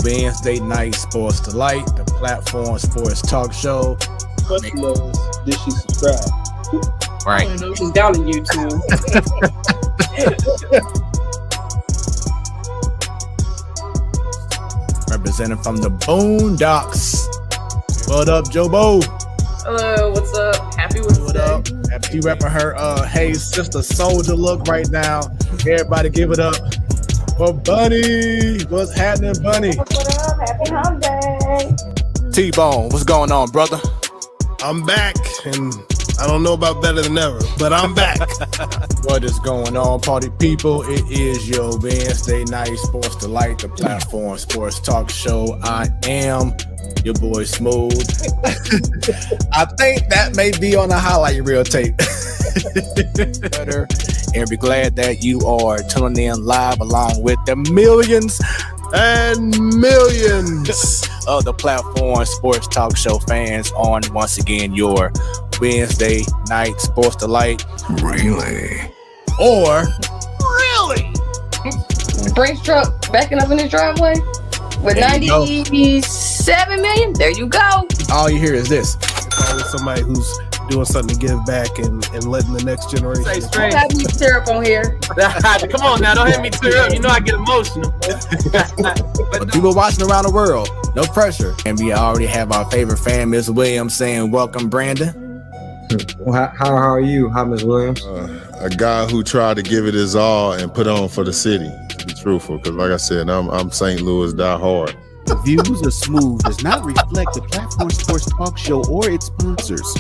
Wednesday night Sports Delight, the platform sports talk show. Question is, did she subscribe? Right. She's down on YouTube. Representing from the Boondocks. What up, Jobo? Hello, what's up? Happy Wednesday. What up? She repping her Hey Sister Soldier look right now. Everybody give it up for Bunny. What's happening, Bunny? What up? Happy hump day. T-Bone, what's going on, brother? I'm back, and I don't know about better than ever, but I'm back. What is going on, party people? It is your Wednesday night Sports Delight, the platform sports talk show. I am your boy Smooth. I think that may be on the highlight reel tape. And be glad that you are tuning in live along with the millions And millions. of the platform sports talk show fans on once again your Wednesday night Sports Delight. Really? Or Brinks truck backing up in his driveway with There you go. 97 million. There you go. all you hear is this. Always somebody who's doing something to give back and letting the next generation. Say straight. Have me syrup on here. Come on now, don't hit me too up. You know I get emotional. But people watching around the world, no pressure. And we already have our favorite fan, Ms. Williams, saying, welcome, Brandon. Well, how are you? Hi, Ms. Williams. A guy who tried to give it his all and put on for the city, to be truthful. Because like I said, I'm St. Louis die hard. The views of Smooth does not reflect the Platform Sports Talk Show or its sponsors.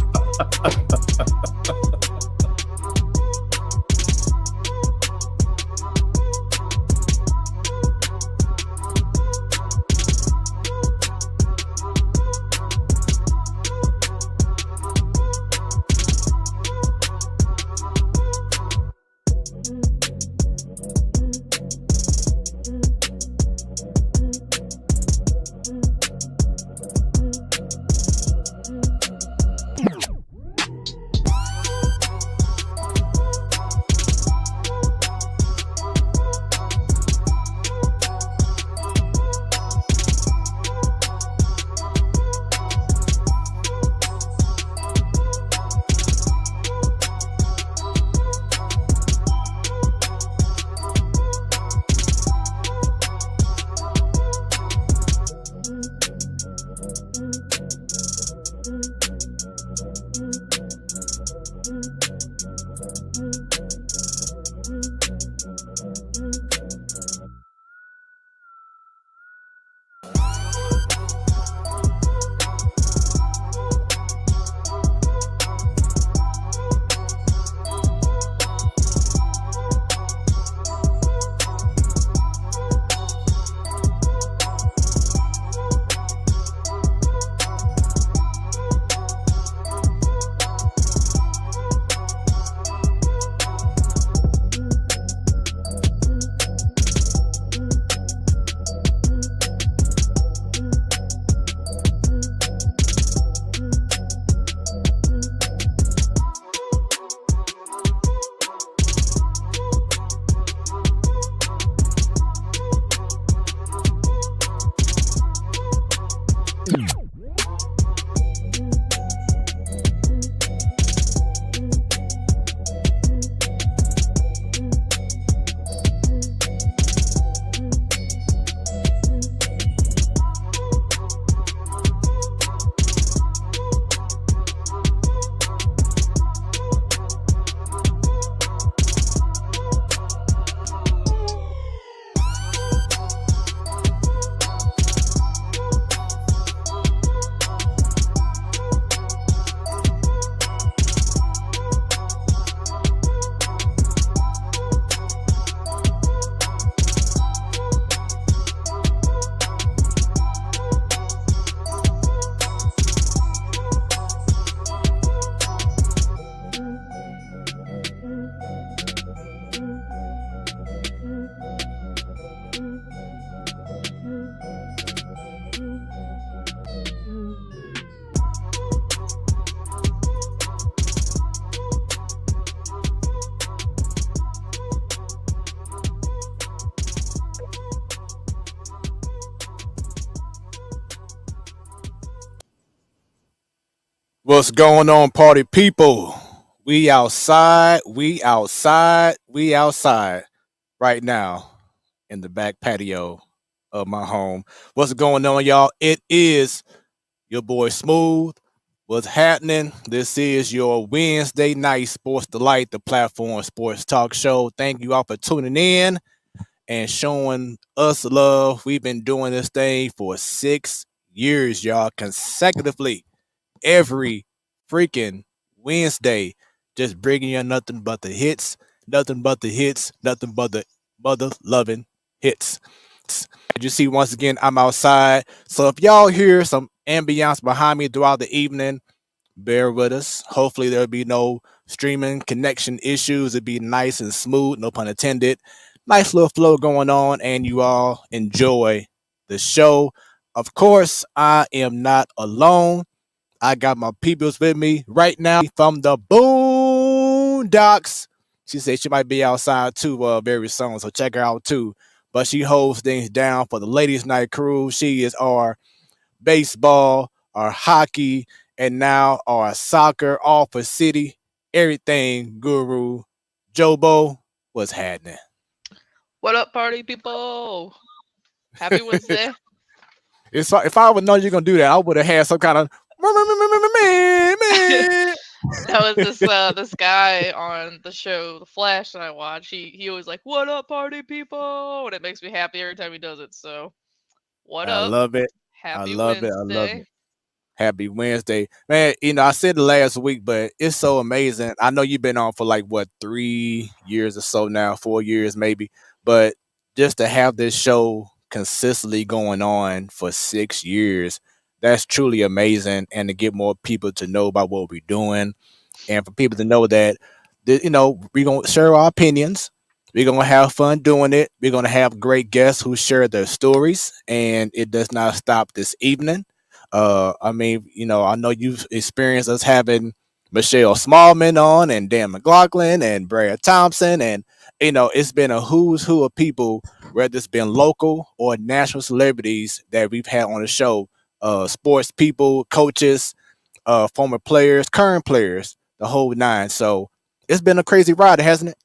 What's going on, party people? We outside, we outside, we outside right now in the back patio of my home. What's going on, y'all? It is your boy Smooth. What's happening? This is your Wednesday night Sports Delight, the platform sports talk show. Thank you all for tuning in and showing us love. We've been doing this thing for 6 years, y'all, consecutively every freaking Wednesday, just bringing you nothing but the hits, nothing but the hits, nothing but the mother loving hits. As you see, once again, I'm outside. So if y'all hear some ambiance behind me throughout the evening, bear with us. Hopefully there'll be no streaming connection issues. It'll be nice and smooth, no pun intended. Nice little flow going on, and you all enjoy the show. Of course, I am not alone. I got my peoples with me right now from the Boondocks. She said she might be outside too very soon, so check her out too. But she holds things down for the ladies' night crew. She is our baseball, our hockey, and now our soccer, all for city, everything guru. Jobo, what's happening? What up, party people? Happy Wednesday. If I would know you're gonna do that, I would have had some kind of That was this guy on the show The Flash that I watch. He always like, "What up, party people?" and it makes me happy every time he does it. So, what I up? love it. Happy I love Wednesday. it. Happy Wednesday. Man, I said it last week, but it's so amazing. I know you've been on for like, what, 3 years or so now, 4 years maybe. But just to have this show consistently going on for 6 years, that's truly amazing. And to get more people to know about what we're doing and for people to know that, we're going to share our opinions. We're going to have fun doing it. We're going to have great guests who share their stories. And it does not stop this evening. I know you've experienced us having Michelle Smallman on and Dan McLaughlin and Brad Thompson. And, it's been a who's who of people, whether it's been local or national celebrities that we've had on the show, sports people, coaches, former players, current players, the whole nine. So it's been a crazy ride, hasn't it?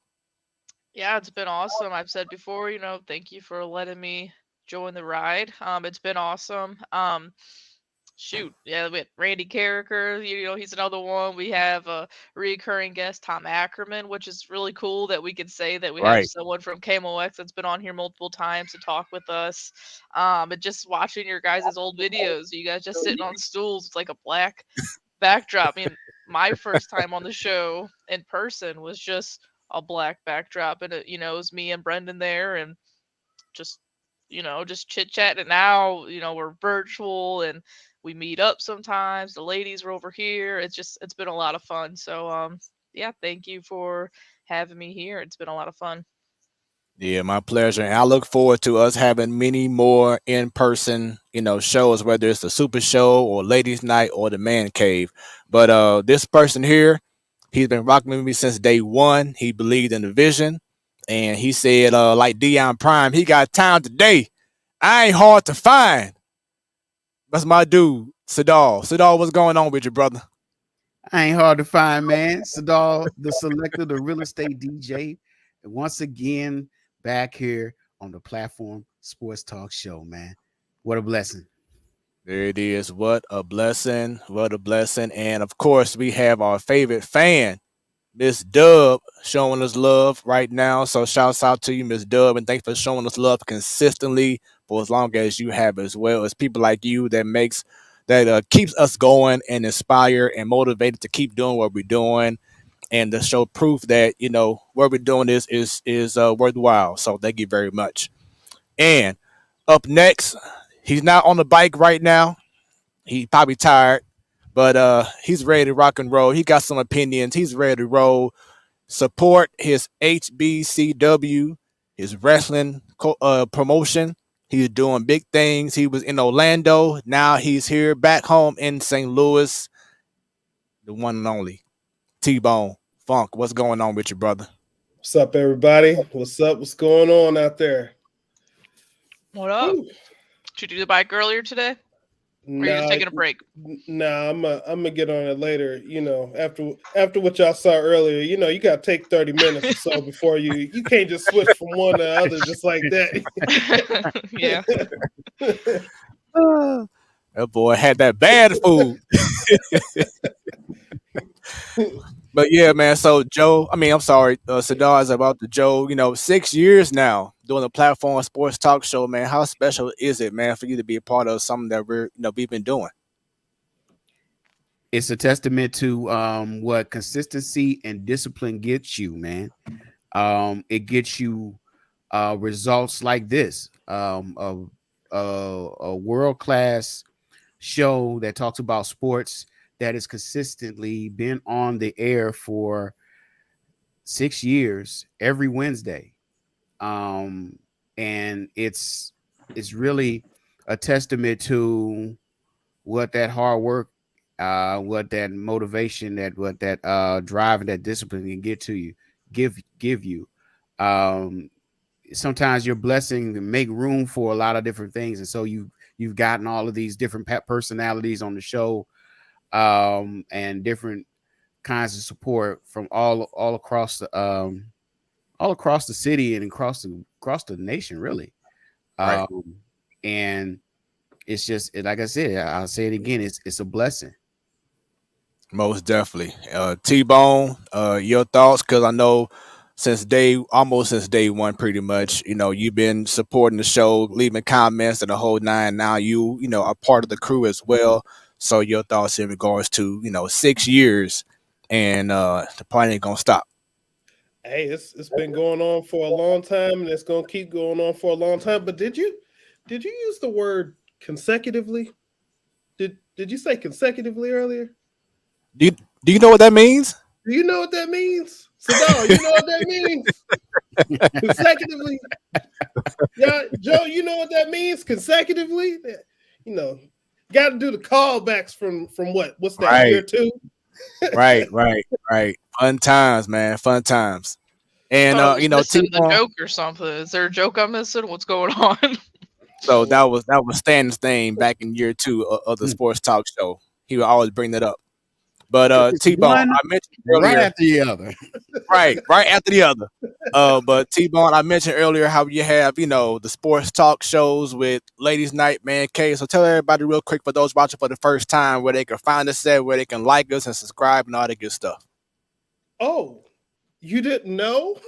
Yeah, it's been awesome. I've said before, thank you for letting me join the ride. It's been awesome. Shoot, yeah, we had Randy Carricker, he's another one. We have a recurring guest, Tom Ackerman, which is really cool that we could say that we have Right. someone from KMOX that's been on here multiple times to talk with us. And just watching your guys' old videos, you guys just sitting on stools with like a black backdrop. I mean, my first time on the show in person was just a black backdrop, and it was me and Brendan there, and just just chit chat. And now we're virtual and we meet up sometimes. The ladies are over here. It's been a lot of fun. So yeah, thank you for having me here. It's been a lot of fun. Yeah, my pleasure. And I look forward to us having many more in-person, shows, whether it's the Super Show or Ladies Night or the Man Cave. But this person here, he's been rocking with me since day one. He believed in the vision. And he said, like Dion Prime, he got time today. I ain't hard to find. That's my dude, Sadal. Sadal, what's going on with you, brother? I ain't hard to find, man. Sadal, the selector, the real estate DJ. And once again, back here on the platform Sports Talk Show, man. What a blessing. There it is. What a blessing. What a blessing. And of course, we have our favorite fan, Miss Dub, showing us love right now. So shouts out to you, Miss Dub, and thanks for showing us love consistently for as long as you have as well. It's people like you that keeps us going and inspired and motivated to keep doing what we're doing and to show proof that what we're doing is worthwhile. So thank you very much. And up next, he's not on the bike right now. He probably tired, but he's ready to rock and roll. He got some opinions. He's ready to roll. Support his HBCW, his wrestling promotion. He's doing big things. He was in Orlando. Now he's here back home in St. Louis. The one and only T-Bone Funk. What's going on with you, brother? What's up, everybody? What's up? What's going on out there? What up? Did you do the bike earlier today? Or you're just taking a break? Nah, I'm gonna get on it later. You know, after what y'all saw earlier, you know, you gotta take 30 minutes or so before you can't just switch from one to the other just like that. Yeah. That boy had that bad food. But yeah, man. So Joe, I'm sorry, Sadar is about to Joe. 6 years now doing the platform sports talk show, man. How special is it, man, for you to be a part of something that we've been doing? It's a testament to what consistency and discipline gets you, man. It gets you results like this. A world-class show that talks about sports that has consistently been on the air for 6 years every Wednesday. And it's really a testament to what that hard work, what that motivation, what that drive and that discipline can get to you, give you. Sometimes your blessing make room for a lot of different things, and so you've gotten all of these different personalities on the show, and different kinds of support from all across the city and across the nation, really. Right. And it's just like I said, I'll say it again, it's a blessing. Most definitely. T-Bone, your thoughts? Because I know almost since day one, pretty much, you've been supporting the show, leaving comments and the whole nine. Now you are part of the crew as well. So your thoughts in regards to 6 years, and the party ain't gonna stop. Hey, it's been going on for a long time, and it's gonna keep going on for a long time. But did you use the word consecutively? Did you say consecutively earlier? Do you know what that means? Do you know what that means? Sadal, you know what that means? Consecutively. Yeah, Joe, you know what that means? Consecutively. Got to do the callbacks from what? What's that? Right. Year two? Right. Fun times, man. Fun times. And missing T-Bone, the joke or something. Is there a joke I'm missing? What's going on? so that was Stan's thing back in year two of the sports talk show. He would always bring that up. But T-Bone, One I mentioned earlier, right after the other. right after the other. But T-Bone, I mentioned earlier how you have the sports talk shows with Ladies Night, Man Cave. So tell everybody real quick, for those watching for the first time, where they can find us at, where they can like us and subscribe and all that good stuff. Oh, you didn't know?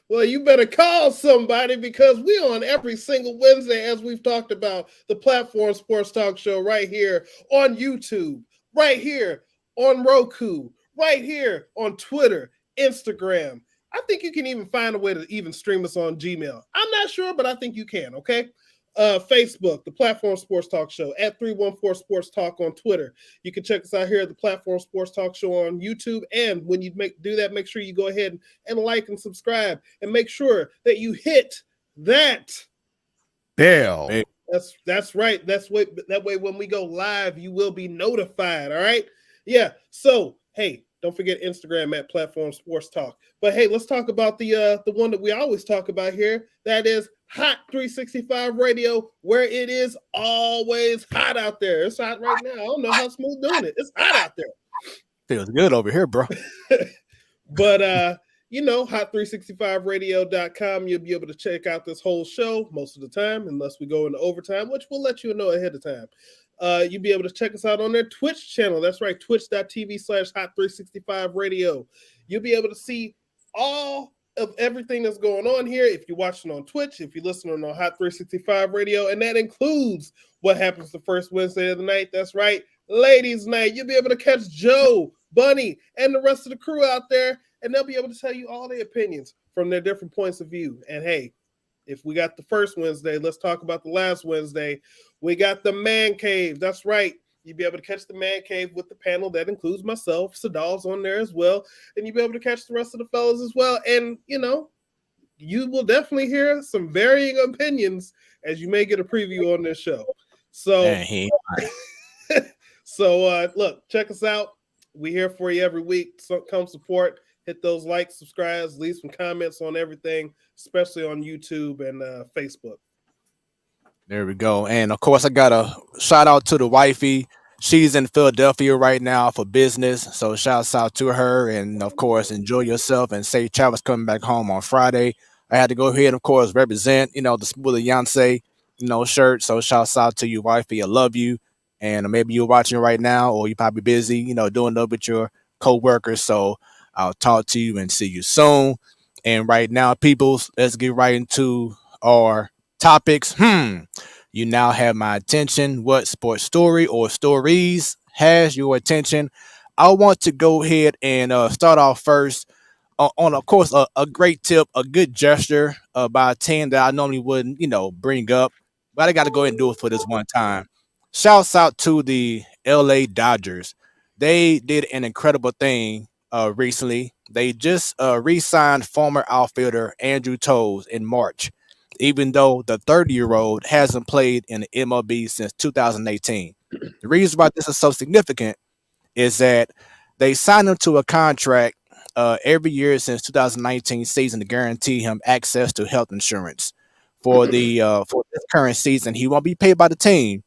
Well, you better call somebody, because we on every single Wednesday, as we've talked about, the Platform Sports Talk Show right here on YouTube, right here on Roku, right here on Twitter, Instagram. I think you can even find a way to even stream us on Gmail. I'm not sure, but I think you can, okay? Facebook, the Platform Sports Talk Show, at 314 Sports Talk on Twitter. You can check us out here at the Platform Sports Talk Show on YouTube. And when you do that, make sure you go ahead and like and subscribe, and make sure that you hit that bell. That's right. That way when we go live, you will be notified. All right. Yeah. So hey, don't forget Instagram at Platform Sports Talk. But hey, let's talk about the one that we always talk about here. That is Hot 365 Radio, where it is always hot out there. It's hot right now. I don't know how Smooth doing it. It's hot out there. Feels good over here, bro. But hot365radio.com, you'll be able to check out this whole show most of the time, unless we go into overtime, which we'll let you know ahead of time. You'll be able to check us out on their Twitch channel. That's right, twitch.tv/hot365radio. You'll be able to see all of everything that's going on here if you're watching on Twitch, if you're listening on Hot 365 Radio, and that includes what happens the first Wednesday of the night. That's right, Ladies Night. You'll be able to catch Joe, Bunny, and the rest of the crew out there, and they'll be able to tell you all their opinions from their different points of view. And hey, if we got the first Wednesday, let's talk about the last Wednesday. We got the Man Cave. That's right. You'll be able to catch the Man Cave with the panel that includes myself. Sadal's on there as well. And you'll be able to catch the rest of the fellas as well. And, you will definitely hear some varying opinions, as you may get a preview on this show. So, look, check us out. We're here for you every week. So come support. Hit those likes, subscribes, leave some comments on everything, especially on YouTube and Facebook. There we go. And of course, I got a shout out to the wifey. She's in Philadelphia right now for business. So shouts out to her. And of course, enjoy yourself and safe travels coming back home on Friday. I had to go ahead and, of course, represent, the Smooth Yonsei, shirt. So shouts out to you, wifey. I love you. And maybe you're watching right now or you're probably busy, doing that with your co-workers. So I'll talk to you and see you soon. And right now, peoples, let's get right into our topics. You now have my attention. What sports story or stories has your attention? I want to go ahead and start off first on, of course, a great tip, a good gesture by a team that I normally wouldn't, bring up, but I got to go ahead and do it for this one time. Shouts out to the LA Dodgers. They did an incredible thing recently. They just re-signed former outfielder Andrew Toes in March, even though the 30-year-old hasn't played in the MLB since 2018. The reason why this is so significant is that they signed him to a contract every year since 2019 season to guarantee him access to health insurance. For this current season, he won't be paid by the team,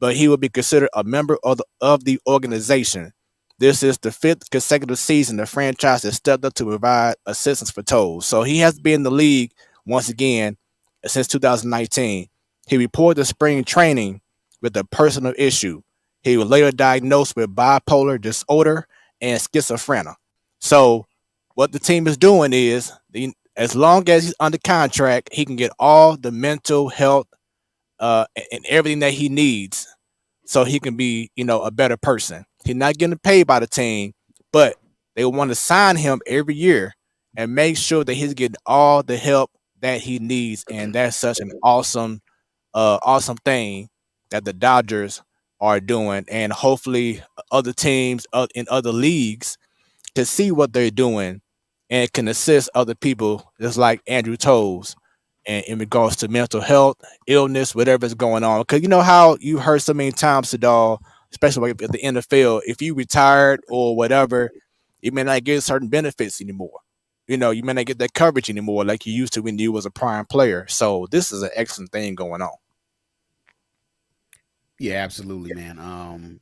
but he will be considered a member of the organization. This is the fifth consecutive season the franchise has stepped up to provide assistance for Toes. So he has been in the league once again since 2019. He reported to spring training with a personal issue. He was later diagnosed with bipolar disorder and schizophrenia. So what the team is doing is, as long as he's under contract, he can get all the mental health and everything that he needs so he can be, a better person. He's not getting paid by the team, but they want to sign him every year and make sure that he's getting all the help that he needs. And that's such an awesome thing that the Dodgers are doing. And hopefully other teams in other leagues can see what they're doing and can assist other people, just like Andrew Toes, and in regards to mental health, illness, whatever's going on. Because you know how you heard so many times, Sadal, especially like at the NFL, if you retired or whatever, you may not get certain benefits anymore. You may not get that coverage anymore like you used to when you was a prime player. So this is an excellent thing going on. Yeah, absolutely, man.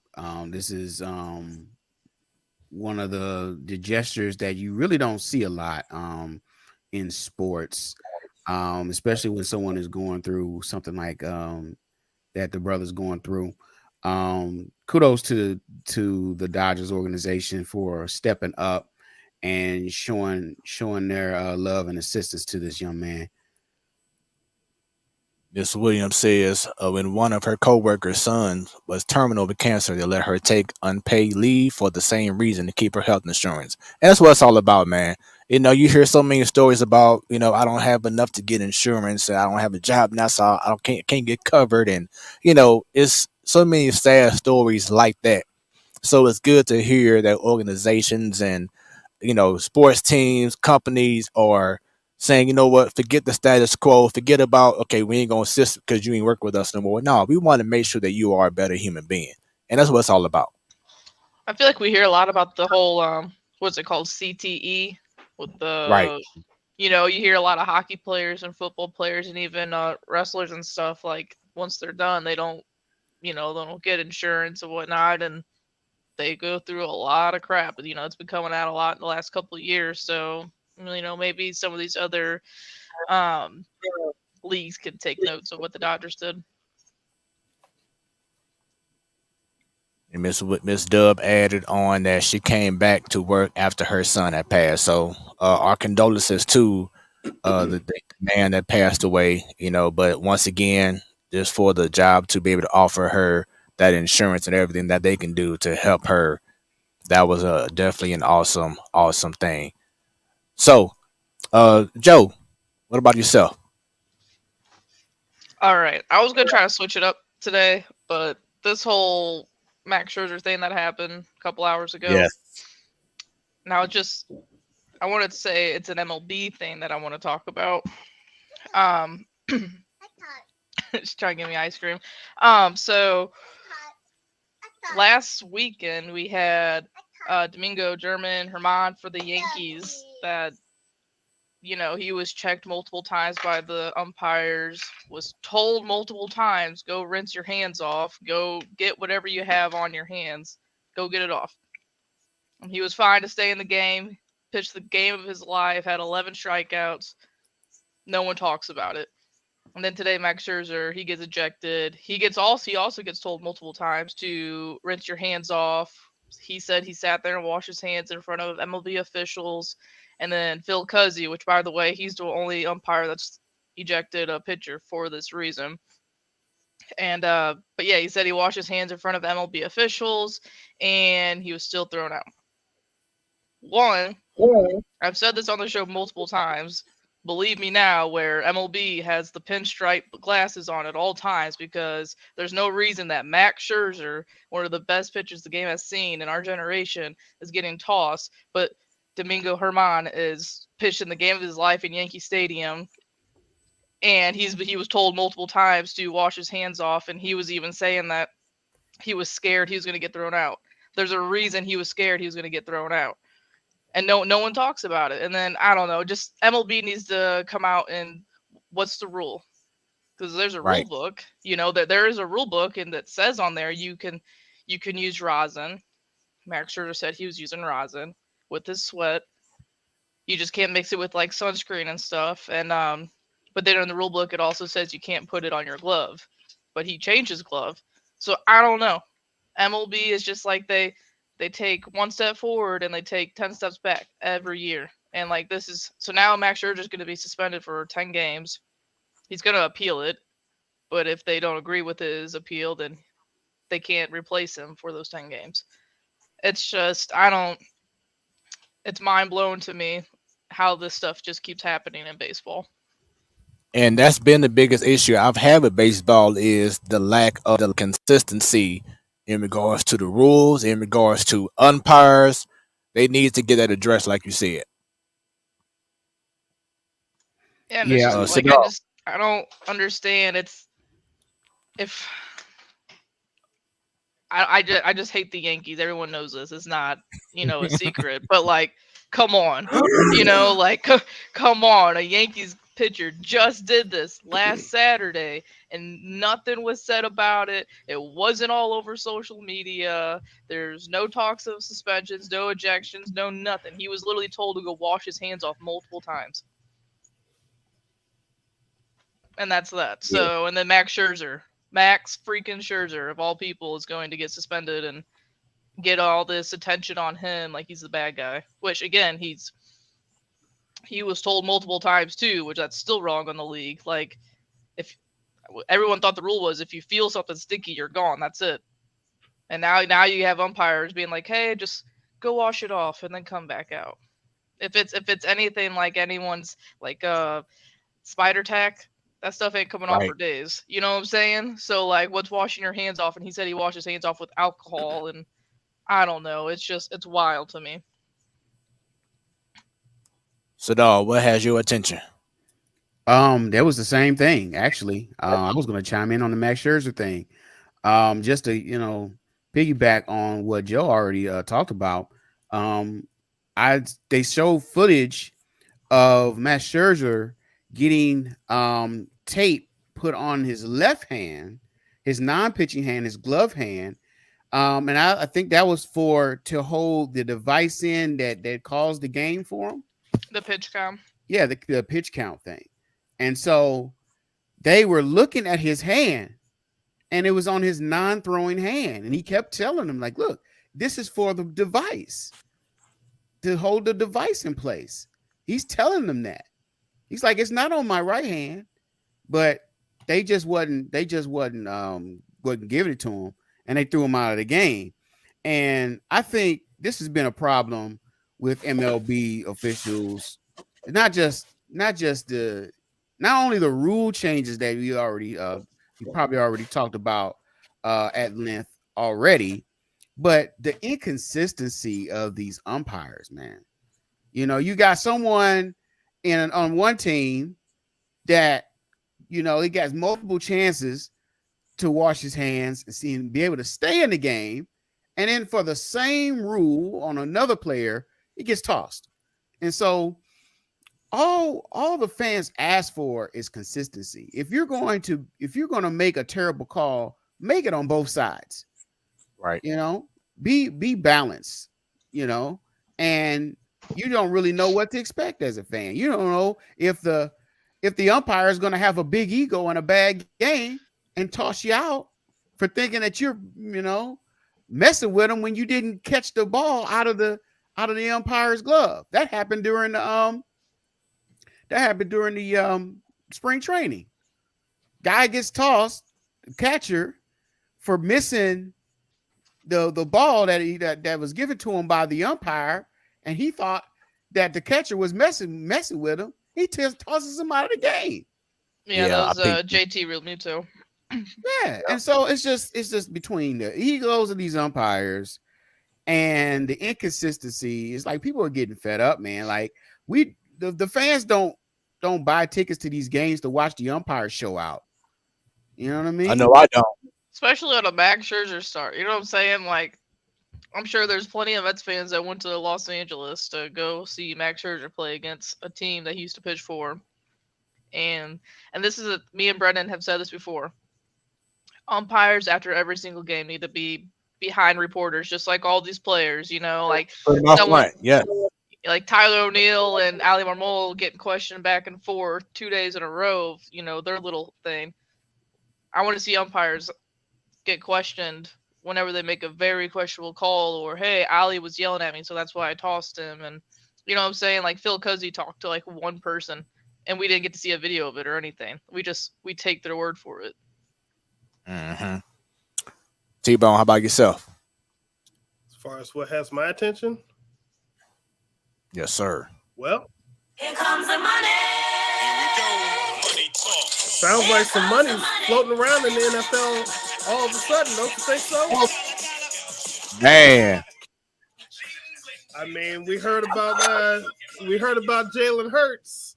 This is one of the gestures that you really don't see a lot in sports, especially when someone is going through something like that the brother's going through. Kudos to the Dodgers organization for stepping up and showing their love and assistance to this young man. Miss Williams says when one of her co-workers' sons was terminal with cancer, they let her take unpaid leave for the same reason to keep her health insurance. And that's what it's all about, man. You hear so many stories about, I don't have enough to get insurance, and I don't have a job now, so can't get covered, and it's so many sad stories like that. So it's good to hear that organizations and sports teams, companies are saying, you know what, forget the status quo, forget about, okay, we ain't gonna assist because you ain't work with us no more. No, we want to make sure that you are a better human being. And that's what it's all about. I feel like we hear a lot about the whole what's it called, CTE, with Right. the you hear a lot of hockey players and football players and even wrestlers and stuff, like once they're done they don't they don't get insurance and whatnot, and they go through a lot of crap. It's been coming out a lot in the last couple of years. So maybe some of these other um leagues can take notes of what the Dodgers did. And Miss Dub added on that she came back to work after her son had passed. So our condolences to the man that passed away. But once again, just for the job to be able to offer her that insurance and everything that they can do to help her, that was definitely an awesome thing. So, Joe, what about yourself? All right, I was gonna try to switch it up today, but this whole Max Scherzer thing that happened a couple hours ago. Yes. Now, I wanted to say it's an MLB thing that I want to talk about. Just trying to give me ice cream. So last weekend we had Domingo German Herman for the Yankees that he was checked multiple times by the umpires, was told multiple times, go rinse your hands off, go get whatever you have on your hands, go get it off. And he was fine to stay in the game, pitched the game of his life, had 11 strikeouts. No one talks about it. And then today, Max Scherzer, he gets ejected. He also gets told multiple times to rinse your hands off. He said he sat there and washed his hands in front of MLB officials. And then Phil Cuzzy, which, by the way, he's the only umpire that's ejected a pitcher for this reason. And but yeah, he said he washed his hands in front of MLB officials, and he was still thrown out. One, I've said this on the show multiple times. Believe me now, where MLB has the pinstripe glasses on at all times, because there's no reason that Max Scherzer, one of the best pitchers the game has seen in our generation, is getting tossed, but Domingo Germán is pitching the game of his life in Yankee Stadium, and he was told multiple times to wash his hands off, and he was even saying that he was scared he was going to get thrown out. There's a reason he was scared he was going to get thrown out. And no one talks about it. And then, I don't know, just MLB needs to come out and what's the rule? Because there's a rule book, that there is a rule book, and that says on there you can use rosin. Max Scherzer said he was using rosin with his sweat. You just can't mix it with like sunscreen and stuff. And but then in the rule book it also says you can't put it on your glove. But he changed his glove. So I don't know. MLB is just like they take one step forward and they take 10 steps back every year. And like so now Max Scherzer is going to be suspended for 10 games. He's going to appeal it. But if they don't agree with his appeal, then they can't replace him for those 10 games. It's just, it's mind blowing to me how this stuff just keeps happening in baseball. And that's been the biggest issue I've had with baseball is the lack of the consistency in regards to the rules, in regards to umpires. They need to get that addressed, like you said. Yeah, just, I don't understand. I just hate the Yankees. Everyone knows this. It's not, a secret. But like, come on, come on. A Yankees pitcher just did this last Saturday, and nothing was said about it. It wasn't all over social media. There's no talks of suspensions, no ejections, no nothing. He was literally told to go wash his hands off multiple times. And that's that. So, and then Max freaking Scherzer, of all people, is going to get suspended and get all this attention on him like he's the bad guy. Which, again, he was told multiple times too, which that's still wrong on the league. Like, if everyone thought the rule was if you feel something stinky, you're gone. That's it. And now you have umpires being like, hey, just go wash it off and then come back out. If it's anything like anyone's like spider tack, that stuff ain't coming off for days. You know what I'm saying? So like, what's washing your hands off? And he said he washed his hands off with alcohol, and I don't know. It's wild to me. So, dog, what has your attention? That was the same thing, actually. I was going to chime in on the Max Scherzer thing. Just to, piggyback on what Joe already talked about. They show footage of Max Scherzer getting tape put on his left hand, his non-pitching hand, his glove hand. And I think that was to hold the device in that caused the game for him. The pitch count. Yeah, the pitch count thing. And so they were looking at his hand, and it was on his non-throwing hand. And he kept telling them, like, look, this is for the device, to hold the device in place. He's telling them that. He's like, it's not on my right hand, but they just wasn't giving it to him, and they threw him out of the game. And I think this has been a problem with MLB officials, not only the rule changes that we probably already talked about at length already, but the inconsistency of these umpires, man. You got someone on one team that, he gets multiple chances to wash his hands and be able to stay in the game. And then for the same rule on another player, it gets tossed. And so all the fans ask for is consistency. If you're going to make a terrible call, make it on both sides. Right. You know, be balanced, and you don't really know what to expect as a fan. You don't know if the umpire is going to have a big ego and a bad game and toss you out for thinking that you're, messing with him when you didn't catch the ball out of the umpire's glove. That happened during the spring training. Guy gets tossed, catcher, for missing the ball that was given to him by the umpire, and he thought that the catcher was messing with him. He tosses him out of the game. Yeah, that was JT real me too. Yeah, and so it's just between the egos of these umpires and the inconsistency. It's like people are getting fed up, man. Like the fans don't buy tickets to these games to watch the umpires show out. You know what I mean? I know I don't. Especially on a Max Scherzer start. You know what I'm saying? Like, I'm sure there's plenty of Mets fans that went to Los Angeles to go see Max Scherzer play against a team that he used to pitch for. And this is me and Brendan have said this before. Umpires after every single game need to be behind reporters, just like all these players, like Yeah. Like Tyler O'Neill and Ali Marmol getting questioned back and forth 2 days in a row, their little thing. I want to see umpires get questioned whenever they make a very questionable call, or hey, Ali was yelling at me, so that's why I tossed him. And you know what I'm saying? Like Phil Cuzzy talked to like one person and we didn't get to see a video of it or anything. We take their word for it. Mm-hmm. T-Bone, how about yourself? As far as what has my attention? Yes, sir. Well, here comes the money. Here we go. Money talk. Sounds like some money's floating around in the NFL all of a sudden. Don't you think so? Man. I mean, we heard about Jalen Hurts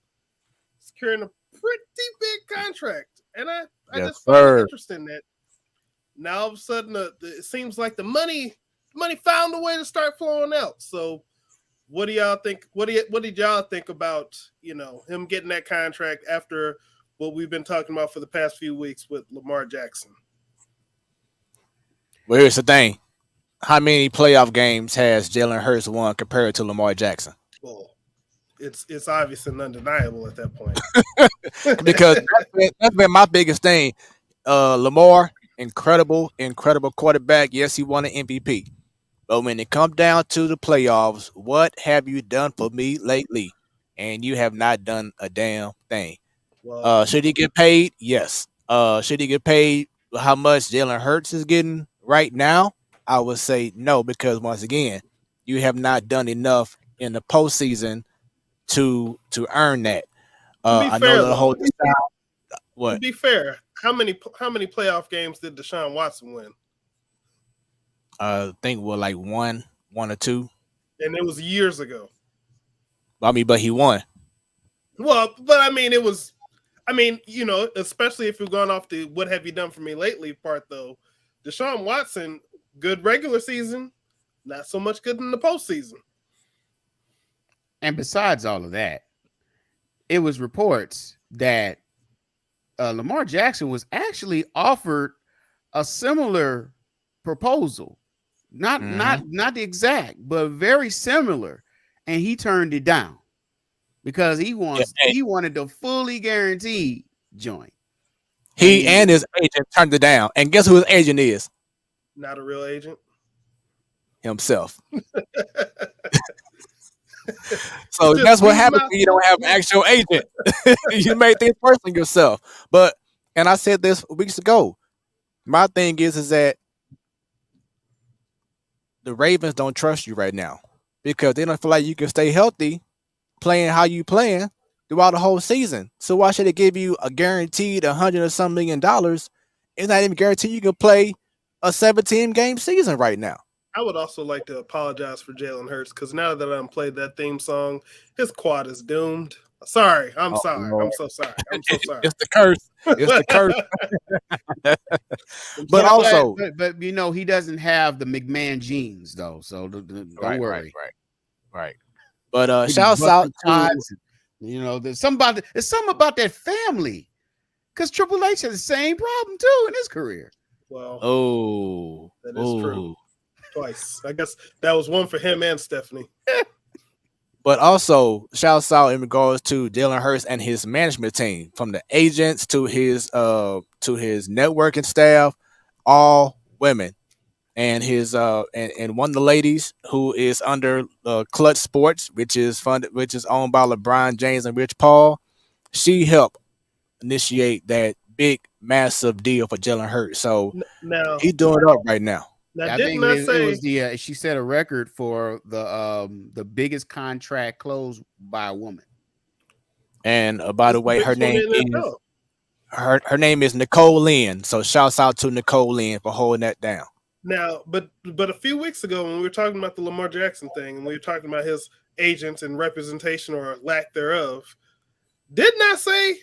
securing a pretty big contract, and I just find it interesting that now all of a sudden it seems like the money found a way to start flowing out. So, what do y'all think? What did y'all think about him getting that contract after what we've been talking about for the past few weeks with Lamar Jackson? Well, here's the thing. How many playoff games has Jalen Hurts won compared to Lamar Jackson? Well, it's obvious and undeniable at that point. Because that's been my biggest thing. Lamar, incredible quarterback. Yes, he won an MVP. But when it comes down to the playoffs, what have you done for me lately? And you have not done a damn thing. Well, should he get paid? Yes. Should he get paid how much Jalen Hurts is getting right now? I would say no, because once again, you have not done enough in the postseason to earn that. I know the whole. What? To be fair, how many playoff games did Deshaun Watson win? I think like one or two, and it was years ago. But he won. Well, but I mean, it was. I mean, especially if you're going off the "what have you done for me lately" part, though. Deshaun Watson, good regular season, not so much good in the postseason. And besides all of that, it was reports that Lamar Jackson was actually offered a similar proposal, not the exact, but very similar, and he turned it down because he wanted the fully guaranteed joint. He and his agent turned it down, and guess who his agent is? Not a real agent. Himself. So that's what happens when you don't have an actual agent. You made things worse than yourself. And I said this weeks ago. My thing is that the Ravens don't trust you right now because they don't feel like you can stay healthy playing how you playing throughout the whole season. So why should they give you a guaranteed $100 or some $1 million? It's not even guaranteed you can play a 17-game season right now. I would also like to apologize for Jalen Hurts because now that I'm played that theme song, his quad is doomed. Sorry. I'm sorry. Lord. I'm so sorry. I'm so sorry. It's the curse. It's the curse. But also, but he doesn't have the McMahon genes though, so don't worry. Right. But shouts out to You know, there's something about that family. Because Triple H has the same problem too in his career. Well, that is true. Twice. I guess that was one for him and Stephanie. But also, shouts out in regards to Jalen Hurts and his management team, from the agents to his networking staff, all women. And his and one of the ladies who is under Clutch Sports, which is owned by LeBron James and Rich Paul, she helped initiate that big massive deal for Jalen Hurts. So now he's doing it up right now. I think it was the she set a record for the biggest contract closed by a woman. And by the way, her name is Nicole Lynn. So shouts out to Nicole Lynn for holding that down. Now, but a few weeks ago when we were talking about the Lamar Jackson thing and we were talking about his agents and representation or lack thereof, didn't I say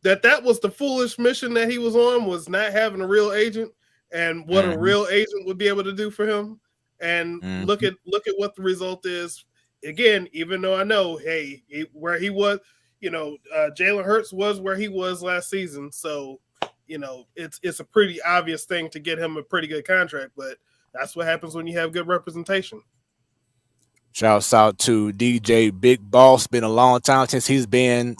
that was the foolish mission that he was on, was not having a real agent and what a real agent would be able to do for him? And look at what the result is. Again, even though I know, where he was, Jalen Hurts was where he was last season. So, it's a pretty obvious thing to get him a pretty good contract, but that's what happens when you have good representation. Shouts out to DJ Big Boss. Been a long time since he's been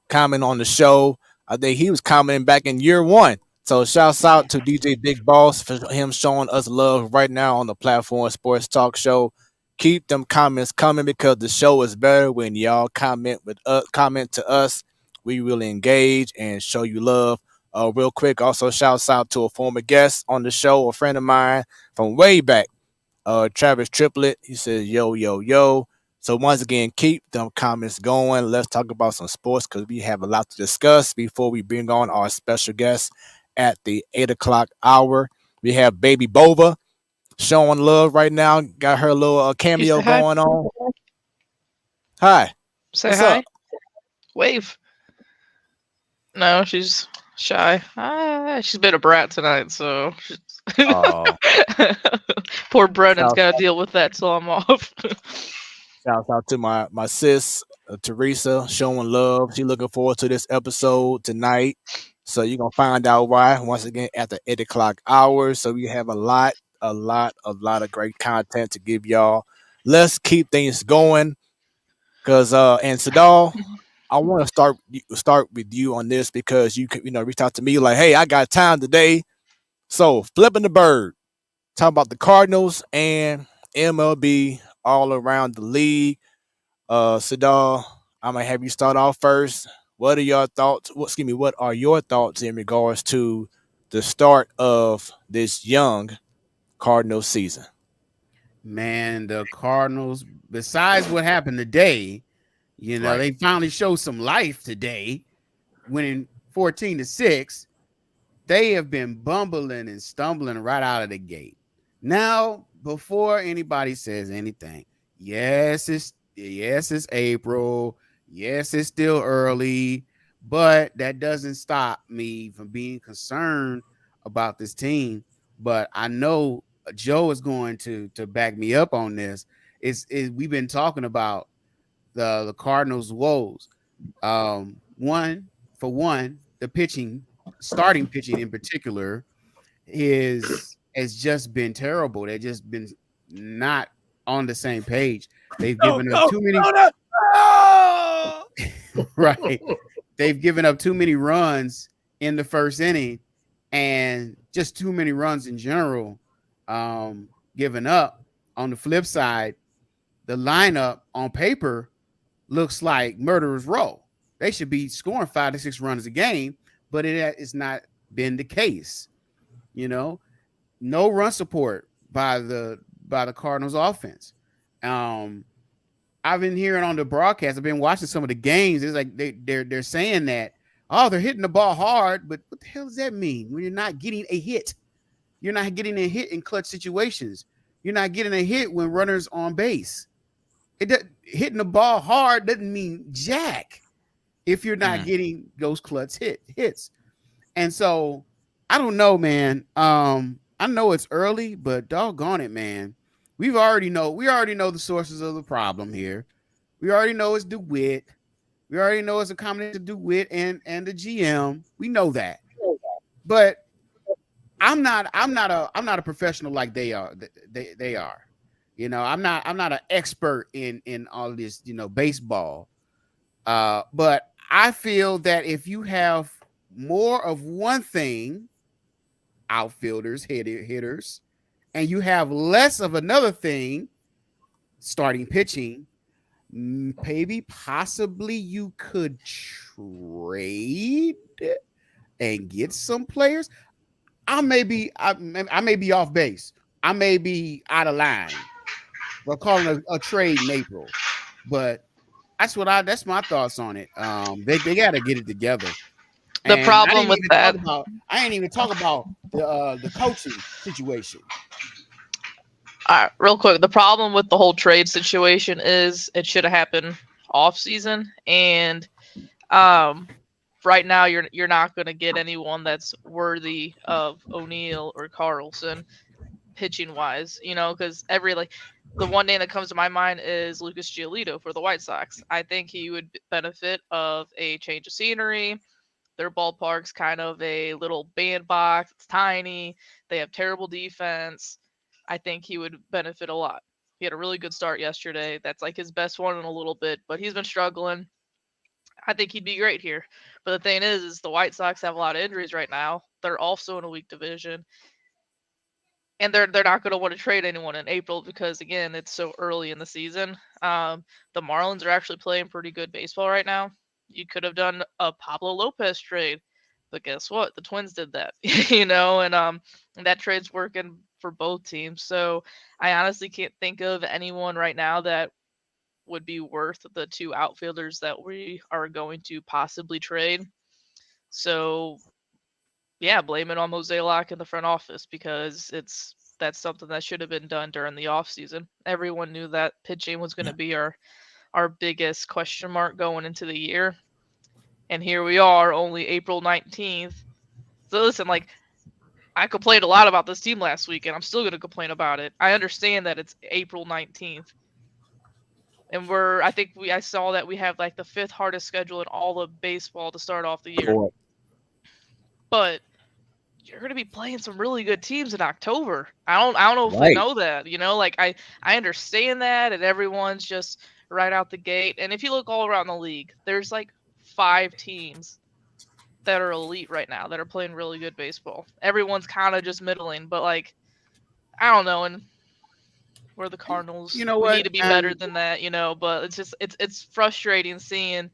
commenting on the show. I think he was commenting back in year one. So shouts out to DJ Big Boss for him showing us love right now on the platform Sports Talk Show. Keep them comments coming because the show is better when y'all comment to us. We really engage and show you love. Real quick, also shouts out to a former guest on the show, a friend of mine from way back, Travis Triplet. He says, yo, yo, yo. So once again, keep them comments going. Let's talk about some sports because we have a lot to discuss before we bring on our special guest at the 8 o'clock hour. We have Baby Bova showing love right now. Got her little cameo going on. Hi. Say What's hi. up? Wave. No, she's shy. She's been a brat tonight, so poor Brennan's got to deal with that till I'm off. Shouts out to my sis, Teresa, showing love. She looking forward to this episode tonight. So you're going to find out why once again at the 8 o'clock hour. So we have a lot of great content to give y'all. Let's keep things going. Because, and Sadal, I want to start with you on this because you reached out to me like, hey, I got time today. So flipping the bird, talking about the Cardinals and MLB all around the league. Sadal, I'm gonna have you start off first. What are your thoughts? What are your thoughts in regards to the start of this young Cardinals season? Man, the Cardinals, besides what happened today, they finally showed some life today, winning 14-6. They have been bumbling and stumbling right out of the gate. Now, before anybody says anything, yes, it's April. Yes, it's still early, but that doesn't stop me from being concerned about this team. But I know Joe is going to back me up on this. We've been talking about the Cardinals' woes. One, the pitching, starting pitching in particular, has just been terrible. They've just been not on the same page. They've given up too many. Right. They've given up too many runs in the first inning and just too many runs in general given up. On the flip side, the lineup on paper looks like murderer's row. They should be scoring 5 to 6 runs a game, but it has not been the case. No run support by the Cardinals offense. I've been hearing on the broadcast. I've been watching some of the games. It's like they're saying that, they're hitting the ball hard, but what the hell does that mean when you're not getting a hit? You're not getting a hit in clutch situations. You're not getting a hit when runners on base. Hitting the ball hard doesn't mean jack if you're not getting those clutch hits. And so I don't know, man. I know it's early, but doggone it, man. We already know the sources of the problem here. We already know it's DeWitt. We already know it's a combination of DeWitt and the GM. We know that, but I'm not a professional like they are. They are. You know, I'm not an expert in all of this, baseball. But I feel that if you have more of one thing, outfielders, hitters, and you have less of another thing, starting pitching, maybe possibly you could trade and get some players. I may be off base. I may be out of line. We're calling a trade in April, but that's my thoughts on it. They got to get it together. The problem with that, I ain't even talk about the coaching situation. Real quick, the problem with the whole trade situation is it should have happened off season, and right now you're not going to get anyone that's worthy of O'Neill or Carlson pitching wise, because the one name that comes to my mind is Lucas Giolito for the White Sox. I think he would benefit of a change of scenery. Their ballpark's kind of a little bandbox. It's tiny. They have terrible defense. I think he would benefit a lot. He had a really good start yesterday. That's like his best one in a little bit, but he's been struggling. I think he'd be great here. But the thing is the White Sox have a lot of injuries right now. They're also in a weak division. And they're not going to want to trade anyone in April because, again, it's so early in the season. The Marlins are actually playing pretty good baseball right now. You could have done a Pablo Lopez trade, but guess what? The Twins did that, and that trade's working for both teams. So I honestly can't think of anyone right now that would be worth the two outfielders that we are going to possibly trade. So yeah, blame it on Mozeliak in the front office because that's something that should have been done during the offseason. Everyone knew that pitching was going to be our biggest question mark going into the year. And here we are, only April 19th. So listen, I complained a lot about this team last week, and I'm still going to complain about it. I understand that it's April 19th. And I saw that we have the 5th hardest schedule in all of baseball to start off the year. But you're going to be playing some really good teams in October. I don't know if we know that, I understand that, and everyone's just right out the gate. And if you look all around the league, there's 5 teams that are elite right now that are playing really good baseball. Everyone's kind of just middling, but I don't know. And we're the Cardinals. We need to be better than that, but it's frustrating seeing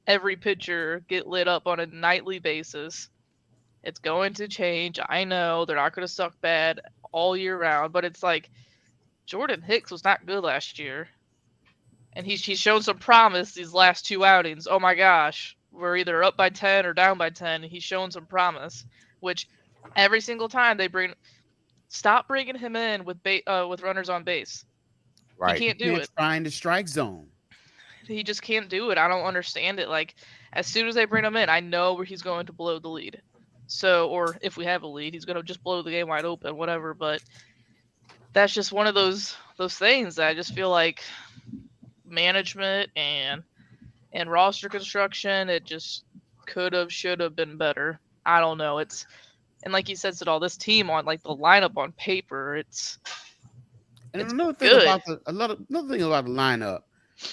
every pitcher get lit up on a nightly basis. It's going to change. I know they're not going to suck bad all year round, but it's Jordan Hicks was not good last year. And he's shown some promise these last 2 outings. Oh my gosh. We're either up by 10 or down by 10. He's shown some promise, which every single time stop bringing him in with runners on base. Right. He can't do it. Find the strike zone. He just can't do it. I don't understand it. As soon as they bring him in, I know where he's going to blow the lead. So, or if we have a lead, he's going to just blow the game wide open, whatever. But that's just one of those things that I just feel like management and roster construction, it just should have been better. I don't know. And like you said, Sadal, this team on the lineup on paper, it's another thing good. Another thing about the lineup.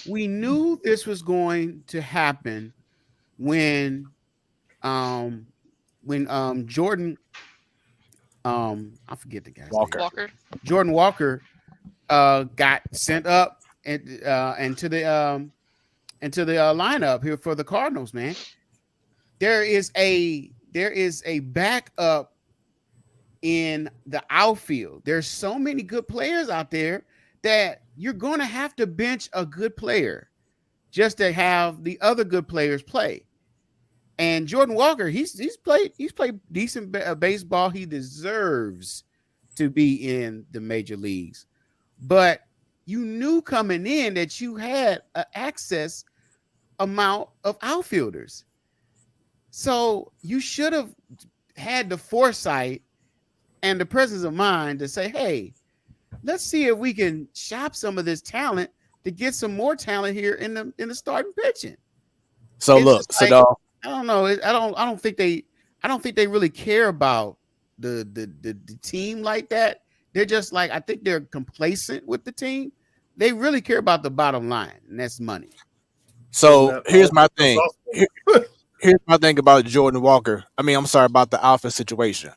We knew this was going to happen when Jordan, I forget the guy's name. Walker. Jordan Walker got sent up into the lineup here for the Cardinals, man. There is a backup in the outfield. There's so many good players out there that you're going to have to bench a good player just to have the other good players play. And Jordan Walker, he's played decent baseball. He deserves to be in the major leagues. But you knew coming in that you had an excess amount of outfielders. So you should have had the foresight and the presence of mind to say, hey, let's see if we can shop some of this talent to get some more talent here in the starting pitching. So It's look, just like, Sadal, I don't know. I don't think they really care about the team like that. They're just like, I think they're complacent with the team. They really care about the bottom line, and that's money. so That here's my that's thing. awesome. Here's my thing about Jordan Walker. I mean, I'm sorry about the Alpha situation.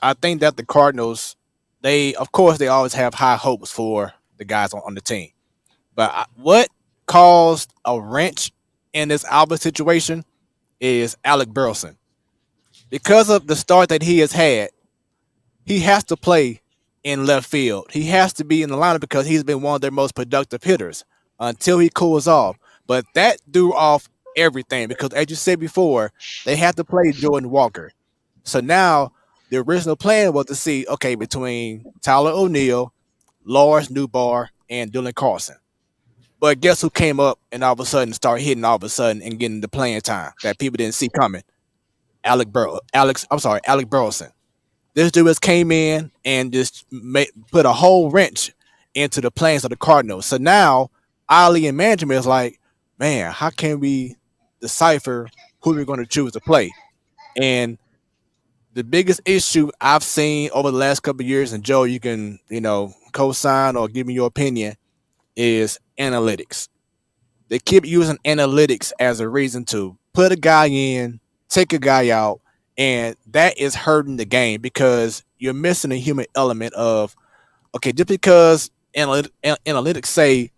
I think that the Cardinals, of course, they always have high hopes for the guys on the team. But what caused a wrench in this Alpha situation is Alec Burleson. Because of the start that he has had, he has to play in left field. He has to be in the lineup because he's been one of their most productive hitters until he cools off. But that threw off everything because, as you said before, they had to play Jordan Walker. So now the original plan was to see, okay, between Tyler O'Neill, Lawrence Newbar, and Dylan Carlson. But guess who came up and all of a sudden started hitting all of a sudden and getting the playing time that people didn't see coming? Alec Burleson. This dude just came in and just put a whole wrench into the plans of the Cardinals. So now Ali and management is like, man, how can we decipher who we're going to choose to play? And the biggest issue I've seen over the last couple of years, and Joe, you can, co-sign or give me your opinion, is analytics. They keep using analytics as a reason to put a guy in, take a guy out, and that is hurting the game because you're missing a human element of, okay, just because analytics say,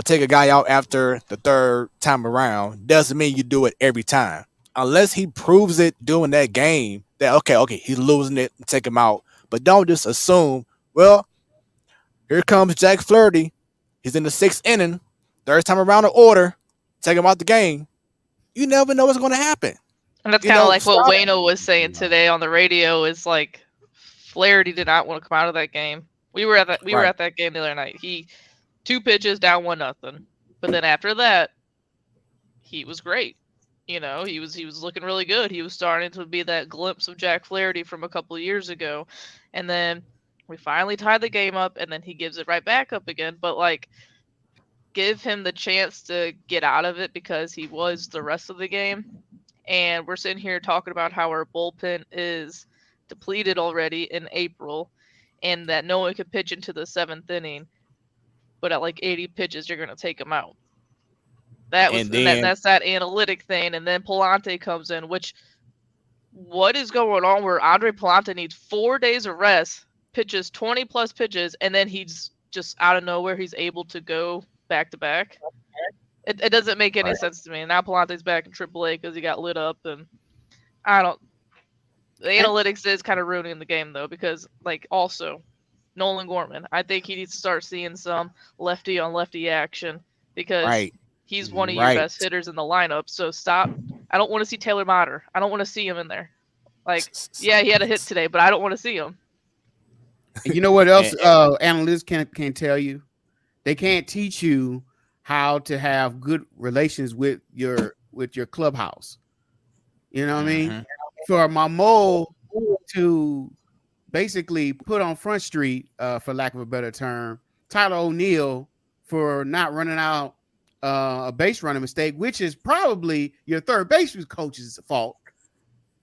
take a guy out after the third time around doesn't mean you do it every time. Unless he proves it during that game that, okay, he's losing it, take him out. But don't just assume, well, here comes Jack Flaherty. He's in the 6th inning, third time around the order, take him out the game. You never know what's going to happen. And that's kind of like what Wayno was saying today on the radio. Is like Flaherty did not want to come out of that game. We were at that game the other night. He 2 pitches down 1-0, but then after that, he was great. He was looking really good. He was starting to be that glimpse of Jack Flaherty from a couple of years ago, and then we finally tied the game up, and then he gives it right back up again. But like, give him the chance to get out of it because he was the rest of the game. And we're sitting here talking about how our bullpen is depleted already in April and that no one could pitch into the 7th inning. But at like 80 pitches, you're going to take him out. That's that analytic thing. And then Palante comes in, what is going on where Andre Palante needs 4 days of rest, pitches 20-plus pitches, and then he's just out of nowhere, he's able to go back-to-back? It doesn't make any sense to me. And now Palante's back in AAA because he got lit up, and the analytics is kind of ruining the game though, because like also Nolan Gorman, I think he needs to start seeing some lefty on lefty action because he's one of your best hitters in the lineup. So stop. I don't want to see Taylor Motter. I don't want to see him in there. Like, yeah, he had a hit today, but I don't want to see him. And you know what else analysts can't tell you? They can't teach you how to have good relations with your clubhouse. You know what I mean? For my mole to basically put on Front Street, for lack of a better term, Tyler O'Neill for not running out a base running mistake, which is probably your third baseman coach's fault,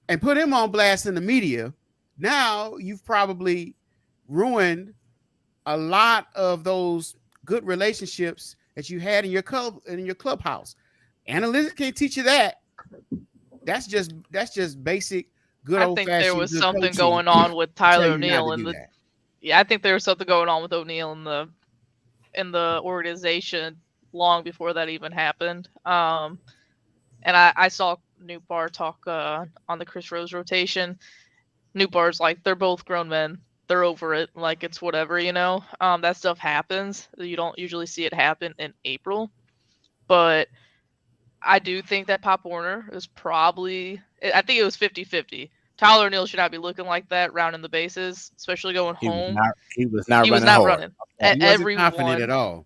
and put him on blast in the media. Now you've probably ruined a lot of those good relationships that you had in your clubhouse. Analytics can't teach you that. That's just basic good old fashioned. I think there was something going on with Tyler O'Neill I think there was something going on with O'Neill in the organization long before that even happened. And I saw Newbar talk on the Chris Rose rotation. Newbar's like, they're both grown men. They're over it. Like, it's whatever, that stuff happens. You don't usually see it happen in April, but I do think that Pop Warner is probably, I think it was 50-50. Tyler O'Neill should not be looking like that, rounding the bases, especially going home. He was not running. He wasn't confident at all.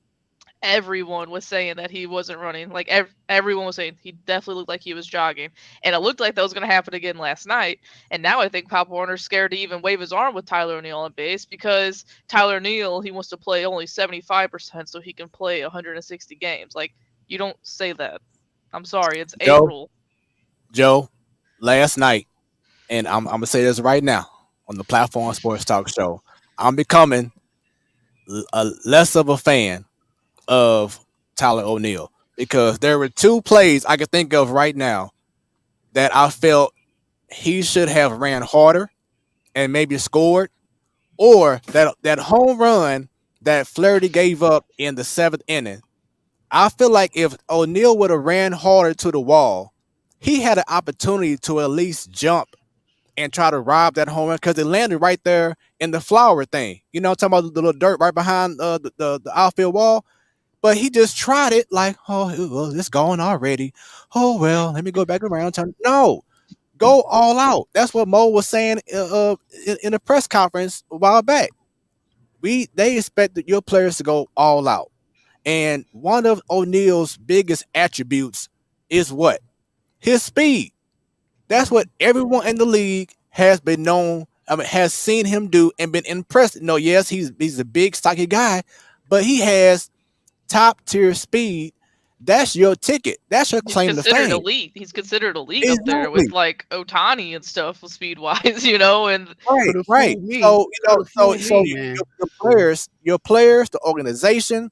Everyone was saying that he wasn't running. Like, everyone was saying he definitely looked like he was jogging. And it looked like that was going to happen again last night. And now I think Pop Warner's scared to even wave his arm with Tyler O'Neill on base because Tyler O'Neill, he wants to play only 75% so he can play 160 games. Like, you don't say that. I'm sorry, it's Joe, April. Joe, last night, and I'm gonna say this right now on the Platform Sports Talk Show. I'm becoming less of a fan of Tyler O'Neill because there were two plays I could think of right now that I felt he should have ran harder and maybe scored, or that home run that Flaherty gave up in the seventh inning. I feel like if O'Neal would have ran harder to the wall, he had an opportunity to at least jump and try to rob that home run because it landed right there in the flower thing. You know, I'm talking about the little dirt right behind the outfield wall. But he just tried it like, oh, well, it's gone already. Oh, well, let me go back around. No, go all out. That's what Mo was saying in a press conference a while back. They expected your players to go all out. And one of O'Neal's biggest attributes is what? His speed. That's what everyone in the league has been known, has seen him do and been impressed. No, yes, he's a big, stocky guy, but he has top tier speed. That's your ticket. That's your He's claim to considered fame. elite. He's considered elite up there Exactly. with like Otani and stuff, speed wise, you know. And Right, Could've right. fooled me. So Could've fooled so me, man. your players, the organization,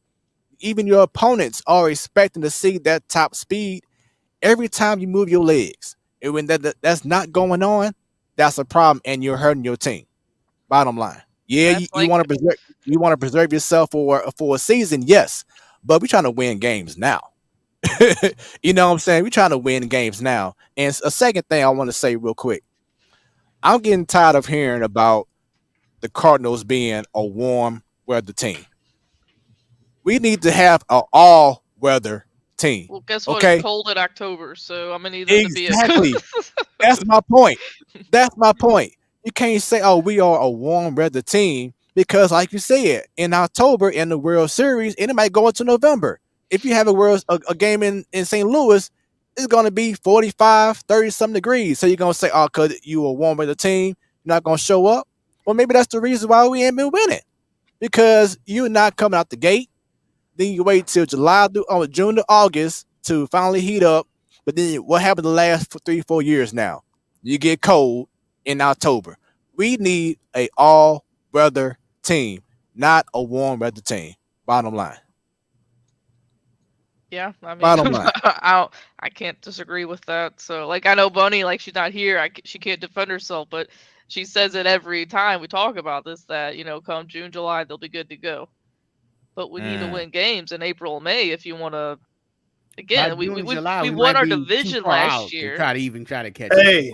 even your opponents are expecting to see that top speed every time you move your legs. And when that's not going on, that's a problem, and you're hurting your team. Bottom line, yeah, that's you like want to preserve yourself for a season, yes, but we're trying to win games now. You know what I'm saying? We're trying to win games now. And a second thing I want to say real quick, I'm getting tired of hearing about the Cardinals being a warm weather team. We need to have an all weather team. well, guess what? It's Okay, cold in October, so I'm gonna need them to be a. exactly. That's my point. That's my point. You can't say, "Oh, we are a warm weather team," because, like you said, in October in the World Series, and it might go into November. If you have a game in St. Louis, it's going to be 45, 30 some degrees. So you're going to say, "Oh, because you a warm weather team, you're not going to show up." Well, maybe that's the reason why we ain't been winning, because you're not coming out the gate. Then you wait till June to August to finally heat up. But then what happened the last 3-4 years now? You get cold in October. We need a all weather team, not a warm weather team. Bottom line. Yeah, I mean, Bottom line. I can't disagree with that. So, like, I know Bunny, like, she's not here. She can't defend herself, but she says it every time we talk about this that, come June, July, they'll be good to go. But we need to win games in April and May if you want to. By Again, June, July, we we won might our be too division far last out to year. try to catch up. Hey,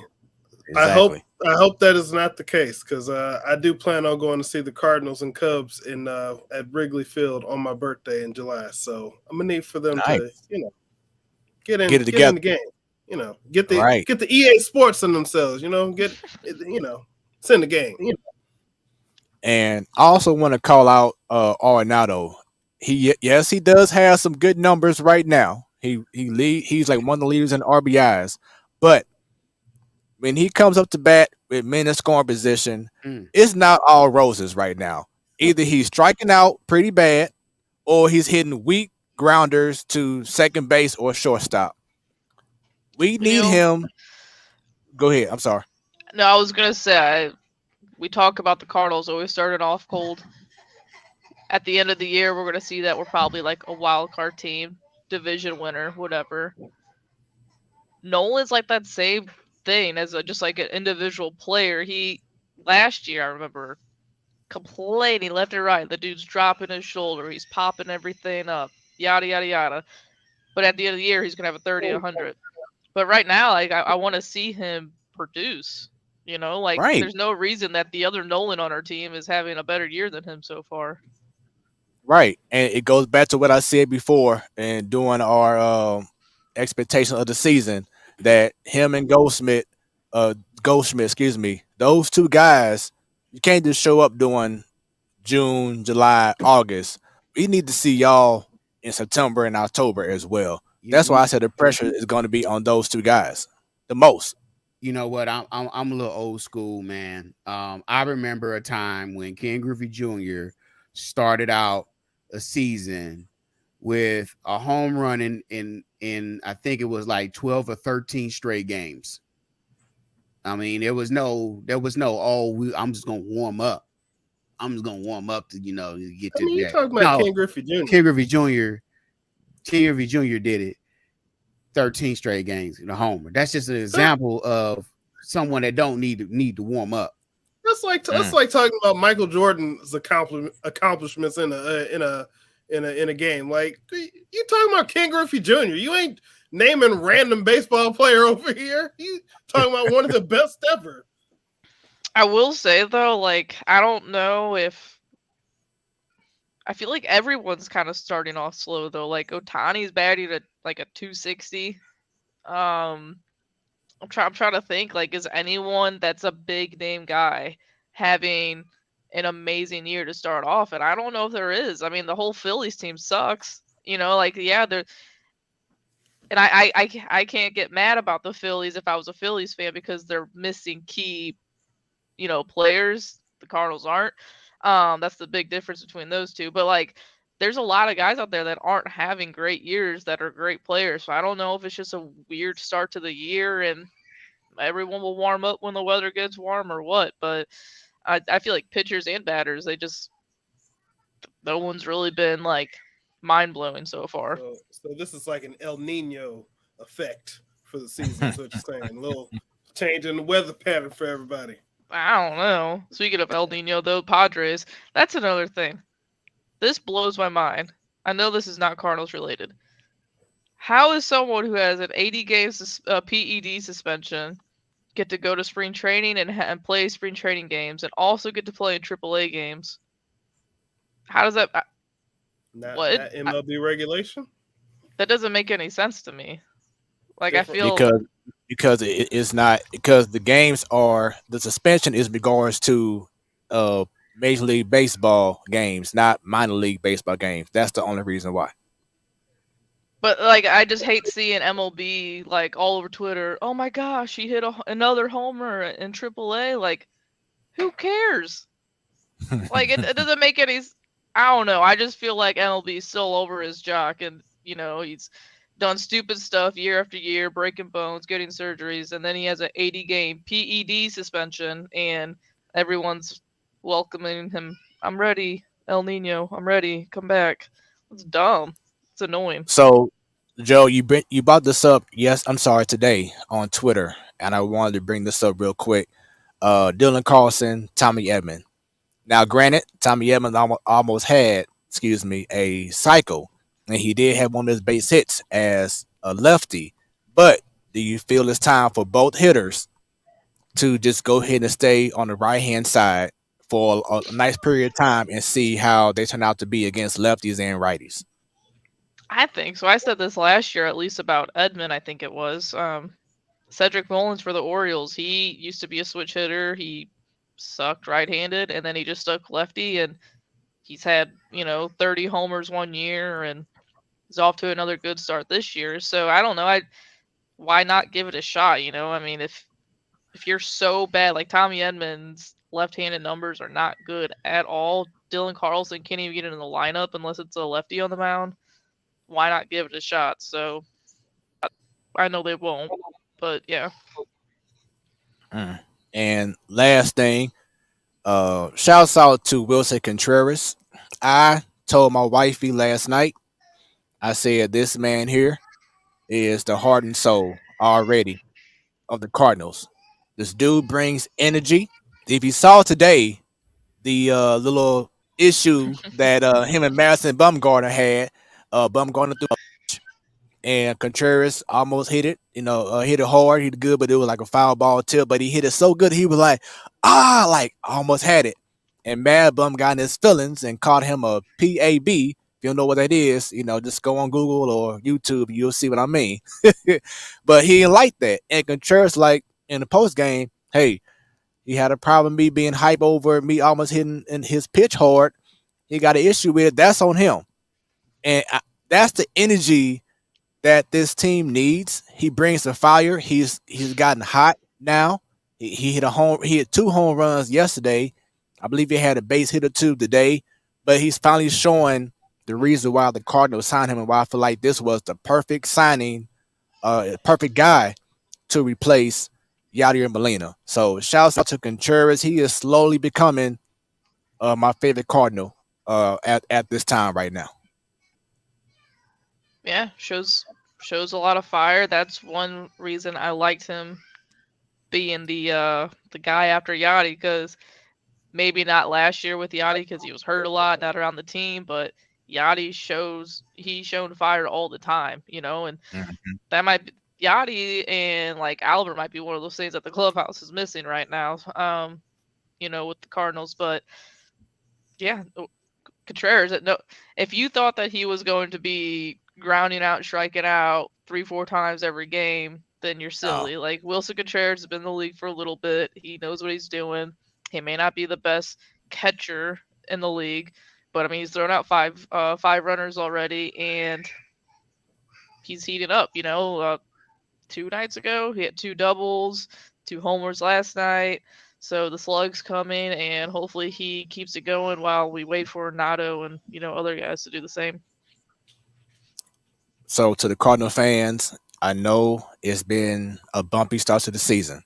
Exactly. I hope that is not the case, because I do plan on going to see the Cardinals and Cubs at Wrigley Field on my birthday in July. So I'm gonna need for them to Nice. get Get in it together. the game. Get Right. the EA Sports in themselves. It's in the game. And I also want to call out Arenado. He does have some good numbers right now. He's like one of the leaders in RBIs, but when he comes up to bat with men in scoring position, it's not all roses right now. Either he's striking out pretty bad, or he's hitting weak grounders to second base or shortstop. We need him. Go ahead. I'm sorry. No, I was gonna say we talk about the Cardinals always starting off cold. At the end of the year, we're gonna see that we're probably like a wild card team, division winner, whatever. Nolan's like that same thing as just like an individual player. He last year I remember complaining left and right. The dude's dropping his shoulder, he's popping everything up, yada yada yada. But at the end of the year, he's gonna have a 30, 100. But right now, like I want to see him produce. Like Right. there's no reason that the other Nolan on our team is having a better year than him so far. Right. And it goes back to what I said before and doing our expectation of the season, that him and Goldschmidt, excuse me, those two guys, you can't just show up during June, July, August. We need to see y'all in September and October as well. That's why I said the pressure is going to be on those two guys the most. You know what? I'm a little old school, man. I remember a time when Ken Griffey Jr. started out a season with a home run in I think it was like 12 or 13 straight games. I mean, there was no I'm just gonna warm up. I'm just gonna warm up to get to you that. talking about Ken Griffey Jr. Ken Griffey Jr. did it 13 straight games in a homer. That's just an example of someone that don't need to warm up. That's like talking about Michael Jordan's accomplishments in a game. Like, you talking about Ken Griffey Jr. You ain't naming random baseball player over here. You talking about one of the best ever. I will say though, like, I don't know if I feel like everyone's kind of starting off slow though. Like Ohtani's batting at like a 260. I'm trying to think, like, is anyone that's a big name guy having an amazing year to start off? And I don't know if there is. I mean, the whole Phillies team sucks. Like, yeah, they're, and I can't get mad about the Phillies if I was a Phillies fan because they're missing key, players. The Cardinals aren't. That's the big difference between those two. But like, there's a lot of guys out there that aren't having great years that are great players. So I don't know if it's just a weird start to the year and everyone will warm up when the weather gets warm or what. But I feel like pitchers and batters, no one's really been like mind blowing so far. So this is like an El Nino effect for the season. Is what you're saying? A little change in the weather pattern for everybody. I don't know. Speaking of El Nino, though, Padres, that's another thing. This blows my mind. I know this is not Cardinals related. How is someone who has an 80 games PED suspension get to go to spring training and play spring training games and also get to play in AAA games? How does that? What MLB regulation? That doesn't make any sense to me. Like, I feel because it's not, because the suspension is regards to Major League Baseball games, not minor league baseball games. That's the only reason why. But like, I just hate seeing MLB like all over Twitter. Oh my gosh, he hit another homer in AAA. Like, who cares? Like, it doesn't make any. I don't know. I just feel like MLB is still over his jock, and he's done stupid stuff year after year, breaking bones, getting surgeries, and then he has an 80-game PED suspension, and everyone's welcoming him. I'm ready, El Nino. I'm ready. Come back. It's dumb. It's annoying. So, Joe, you brought this up. Yes, I'm sorry, today on Twitter, and I wanted to bring this up real quick. Dylan Carlson, Tommy Edman. Now, granted, Tommy Edman almost had, a cycle. And he did have one of his base hits as a lefty. But do you feel it's time for both hitters to just go ahead and stay on the right-hand side for a nice period of time and see how they turn out to be against lefties and righties? I think so. I said this last year, at least about Edman, I think it was. Cedric Mullins for the Orioles. He used to be a switch hitter. He sucked right-handed, and then he just stuck lefty, and he's had, 30 homers one year, and he's off to another good start this year. So I don't know. Why not give it a shot? I mean, if you're so bad, like Tommy Edman's left-handed numbers are not good at all. Dylan Carlson can't even get into the lineup unless it's a lefty on the mound. Why not give it a shot? So I know they won't, but yeah. And last thing, shouts out to Wilson Contreras. I told my wifey last night, I said, this man here is the heart and soul already of the Cardinals. This dude brings energy. If you saw today the little issue that him and Madison Bumgarner had, Bumgarner threw and Contreras almost hit it. Hit it hard, hit it good, but it was like a foul ball tip. But he hit it so good, he was like, almost had it. And Mad Bum got in his feelings and called him a PAB. If you don't know what that is, just go on Google or YouTube, and you'll see what I mean. But he didn't like that. And Contreras, like in the post game, hey, he had a problem me being hype over me almost hitting in his pitch hard. He got an issue with it. That's on him. And that's the energy that this team needs. He brings the fire. He's gotten hot now. He hit 2 home runs yesterday. I believe he had a base hit or 2 today, but he's finally showing the reason why the Cardinals signed him and why I feel like this was the perfect signing, perfect guy to replace Yadier Molina. So shouts out to Contreras. He is slowly becoming my favorite Cardinal at this time right now. Yeah, shows a lot of fire. That's one reason I liked him being the guy after Yachty, because maybe not last year with Yachty because he was hurt a lot, not around the team, but Yachty he's shown fire all the time, and that might be Yachty and like Albert might be one of those things that the clubhouse is missing right now, with the Cardinals. But yeah, Contreras, no, if you thought that he was going to be grounding out, striking out 3-4 times every game, then you're silly. Like Wilson Contreras has been in the league for a little bit. He knows what he's doing. He may not be the best catcher in the league, but I mean he's thrown out five runners already, and he's heating up. 2 nights ago he had 2 doubles, 2 homers last night. So the slug's coming, and hopefully he keeps it going while we wait for Nato and other guys to do the same. So to the Cardinal fans, I know it's been a bumpy start to the season,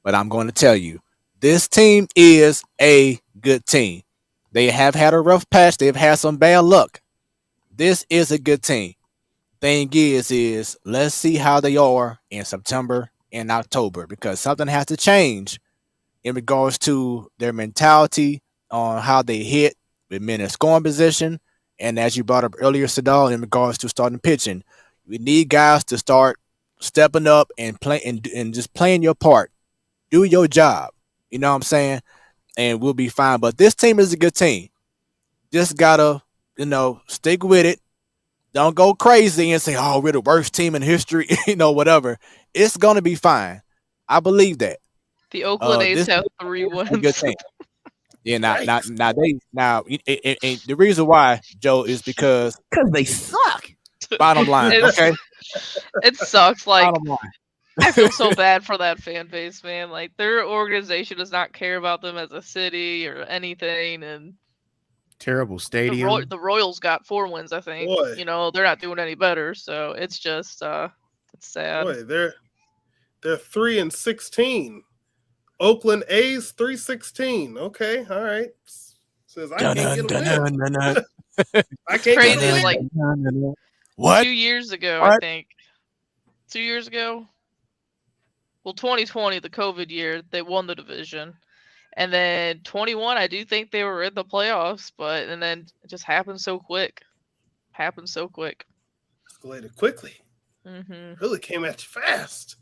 but I'm going to tell you, this team is a good team. They have had a rough patch. They've had some bad luck. This is a good team. Thing is let's see how they are in September and October, because something has to change in regards to their mentality on how they hit with men in scoring position. And as you brought up earlier, Sadal, in regards to starting pitching, we need guys to start stepping up and play and just playing your part. Do your job. You know what I'm saying? And we'll be fine. But this team is a good team. Just gotta, stick with it. Don't go crazy and say, "Oh, we're the worst team in history," whatever. It's gonna be fine. I believe that. The Oakland A's have 3 wins. Good thing. Yeah, the reason why, Joe, is because they suck. Bottom line, okay. It sucks. Like, bottom line. I feel so bad for that fan base, man. Like, their organization does not care about them as a city or anything, and terrible stadium. The Royals got 4 wins, I think. Boy. They're not doing any better, so it's just it's sad. Boy, they're 3-16. Oakland A's 3-16. Okay, all right. Says I can't get a win. I can't Crazy, get a win. like what? 2 years ago, What? I think. 2 years ago. Well, 2020, the COVID year, they won the division. And then 21, I do think they were in the playoffs, and then it just happened so quick. Escalated quickly. Mm-hmm. Really came at you fast.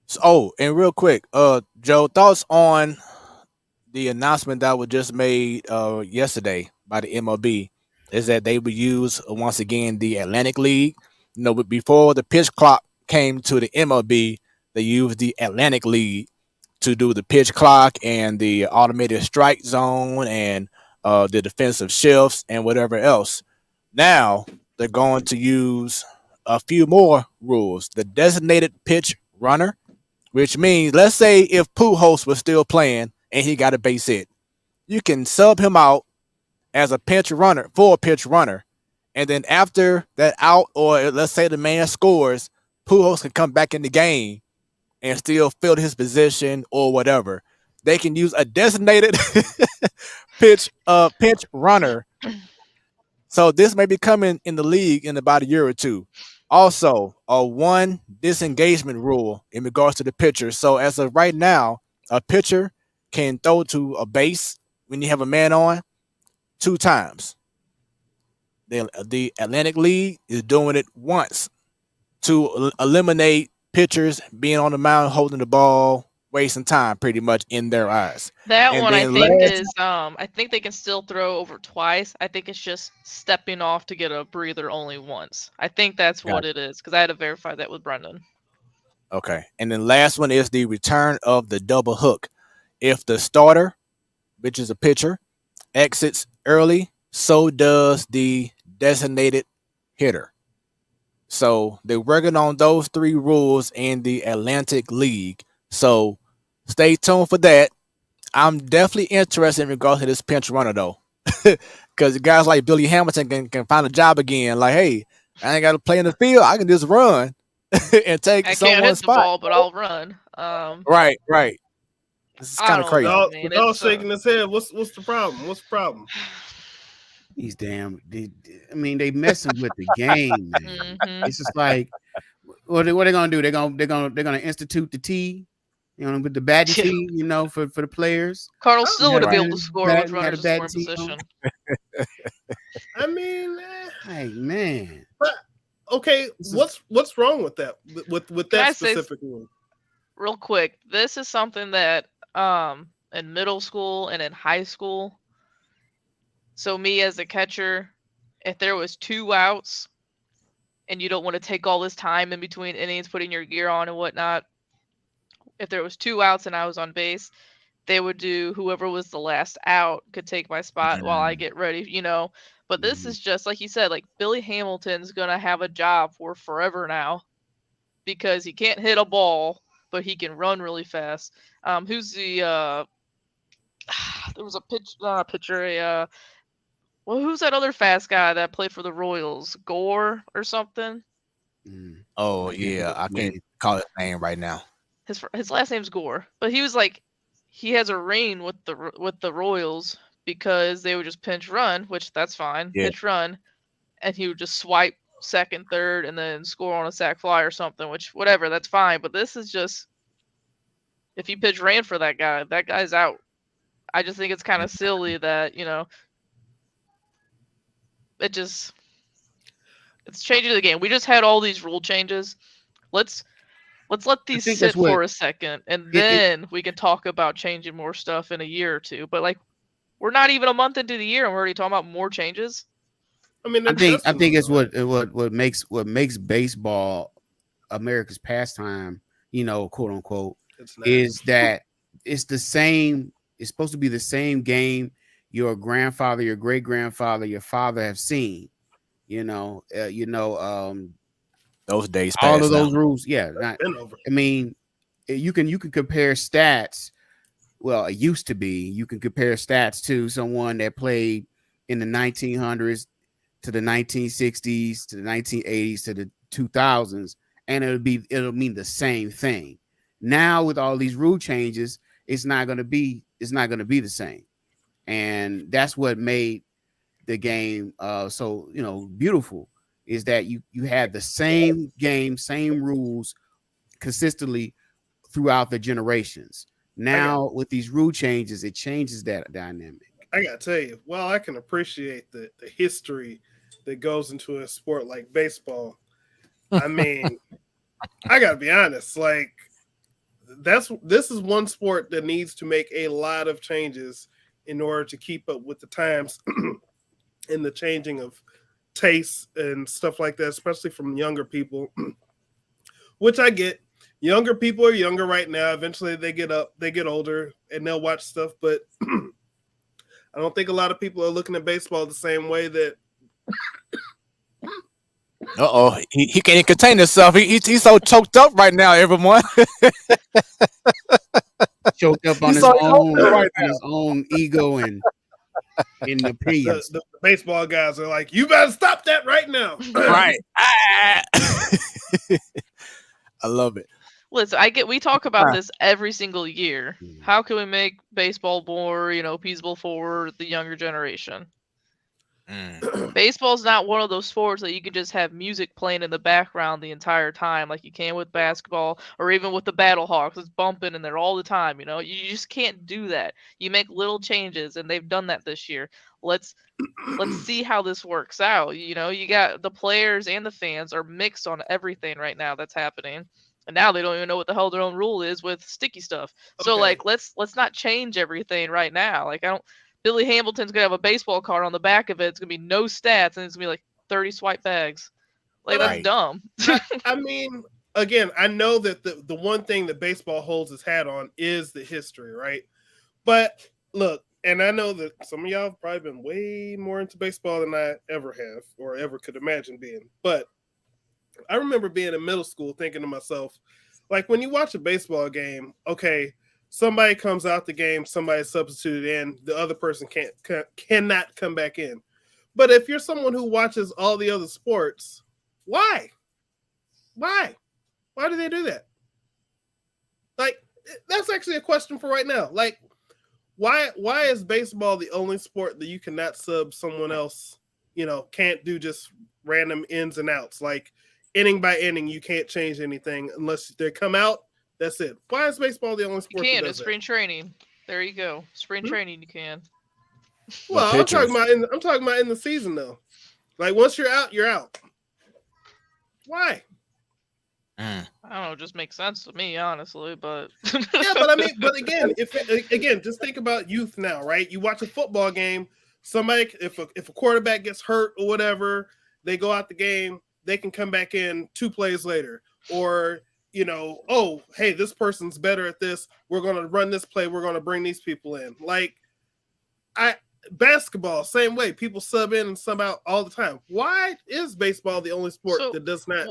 So, and real quick, Joe, thoughts on the announcement that was just made yesterday by the MLB is that they would use once again the Atlantic League. But before the pitch clock came to the MLB, they used the Atlantic League to do the pitch clock and the automated strike zone and the defensive shifts and whatever else. Now they're going to use a few more rules. The designated pitch runner, which means, let's say if Pujols was still playing and he got a base hit, you can sub him out as a pinch runner, full pitch runner. And then after that out, or let's say the man scores, Pujols can come back in the game and still fill his position or whatever. They can use a designated pinch runner. So this may be coming in the league in about a year or two. Also, a 1 disengagement rule in regards to the pitcher. So as of right now, a pitcher can throw to a base when you have a man on 2 times. The Atlantic League is doing it once to eliminate pitchers being on the mound, holding the ball, wasting time pretty much in their eyes. That And one I then think last- is I think they can still throw over twice. I think it's just stepping off to get a breather only once. I think that's what it is, because I had to verify that with Brendan. Okay. And then last one is the return of the double hook. If the starter, which is a pitcher, exits early, so does the designated hitter. So they're working on those 3 rules in the Atlantic League. So stay tuned for that. I'm definitely interested in regards to this pinch runner, though. because guys like Billy Hamilton can find a job again. Like, hey, I ain't got to play in the field. I can just run and take I can't someone's hit the spot. ball, but I'll run. Right. This is I kind of don't crazy. know, man. All It's, shaking his head. What's the problem? What's the problem? These damn, they messing with the game, man. Mhm. It's just like, what they gonna do? They're gonna institute the T, with the batting Yeah. T, for the players. Cardinal still You wouldn't be had a able to score bat- with you had runners a in batting scoring team position. I mean, Hey man, okay. What's wrong with that? With Can I that say specific rule? real quick, this is something that in middle school and in high school. So me as a catcher, if there was 2 outs and you don't want to take all this time in between innings, putting your gear on and whatnot, if there was 2 outs and I was on base, they would do whoever was the last out could take my spot while I get ready, But this is just like you said, like Billy Hamilton's gonna have a job for forever now because he can't hit a ball, but he can run really fast. Who's the there was a pitch, not a pitcher, who's that other fast guy that played for the Royals? Gore or something? Oh yeah, I can't call his name right now. His last name's Gore, but he was like, he has a reign with the Royals because they would just pinch run, which that's fine, pinch run, and he would just swipe second, third, and then score on a sac fly or something, which whatever, that's fine. But this is just, if you pitch ran for that guy's out. I just think it's kind of silly that it's changing the game. We just had all these rule changes. Let's let these sit for a second, and then we can talk about changing more stuff in a year or two. But like, we're not even a month into the year, and we're already talking about more changes. I mean, I think it's what makes baseball America's pastime, quote unquote, is that it's the same. It's supposed to be the same game your grandfather, your great grandfather, your father have seen. Those days all passed of those now. rules. Yeah, I mean, you can compare stats. Well, it used to be you can compare stats to someone that played in the 1900s to the 1960s to the 1980s to the 2000s, and it'll mean the same thing. Now with all these rule changes, it's not going to be the same, and that's what made the game so beautiful, is that you had the same game, same rules consistently throughout the generations. Now with these rule changes, it changes that dynamic. I gotta tell you, well, I can appreciate the history that goes into a sport like baseball. I mean, I gotta be honest, like this is one sport that needs to make a lot of changes in order to keep up with the times and the changing of tastes and stuff like that, especially from younger people, which I get. Younger people are younger right now. Eventually they get older and they'll watch stuff, but I don't think a lot of people are looking at baseball the same way that. He can't contain himself. He's so choked up right now, everyone. Choked up on his own ego and in opinions. The baseball guys are like, you better stop that right now. Right. I love it. Listen, we talk about this every single year. How can we make baseball more, feasible for the younger generation? Baseball's not one of those sports that you can just have music playing in the background the entire time like you can with basketball, or even with the Battle Hawks. It's bumping in there all the time, You just can't do that. You make little changes, and they've done that this year. Let's see how this works out. You got the players and the fans are mixed on everything right now that's happening. And now they don't even know what the hell their own rule is with sticky stuff. So like, let's not change everything right now. Like, Billy Hamilton's gonna have a baseball card on the back of it. It's gonna be no stats, and it's gonna be like 30 swipe bags. Like, that's dumb. I mean, again, I know that the one thing that baseball holds its hat on is the history, right? But look, and I know that some of y'all have probably been way more into baseball than I ever have or ever could imagine being. But I remember being in middle school thinking to myself, like, when you watch a baseball game, okay, somebody comes out the game, somebody substituted in, the other person cannot come back in. But if you're someone who watches all the other sports, why? Why do they do that? Like, that's actually a question for right now. Like, why is baseball the only sport that you cannot sub someone else? Can't do just random ins and outs. Like, inning by inning, you can't change anything unless they come out. That's it. Why is baseball the only sport? You can. That It's does spring training. There you go. Spring training. You can. Well, I'm talking about in the season though. Like, once you're out, you're out. Why? I don't know. It just makes sense to me, honestly. But yeah, but I mean, but again, just think about youth now, right? You watch a football game. Somebody, if a quarterback gets hurt or whatever, they go out the game. They can come back in 2 plays later, or oh, hey, this person's better at this. We're going to run this play. We're going to bring these people in. Like, basketball, same way. People sub in and sub out all the time. Why is baseball the only sport that does not?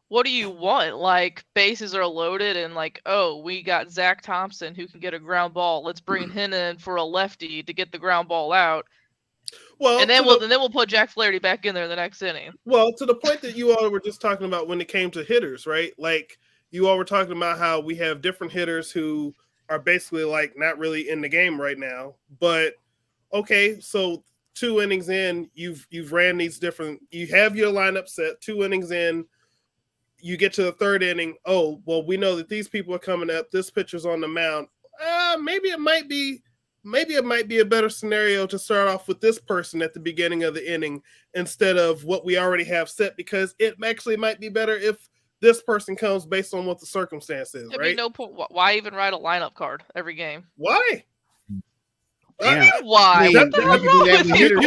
What do you want? Like, bases are loaded and like, oh, we got Zach Thompson who can get a ground ball. Let's bring him in for a lefty to get the ground ball out. Well, and then we'll put Jack Flaherty back in there the next inning. Well, to the point that you all were just talking about when it came to hitters, right? Like, you all were talking about how we have different hitters who are basically like not really in the game right now. But okay, so 2 innings in, you've ran these different. You have your lineup set. 2 innings in, you get to the 3rd inning. Oh, well, we know that these people are coming up. This pitcher's on the mound. Maybe it might be a better scenario to start off with this person at the beginning of the inning instead of what we already have set, because it actually might be better if this person comes based on what the circumstance is, right? No point. Why even write a lineup card every game? Why? Why? You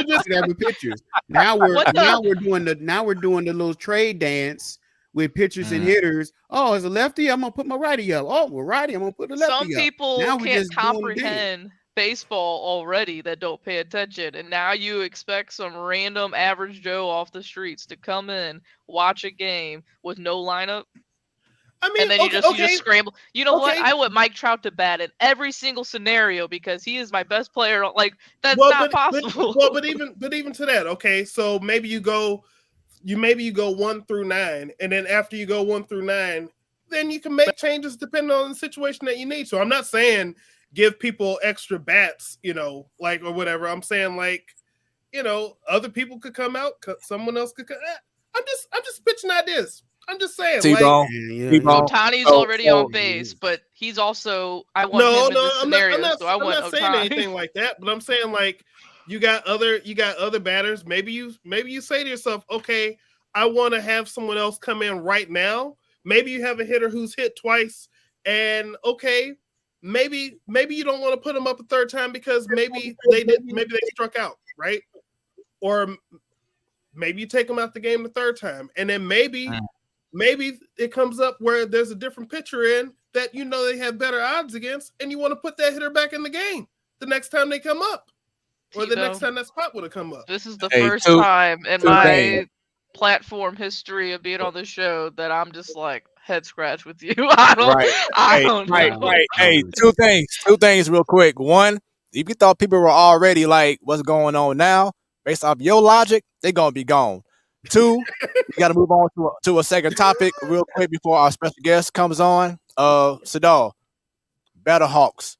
just have pictures. Now we're doing the little trade dance with pitchers and hitters. Oh, as a lefty, I'm gonna put my righty up. Oh, we're righty, I'm gonna put the lefty up. Some people can't comprehend baseball already that don't pay attention, and now you expect some random average Joe off the streets to come in, watch a game with no lineup. I mean, and then you just scramble. You know what? I want Mike Trout to bat in every single scenario because he is my best player. Like, that's not possible. But even to that, okay. So maybe you go 1 through 9, and then after you go 1 through 9, then you can make changes depending on the situation that you need. So I'm not saying give people extra bats, like, or whatever. I'm saying, like, other people could come out, someone else could come. I'm just pitching ideas. I'm just saying. So Ohtani's already on base, but he's also. I want him in this scenario, I'm not Ohtani. saying anything like that, but I'm saying, like, you got other batters. Maybe you say to yourself, okay, I want to have someone else come in right now. Maybe you have a hitter who's hit twice, and okay, maybe you don't want to put them up a 3rd time because maybe they struck out, right? Or maybe you take them out the game the 3rd time, and then maybe it comes up where there's a different pitcher in that they have better odds against, and you want to put that hitter back in the game the next time they come up, or the next time that spot would have come up. This is the first time in my platform history of being on the show that I'm just like head scratch with you. I don't know. Right. Hey, two things real quick. One, if you thought people were already like, what's going on now? Based off your logic, they're gonna be gone. 2, we got to move on to a second topic real quick before our special guest comes on. Sadal, Battle Hawks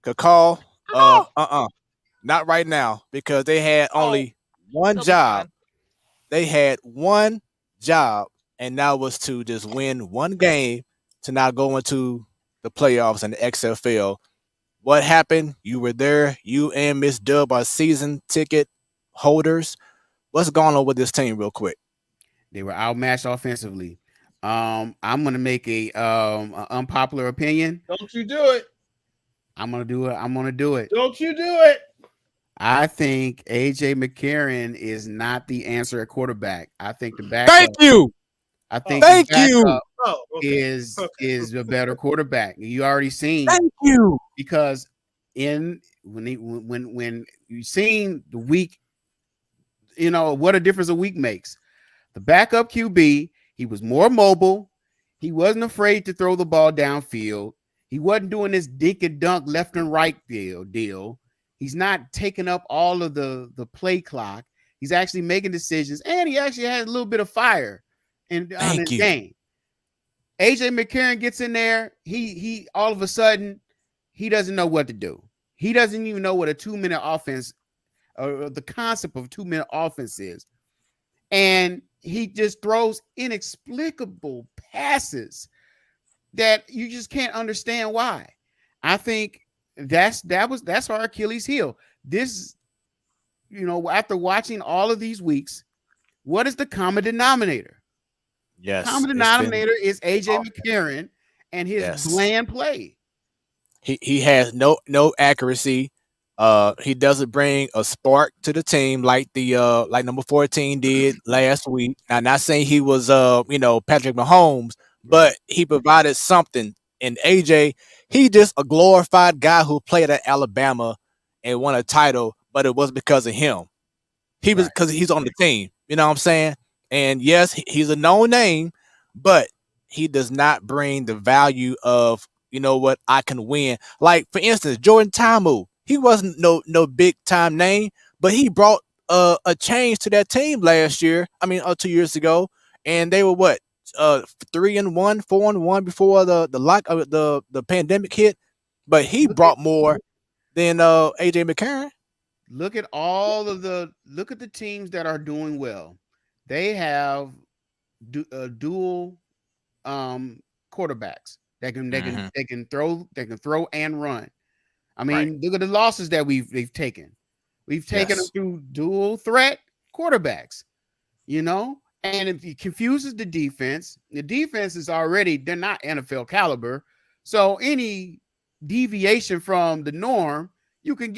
could call. Not right now, because they had only one job. They had one job, and that was to just win one game to not go into the playoffs in the XFL. What happened? You were there. You and Miss Dub are season ticket holders. What's going on with this team real quick? They were outmatched offensively. I'm gonna make a unpopular opinion. Don't you do it. I'm gonna do it. Don't you do it. I think AJ McCarron is not the answer at quarterback. I think the backup. Thank you. I think Thank you. Is a better quarterback. You already seen. Thank you. Because when you seen the week, what a difference a week makes. The backup QB, he was more mobile. He wasn't afraid to throw the ball downfield. He wasn't doing this dink and dunk left and right deal. He's not taking up all of the play clock. He's actually making decisions, and he actually has a little bit of fire on his game. AJ McCarron gets in there. He all of a sudden he doesn't know what to do. He doesn't even know what a 2-minute offense or the concept of a 2-minute offense is. And he just throws inexplicable passes that you just can't understand why. I think that's our Achilles heel. This, after watching all of these weeks, what is the common denominator? Yes. Common denominator is AJ McCarron and his bland play. He has no accuracy. He doesn't bring a spark to the team like like number 14 did last week. I'm not saying he was Patrick Mahomes, but he provided something. And AJ, he just a glorified guy who played at Alabama and won a title, but it was because of him. He was because he's on the team. You know what I'm saying? And yes, he's a known name, but he does not bring the value of, I can win. Like, for instance, Jordan Ta'amu. He wasn't no big time name, but he brought a change to that team last year. 2 years ago, and they were 3-1, 4-1 before the pandemic hit. But he brought more than AJ McCarron. Look at the teams that are doing well. They have dual quarterbacks that can throw and run. Look at the losses that we've taken. We've taken them through dual threat quarterbacks, and it confuses the defense. The defense is they're not NFL caliber. So any deviation from the norm, you can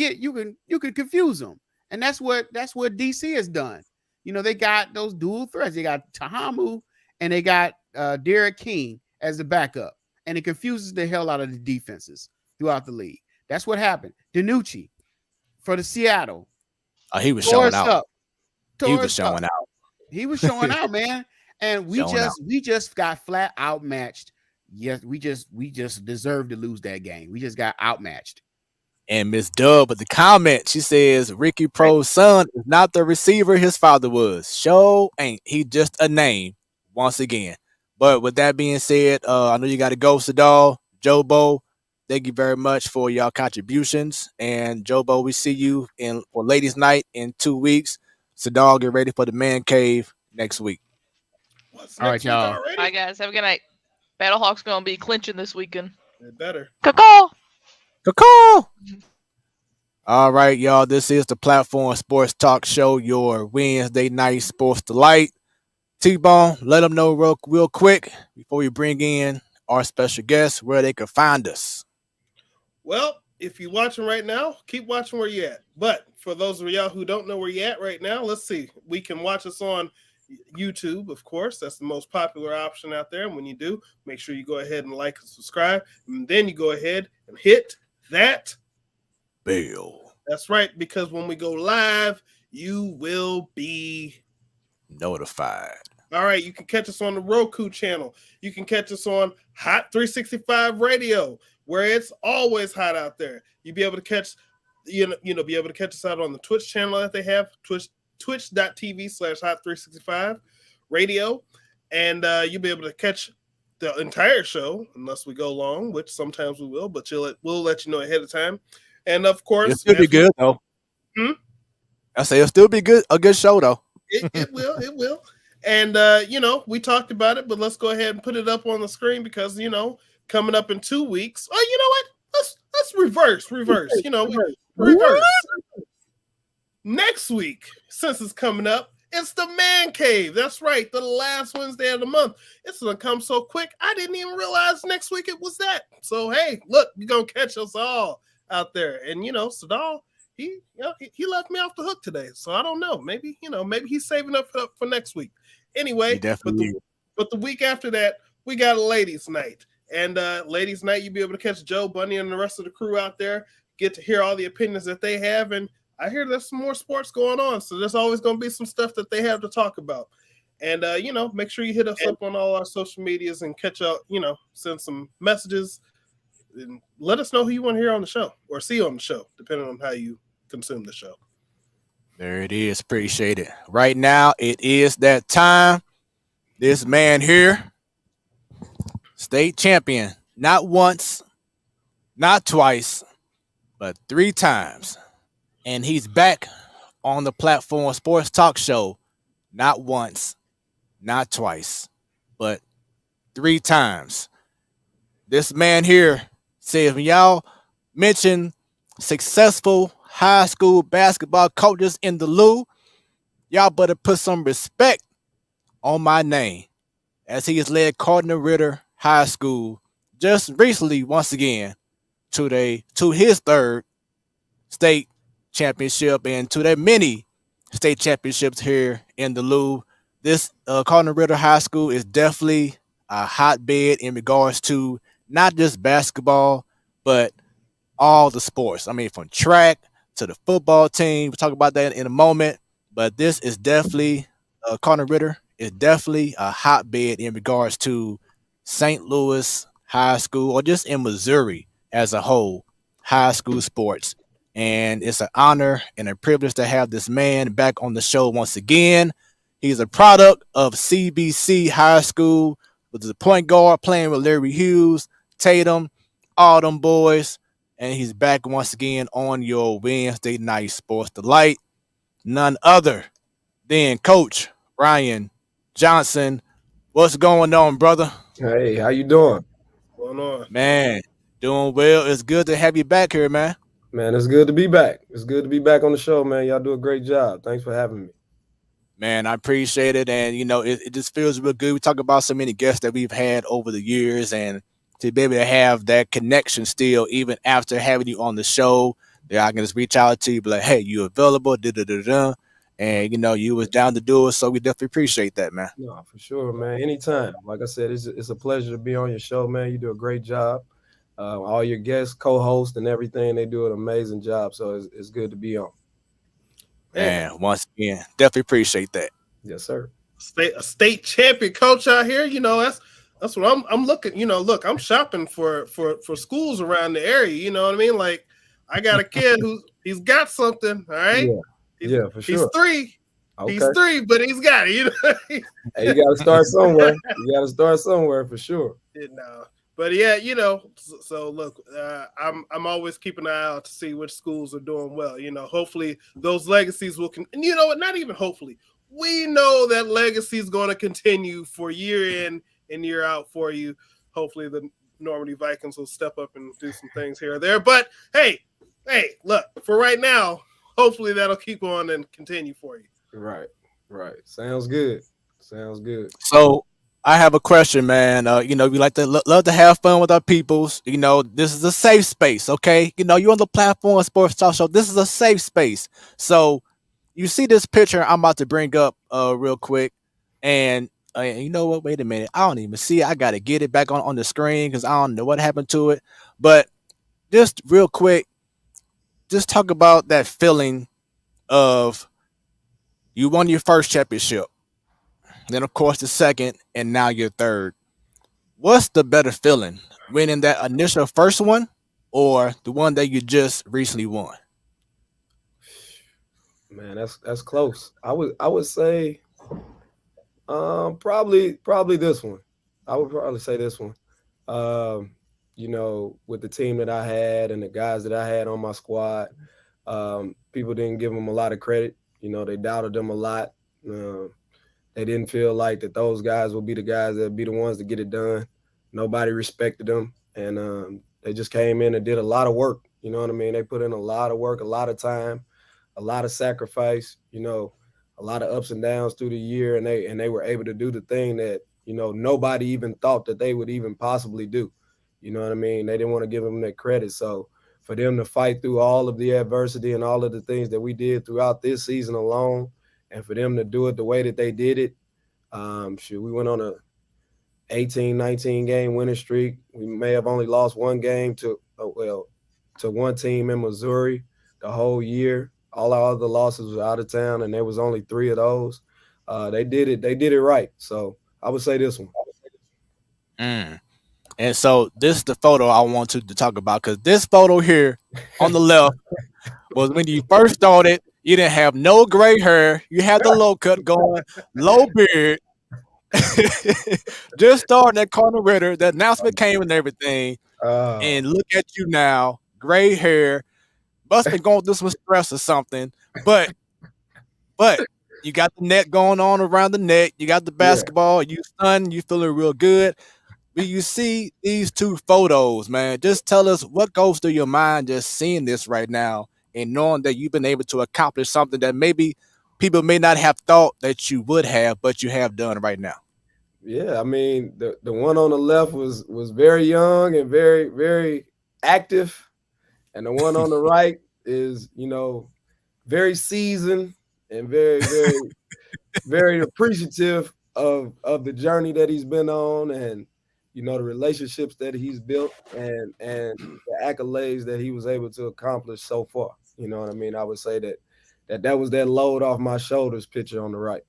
confuse them. And that's what DC has done. They got those dual threats. They got Ta'amu and they got Derek King as the backup. And it confuses the hell out of the defenses throughout the league. That's what happened. DiNucci for the Seattle. He was showing out. He was showing out, man. And we just got flat outmatched. Yes, we just deserved to lose that game. We just got outmatched. And Miss Dub with the comment, she says Ricky Pro's son is not the receiver his father was. Show ain't he just a name once again. But with that being said, I know you got to go, Sadal, Jobo. Thank you very much for y'all contributions. And Jobo, we see you for Ladies Night in 2 weeks. Sadal, get ready for the Man Cave next week. All right, y'all. All right, guys. Have a good night. Battlehawks going to be clinching this weekend. They better. Caw-caw! All right, y'all. This is the Platform Sports Talk Show, your Wednesday night sports delight. T-Bone, let them know real quick before we bring in our special guest where they can find us. Well, if you're watching right now, keep watching where you're at. But for those of y'all who don't know where you're at right now, let's see. We can watch us on YouTube, of course. That's the most popular option out there. And when you do, make sure you go ahead and like and subscribe. And then you go ahead and hit that bell. That's right, because when we go live, you will be notified. All right, you can catch us on the Roku channel. You can catch us on Hot 365 Radio, where it's always hot out there. You'll be able to catch, be able to catch us out on the Twitch channel that they have, twitch.tv/Hot365 Radio. And you'll be able to catch the entire show, unless we go long, which sometimes we will, but we'll let you know ahead of time. And of course, it'll still be good though. I say it'll still be good, a good show though. It will. And we talked about it, but let's go ahead and put it up on the screen because coming up in 2 weeks. Oh, you know what? Let's reverse. Reverse. Next week, since it's coming up, it's the Man Cave. That's right, the last Wednesday of the month. It's gonna come so quick. I didn't even realize next week it was that. So hey, look, you're gonna catch us all out there. And Sadal, he left me off the hook today. So I don't know. Maybe he's saving up for next week. Anyway, but the week after that, we got a ladies' night. And ladies' night, you'll be able to catch Joe Bunny and the rest of the crew out there, get to hear all the opinions that they have. And I hear there's some more sports going on. So there's always going to be some stuff that they have to talk about. And, make sure you hit us up on all our social medias and catch up, send some messages, and let us know who you want to hear on the show or see on the show, depending on how you consume the show. There it is. Appreciate it. Right now, it is that time. This man here, state champion, not once, not twice, but 3 times. And he's back on the platform Sports Talk Show, not once, not twice, but 3 times. This man here says, when y'all mention successful high school basketball coaches in the Lou, y'all better put some respect on my name, as he has led Cardinal Ritter High School just recently, once again, to his 3rd state championship and to their many state championships here in the Lou. This Cardinal Ritter High School is definitely a hotbed in regards to not just basketball, but all the sports. I mean, from track to the football team. We'll talk about that in a moment. But this is definitely, Cardinal Ritter is definitely a hotbed in regards to St. Louis high school, or just in Missouri as a whole, high school sports. And it's an honor and a privilege to have this man back on the show once again. He's a product of CBC High School, with the point guard playing with Larry Hughes, Tatum, all them boys. And he's back once again on your Wednesday night sports delight. None other than Coach Ryan Johnson. What's going on, brother? Hey, how you doing? What's going on? Man, doing well. It's good to have you back here, man. Man, it's good to be back. It's good to be back on the show, man. Y'all do a great job. Thanks for having me. Man, I appreciate it. And, it just feels real good. We talk about so many guests that we've had over the years, and to be able to have that connection still, even after having you on the show, that I can just reach out to you, be like, hey, you available? Da-da-da-da. And, you was down to do it, so we definitely appreciate that, man. No, for sure, man. Anytime. Like I said, it's a pleasure to be on your show, man. You do a great job. All your guests, co-hosts, and everything, they do an amazing job. So it's good to be on. Man, once again, definitely appreciate that. Yes, sir. A state champion coach out here, that's what I'm looking. Look, I'm shopping for schools around the area. You know what I mean? Like, I got a kid he's got something. All right. Yeah, for sure. He's 3. Okay. He's 3, but he's got it. Hey, you got to start somewhere. You got to start somewhere for sure. But yeah, so look, I'm always keeping an eye out to see which schools are doing well. Hopefully those legacies will and not even hopefully. We know that legacy is going to continue for year in and year out for you. Hopefully the Normandy Vikings will step up and do some things here or there. But hey, look, for right now, hopefully that'll keep on and continue for you. Right. Sounds good. So I have a question, man. We like to love to have fun with our peoples. This is a safe space, okay? You're on the platform Sports Talk Show. This is a safe space. So you see this picture I'm about to bring up real quick, and you know what? Wait a minute. I don't even see it. I got to get it back on the screen because I don't know what happened to it. But just real quick, just talk about that feeling of you won your first championship, then of course the second, and now your third. What's the better feeling, winning that initial first one or the one that you just recently won? Man, that's close. I would say probably this one. I would probably say this one. With the team that I had and the guys that I had on my squad, people didn't give them a lot of credit. They doubted them a lot. They didn't feel like that those guys would be the guys that would be the ones to get it done. Nobody respected them, and they just came in and did a lot of work. You know what I mean? They put in a lot of work, a lot of time, a lot of sacrifice. A lot of ups and downs through the year, and they were able to do the thing that nobody even thought that they would even possibly do. You know what I mean? They didn't want to give them that credit. So for them to fight through all of the adversity and all of the things that we did throughout this season alone, and for them to do it the way that they did it, we went on a 18, 19 game winning streak. We may have only lost one game to one team in Missouri the whole year. All our other losses were out of town, and there was only 3 of those. They did it right. So I would say this one. And so this is the photo I want to talk about, because this photo here on the left was when you first started. You didn't have no gray hair. You had the low cut going, low beard. Just starting at Cardinal Ritter. The announcement came and everything. And look at you now, gray hair. Must have been going through some stress or something. But you got the net going on around the neck. You got the basketball. You stunned. You feeling real good. When you see these two photos, man, just tell us what goes through your mind just seeing this right now and knowing that you've been able to accomplish something that maybe people may not have thought that you would have, but you have done right now. Yeah, I mean, the one on the left was very young and very, very active. And the one on the right is, very seasoned and very, very, very appreciative of the journey that he's been on, and the relationships that he's built, and the accolades that he was able to accomplish so far. You know what I mean? I would say that was that load off my shoulders picture on the right.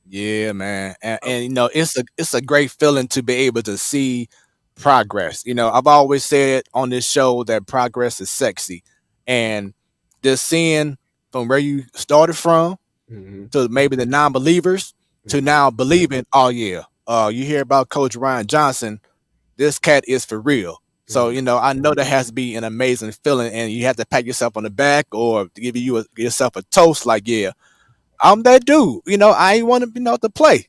Yeah, man. And it's a great feeling to be able to see progress. I've always said on this show that progress is sexy. And just seeing from where you started from to maybe the non-believers to now believing, oh yeah, you hear about Coach Ryan Johnson, this cat is for real. So, I know that has to be an amazing feeling, and you have to pat yourself on the back or give yourself a toast like, yeah, I'm that dude. I ain't want to play.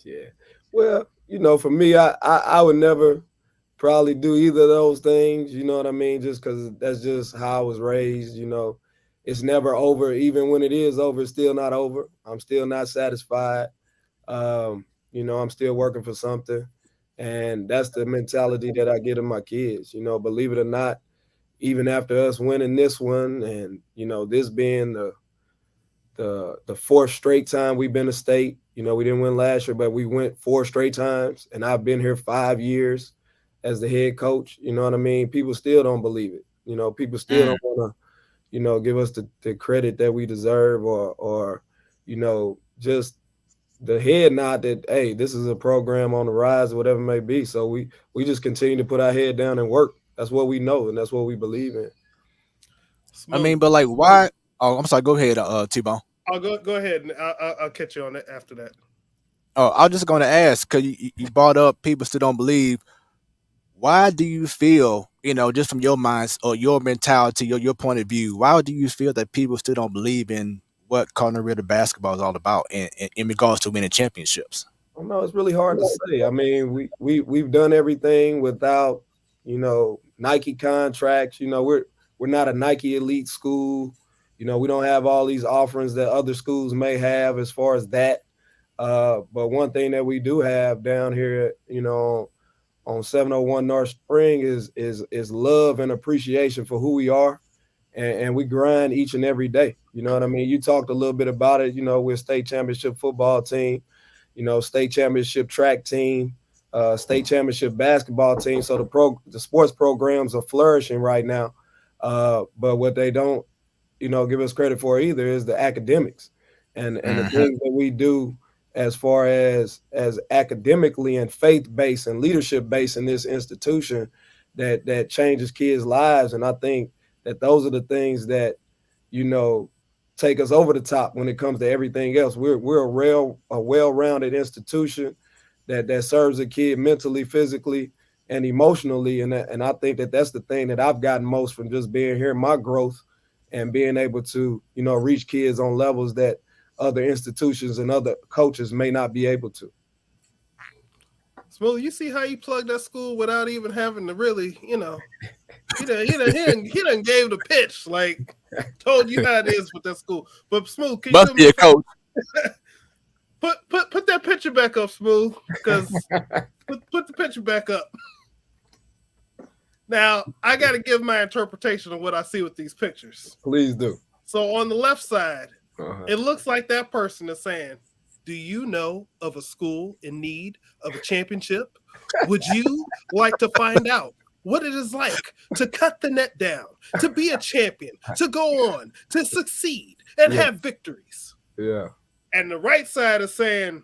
Yeah. Well, for me, I would never probably do either of those things. You know what I mean? Just because that's just how I was raised. It's never over. Even when it is over, it's still not over. I'm still not satisfied. I'm still working for something. And that's the mentality that I get in my kids. Believe it or not, even after us winning this one and, this being the fourth straight time we've been to state. We didn't win last year, but we went 4 straight times, and I've been here 5 years as the head coach. You know what I mean? People still don't believe it. People still don't want to, give us the credit that we deserve, or just the head nod that, hey, this is a program on the rise or whatever it may be. So we just continue to put our head down and work. That's what we know, and that's what we believe in. I mean, but like, why? Oh, I'm sorry. Go ahead, T-Bone. I'll go ahead, and I'll catch you on it after that. Oh, I was just going to ask, because you brought up people still don't believe. Why do you feel, just from your minds or your mentality or your point of view, why do you feel that people still don't believe in what Cardinal Ritter basketball is all about in regards to winning championships? I don't know. It's really hard to say. I mean, we've done everything without, Nike contracts. We're not a Nike elite school. We don't have all these offerings that other schools may have as far as that. But one thing that we do have down here, on 701 North Spring is love and appreciation for who we are. And we grind each and every day. You know what I mean? You talked a little bit about it. We're a state championship football team, state championship track team, state championship basketball team. So the sports programs are flourishing right now. But what they don't, give us credit for either is the academics and the things that we do as far as academically and faith-based and leadership-based in this institution that changes kids' lives. And I think that those are the things that, take us over the top when it comes to everything else. We're a well-rounded institution that serves a kid mentally, physically, and emotionally. And I think that that's the thing that I've gotten most from just being here, my growth, and being able to, reach kids on levels that other institutions and other coaches may not be able to. Smoooth, you see how you plugged that school without even having to really, he done gave the pitch, like told you how it is with that school. But Smoooth, can must be a coach. Put that picture back up, Smoooth, because put the picture back up. Now, I got to give my interpretation of what I see with these pictures. Please do. So on the left side, it looks like that person is saying, do you know of a school in need of a championship? Would you like to find out what it is like to cut the net down, to be a champion, to go on, to succeed, and have victories? Yeah. And the right side is saying,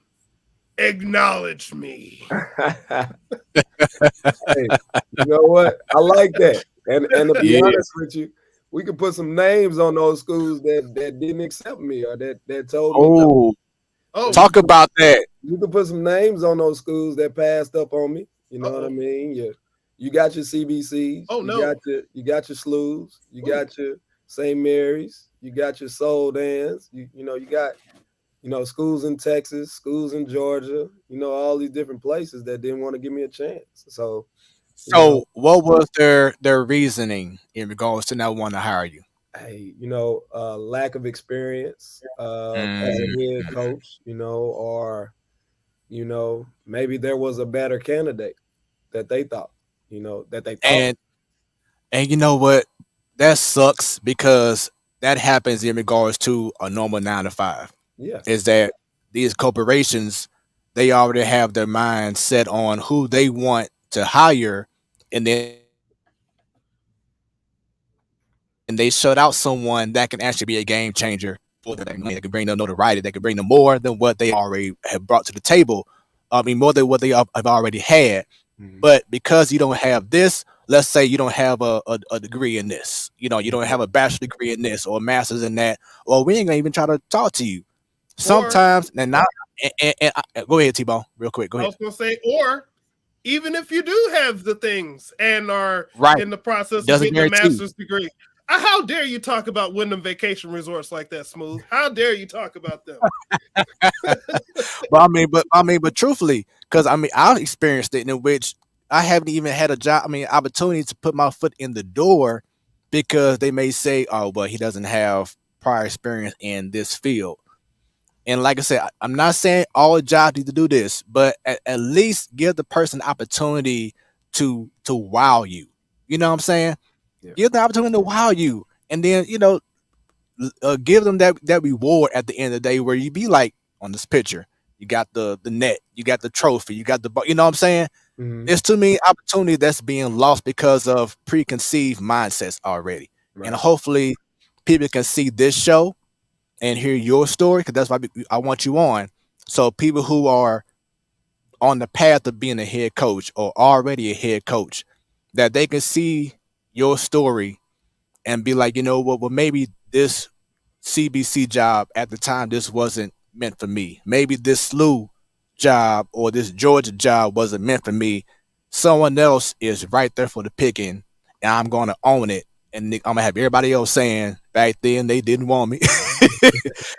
Acknowledge me. Hey, you know what? I like that. And to be honest with you, we could put some names on those schools that didn't accept me or that told me no. Talk about that. You could put some names on those schools that passed up on me. You know what I mean? You got your CBCs. You got your SLUs. You got your St. Mary's. You got your Soldans. You got schools in Texas, schools in Georgia. All these different places that didn't want to give me a chance. So what was their reasoning in regards to not wanting to hire you? Hey, lack of experience as a head coach, or maybe there was a better candidate that they thought, that they thought. And you know what? That sucks because that happens in regards to a normal 9 to 5. Yeah. Is that these corporations, they already have their mind set on who they want to hire, and then they shut out someone that can actually be a game changer for them. That can bring them notoriety, that can bring them more than what they already have brought to the table. I mean, more than what they have already had. But because you don't have this, let's say you don't have a degree in this, you don't have a bachelor's degree in this or a master's in that, or we ain't gonna even try to talk to you. Sometimes, and go ahead, T-Bone, real quick. Go ahead. I was gonna say, or even if you do have the things and are in the process of getting a master's degree, how dare you talk about Wyndham Vacation Resorts like that, Smooth? How dare you talk about them? but truthfully, because I've experienced it in which I haven't even had a job. Opportunity to put my foot in the door because they may say, "Oh, well, he doesn't have prior experience in this field." And like I said, I'm not saying all jobs need to do this, but at least give the person opportunity to wow you. You know what I'm saying? Yeah. Give the opportunity to wow you, and then give them that reward at the end of the day, where you be like, on this picture, you got the net, you got the trophy, you got the, you know what I'm saying? There's too many opportunities that's being lost because of preconceived mindsets already. Right. And hopefully people can see this show and hear your story, because that's why I want you on. So people who are on the path of being a head coach or already a head coach, that they can see your story and be like, you know what, well, maybe this CBC job at the time, this wasn't meant for me. Maybe this SLU job or this Georgia job wasn't meant for me. Someone else is right there for the picking, and I'm going to own it. And I'm going to have everybody else saying, back then they didn't want me.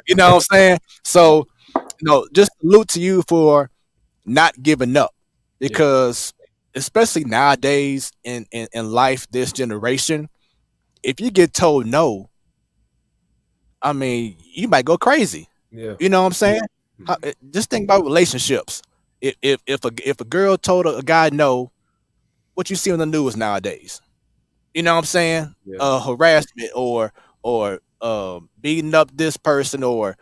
You know what I'm saying? So, just salute to you for not giving up, because especially nowadays in life, this generation, if you get told no, you might go crazy. Yeah. You know what I'm saying? Just think about relationships. If a girl told a guy no, what you see on the news nowadays, you know what I'm saying? Harassment or beating up this person, or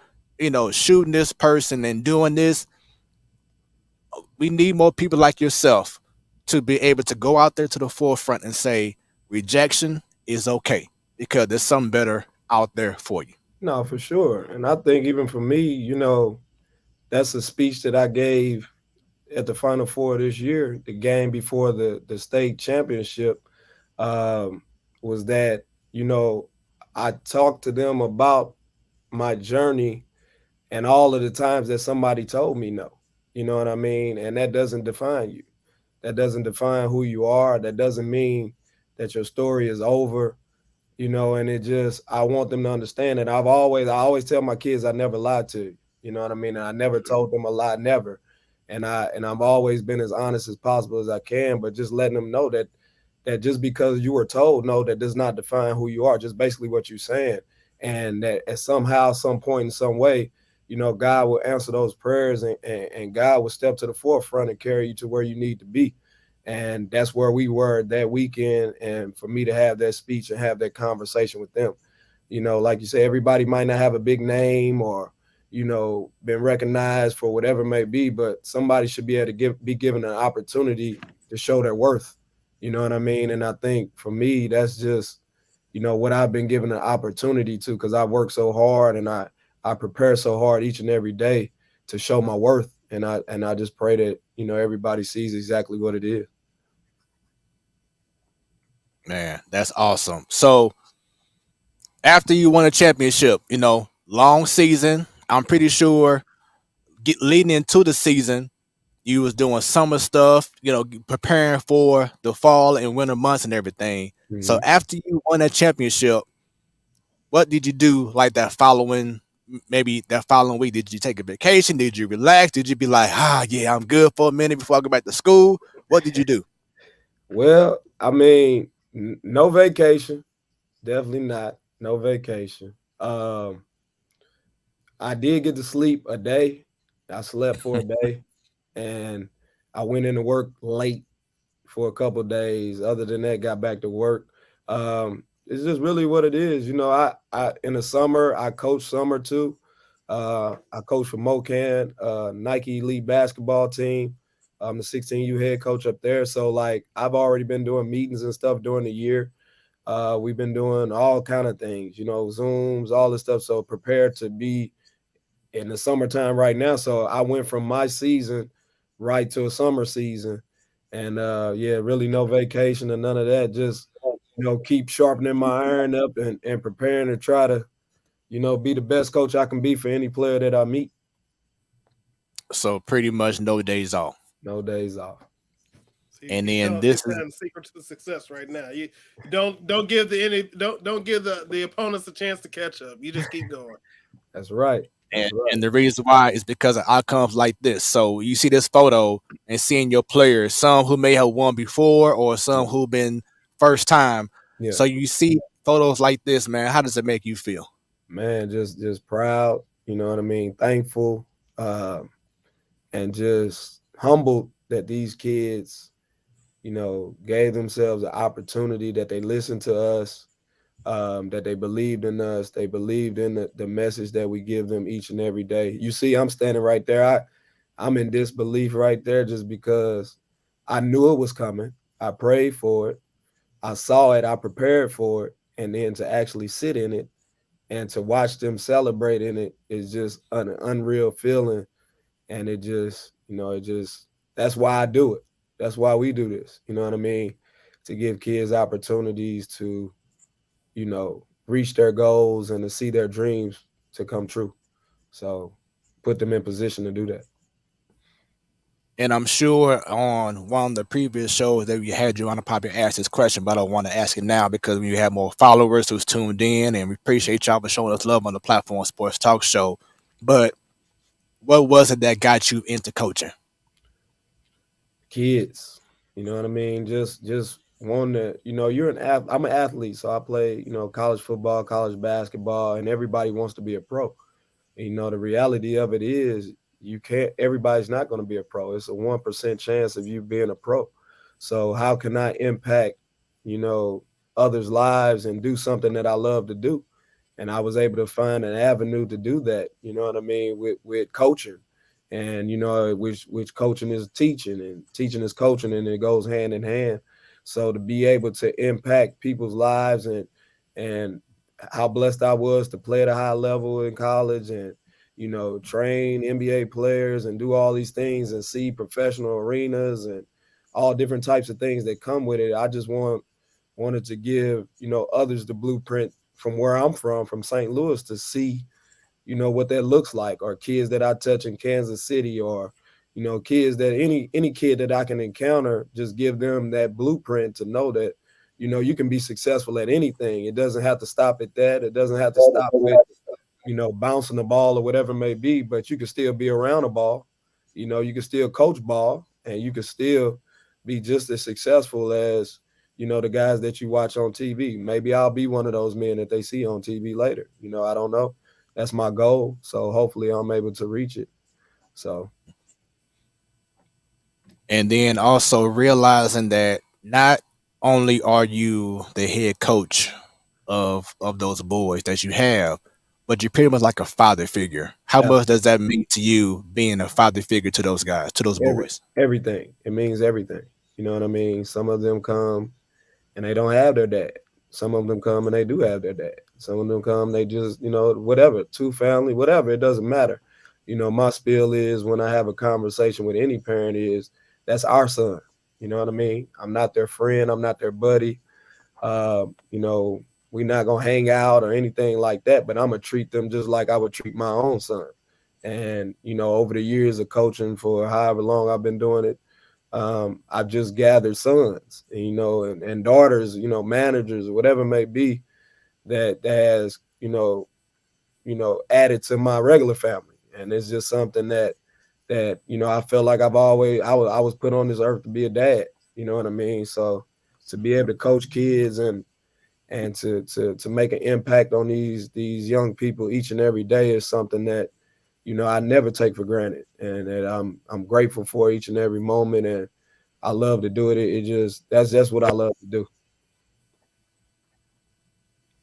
shooting this person and doing this. We need more people like yourself to be able to go out there to the forefront and say rejection is okay, because there's something better out there for you. No, for sure. And I think even for me, that's a speech that I gave at the Final Four this year, the game before the state championship, was that, I talked to them about my journey and all of the times that somebody told me no. You know what I mean? And that doesn't define you. That doesn't define who you are. That doesn't mean that your story is over. And it just, I want them to understand that I always tell my kids I never lied to you. You know what I mean? And I never told them a lie, never. And I've always been as honest as possible as I can, but just letting them know that just because you were told no, that does not define who you are, just basically what you're saying. And that at somehow, some point in some way, God will answer those prayers, and God will step to the forefront and carry you to where you need to be. And that's where we were that weekend. And for me to have that speech and have that conversation with them, like you say, everybody might not have a big name or, been recognized for whatever it may be, but somebody should be able to be given an opportunity to show their worth. You know what I mean? And I think for me, that's just, what I've been given an opportunity to, because I work so hard and I prepare so hard each and every day to show my worth, And I just pray that, you know, everybody sees exactly what it is. Man, that's awesome. So after you won a championship, you know, long season, I'm pretty sure leading into the season, you was doing summer stuff, you know, preparing for the fall and winter months and everything. So after you won that championship, what did you do like that following, maybe that following week? Did you take a vacation? Did you relax? Did you be like, yeah, I'm good for a minute before I go back to school? What did you do? Well, I mean, no vacation. Definitely not. No vacation. I did get to sleep a day. I slept for a day, and I went into work late for a couple of days. Other than that, got back to work. It's just really what it is. You know, I in the summer, I coach summer too. I coach for Mocan, Nike Elite basketball team. I'm the 16U head coach up there. So like I've already been doing meetings and stuff during the year. We've been doing all kind of things, you know, Zooms, all this stuff. So prepared to be in the summertime right now. So I went from my season right to a summer season. And really no vacation and none of that. Just, you know, keep sharpening my iron up and preparing to try to, you know, be the best coach I can be for any player that I meet. So pretty much no days off. No days off. And then this is the secret to success right now. You don't give the opponents a chance to catch up. You just keep going. That's right. And the reason why is because of outcomes like this. So you see this photo and seeing your players, some who may have won before or some who been first time. Yeah. So you see photos like this, man. How does it make you feel? Man, just proud, you know what I mean? Thankful, and just humbled that these kids, you know, gave themselves an opportunity, that they listened to us, that they believed in us. They believed in the message that we give them each and every day. You see, I'm standing right there. I'm in disbelief right there just because I knew it was coming. I prayed for it. I saw it. I prepared for it. And then to actually sit in it and to watch them celebrate in it is just an unreal feeling. And it just, you know, that's why I do it. That's why we do this. You know what I mean? To give kids opportunities to, you know, reach their goals and to see their dreams to come true. So put them in position to do that. And I'm sure on one of the previous shows that we had you on, I probably asked this question, but I don't want to ask it now because we have more followers who's tuned in, and we appreciate y'all for showing us love on the Platform Sports Talk Show. But what was it that got you into coaching? Kids, you know what I mean? Just wanting to, you know, I'm an athlete, so I play, you know, college football, college basketball, and everybody wants to be a pro. And, you know, the reality of it is everybody's not going to be a pro. It's a 1% chance of you being a pro. So how can I impact, you know, others' lives and do something that I love to do? And I was able to find an avenue to do that, you know what I mean, with coaching. And, you know, which coaching is teaching, and teaching is coaching, and it goes hand in hand. So to be able to impact people's lives and how blessed I was to play at a high level in college and, you know, train NBA players and do all these things and see professional arenas and all different types of things that come with it. I just wanted to give, you know, others the blueprint from where I'm from St. Louis, to see, you know, what that looks like, or kids that I touch in Kansas City, or, you know, kids that any kid that I can encounter, just give them that blueprint to know that, you know, you can be successful at anything. It doesn't have to stop at that. It doesn't have to stop with, you know, bouncing the ball or whatever it may be, but you can still be around a ball. You know, you can still coach ball, and you can still be just as successful as, you know, the guys that you watch on TV. Maybe I'll be one of those men that they see on TV later. You know, I don't know. That's my goal. So hopefully I'm able to reach it. So. And then also realizing that not only are you the head coach of those boys that you have, but you're pretty much like a father figure. How much does that mean to you, being a father figure to those guys, to those boys? Everything. It means everything. You know what I mean? Some of them come and they don't have their dad. Some of them come and they do have their dad. Some of them come, they just, you know, whatever, two family, whatever, it doesn't matter. my spiel is when I have a conversation with any parent is that's our son. You know what I mean? I'm not their friend. I'm not their buddy. We're not going to hang out or anything like that, but I'm going to treat them just like I would treat my own son. And, over the years of coaching for however long I've been doing it, I've just gathered sons, and daughters, managers, whatever it may be that has, added to my regular family. And it's just something that I felt like I was put on this earth to be a dad, you know what I mean? So to be able to coach kids and to make an impact on these young people each and every day is something that, I never take for granted, and that I'm grateful for each and every moment, and I love to do it. That's just what I love to do.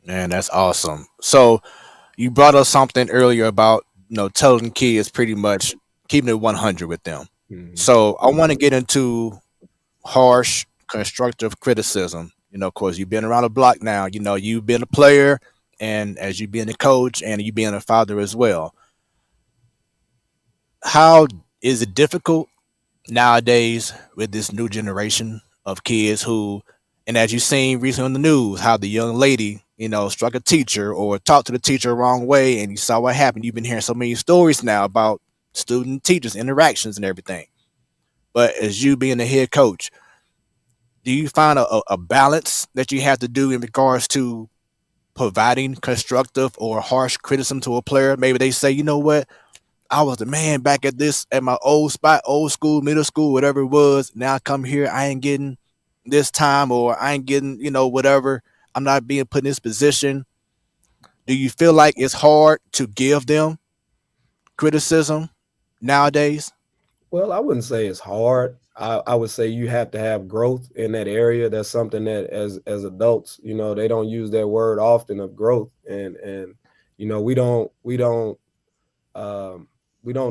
Man, that's awesome. So you brought up something earlier about telling kids pretty much keeping it 100 with them. Mm-hmm. So I want to get into harsh, constructive criticism. Of course, you've been around the block now. You've been a player, and as you being a coach, and you being a father as well. How is it difficult nowadays with this new generation of kids who, and as you've seen recently on the news, how the young lady, struck a teacher or talked to the teacher the wrong way, and you saw what happened. You've been hearing so many stories now about student teachers interactions and everything. But as you being the head coach, do you find a balance that you have to do in regards to providing constructive or harsh criticism to a player? Maybe they say, you know what, I was the man back at my old spot, old school, middle school, whatever it was. Now I come here, I ain't getting this time, or I ain't getting, whatever. I'm not being put in this position. Do you feel like it's hard to give them criticism nowadays? Well, I wouldn't say it's hard. I would say you have to have growth in that area. That's something that as adults, they don't use that word often of growth. And we don't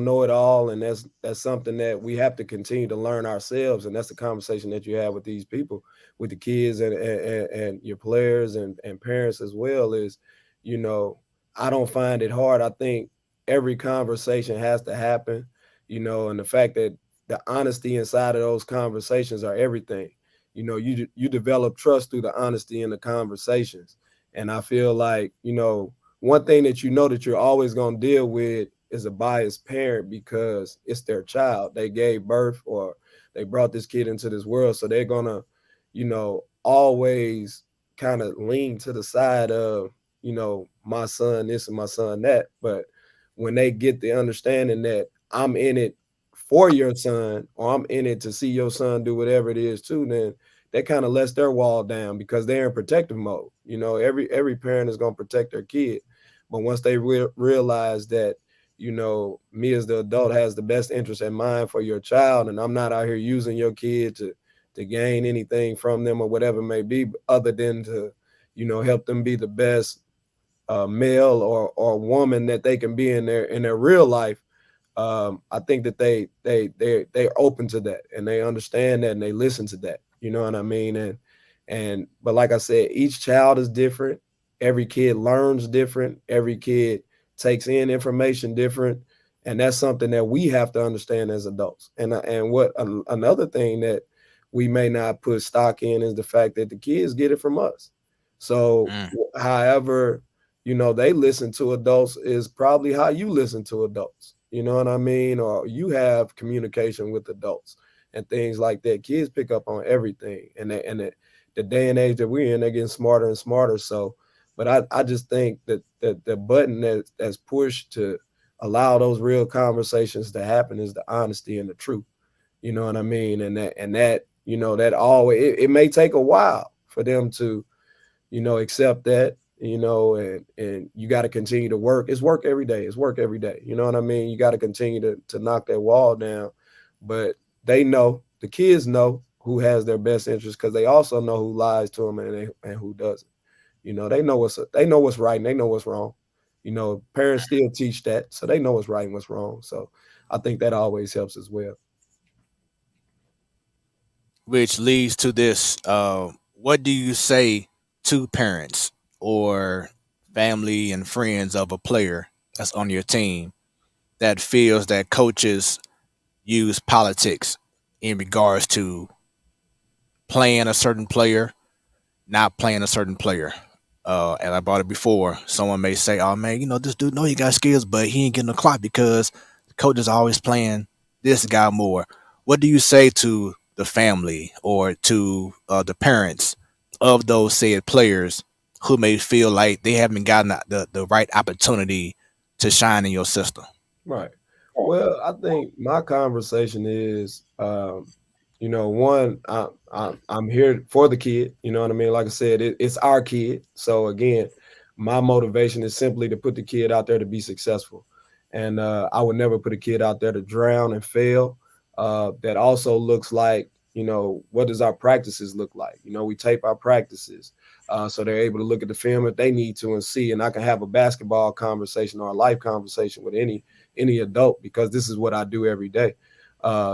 know it all, and that's something that we have to continue to learn ourselves. And that's the conversation that you have with these people, with the kids and your players and parents as well. Is I don't find it hard. I think every conversation has to happen, and the fact that the honesty inside of those conversations are everything. You develop trust through the honesty in the conversations, and I feel like one thing that that you're always going to deal with is a biased parent, because it's their child. They gave birth, or they brought this kid into this world. So they're gonna, always kind of lean to the side of, my son this and my son that. But when they get the understanding that I'm in it for your son, or I'm in it to see your son do whatever it is too, then that kind of lets their wall down, because they're in protective mode. Every parent is going to protect their kid. But once they realize that, me as the adult has the best interest in mind for your child, and I'm not out here using your kid to gain anything from them or whatever it may be, other than to, help them be the best male or woman that they can be in their real life. I think that they're open to that, and they understand that, and they listen to that. You know what I mean? But like I said, each child is different. Every kid learns different. Every kid takes in information different, and that's something that we have to understand as adults. And another thing that we may not put stock in is the fact that the kids get it from us. So however, they listen to adults is probably how you listen to adults. You know what I mean? Or you have communication with adults and things like that. Kids pick up on everything, and the day and age that we're in, they're getting smarter and smarter. So, but I just think that the button that's pushed to allow those real conversations to happen is the honesty and the truth. You know what I mean? And that always, it may take a while for them to, accept that, and you got to continue to work. It's work every day. It's work every day. You know what I mean? You got to continue to knock that wall down. But the kids know who has their best interest, because they also know who lies to them and who doesn't. They know what's right and they know what's wrong. Parents still teach that, so they know what's right and what's wrong. So I think that always helps as well. Which leads to this: what do you say to parents or family and friends of a player that's on your team that feels that coaches use politics in regards to playing a certain player, not playing a certain player. And I brought it before. Someone may say, "Oh man, this dude know he got skills, but he ain't getting the clock because the coach is always playing this guy more." What do you say to the family or to the parents of those said players who may feel like they haven't gotten the right opportunity to shine in your system? Right. Well, I think my conversation is, one, I'm here for the kid. You know what I mean? Like I said, it's our kid. So again, my motivation is simply to put the kid out there to be successful, and I would never put a kid out there to drown and fail. That also looks like, what does our practices look like? We tape our practices. So they're able to look at the film if they need to and see, and I can have a basketball conversation or a life conversation with any adult, because this is what I do every day.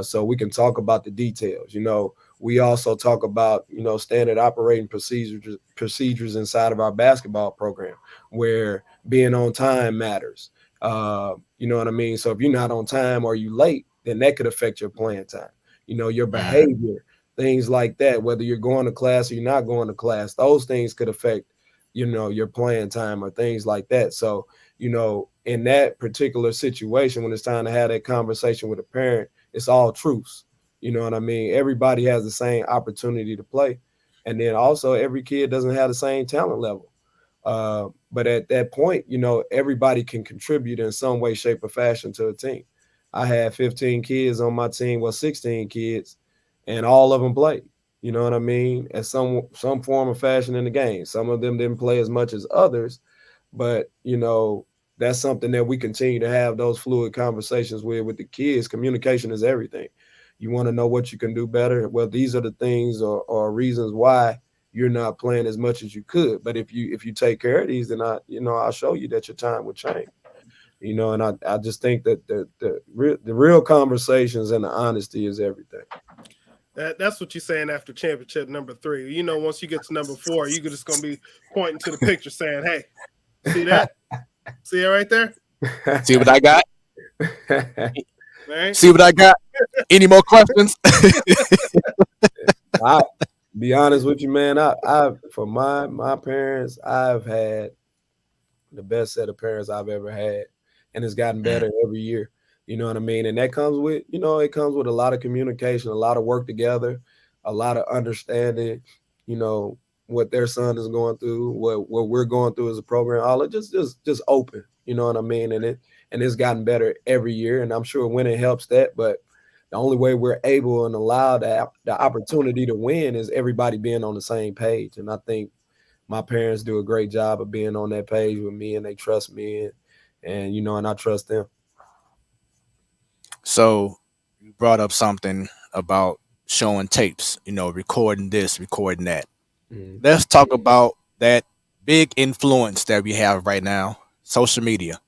So we can talk about the details. We also talk about, standard operating procedures inside of our basketball program, where being on time matters. You know what I mean? So if you're not on time or you late, then that could affect your playing time. Your behavior, things like that, whether you're going to class or you're not going to class, those things could affect, your playing time or things like that. So, in that particular situation, when it's time to have that conversation with a parent, it's all truths. You know what I mean? Everybody has the same opportunity to play. And then also every kid doesn't have the same talent level. But at that point, everybody can contribute in some way, shape, or fashion to a team. I had 15 kids on my team, 16 kids, and all of them played. You know what I mean? At some form or fashion in the game. Some of them didn't play as much as others, but that's something that we continue to have those fluid conversations with the kids. Communication is everything. You want to know what you can do better. Well, these are the things or reasons why you're not playing as much as you could. But if you take care of these, then I'll show you that your time will change. And I just think that the real conversations and the honesty is everything. That's what you're saying after championship number 3. Once you get to number 4, you're just going to be pointing to the picture saying, "Hey, see that? See it right there? See what I got? Right? See what I got? Any more questions?" I'll be honest with you, man. I for my parents, I've had the best set of parents I've ever had, and it's gotten better every year. You know what I mean? And that comes with, it comes with a lot of communication, a lot of work together, a lot of understanding, what their son is going through, what we're going through as a program, all it just open, you know what I mean? And it's gotten better every year. And I'm sure winning helps that, but the only way we're able and allowed the opportunity to win is everybody being on the same page. And I think my parents do a great job of being on that page with me, and they trust me, and and I trust them. So you brought up something about showing tapes, recording this, recording that. Let's talk about that big influence that we have right now, social media.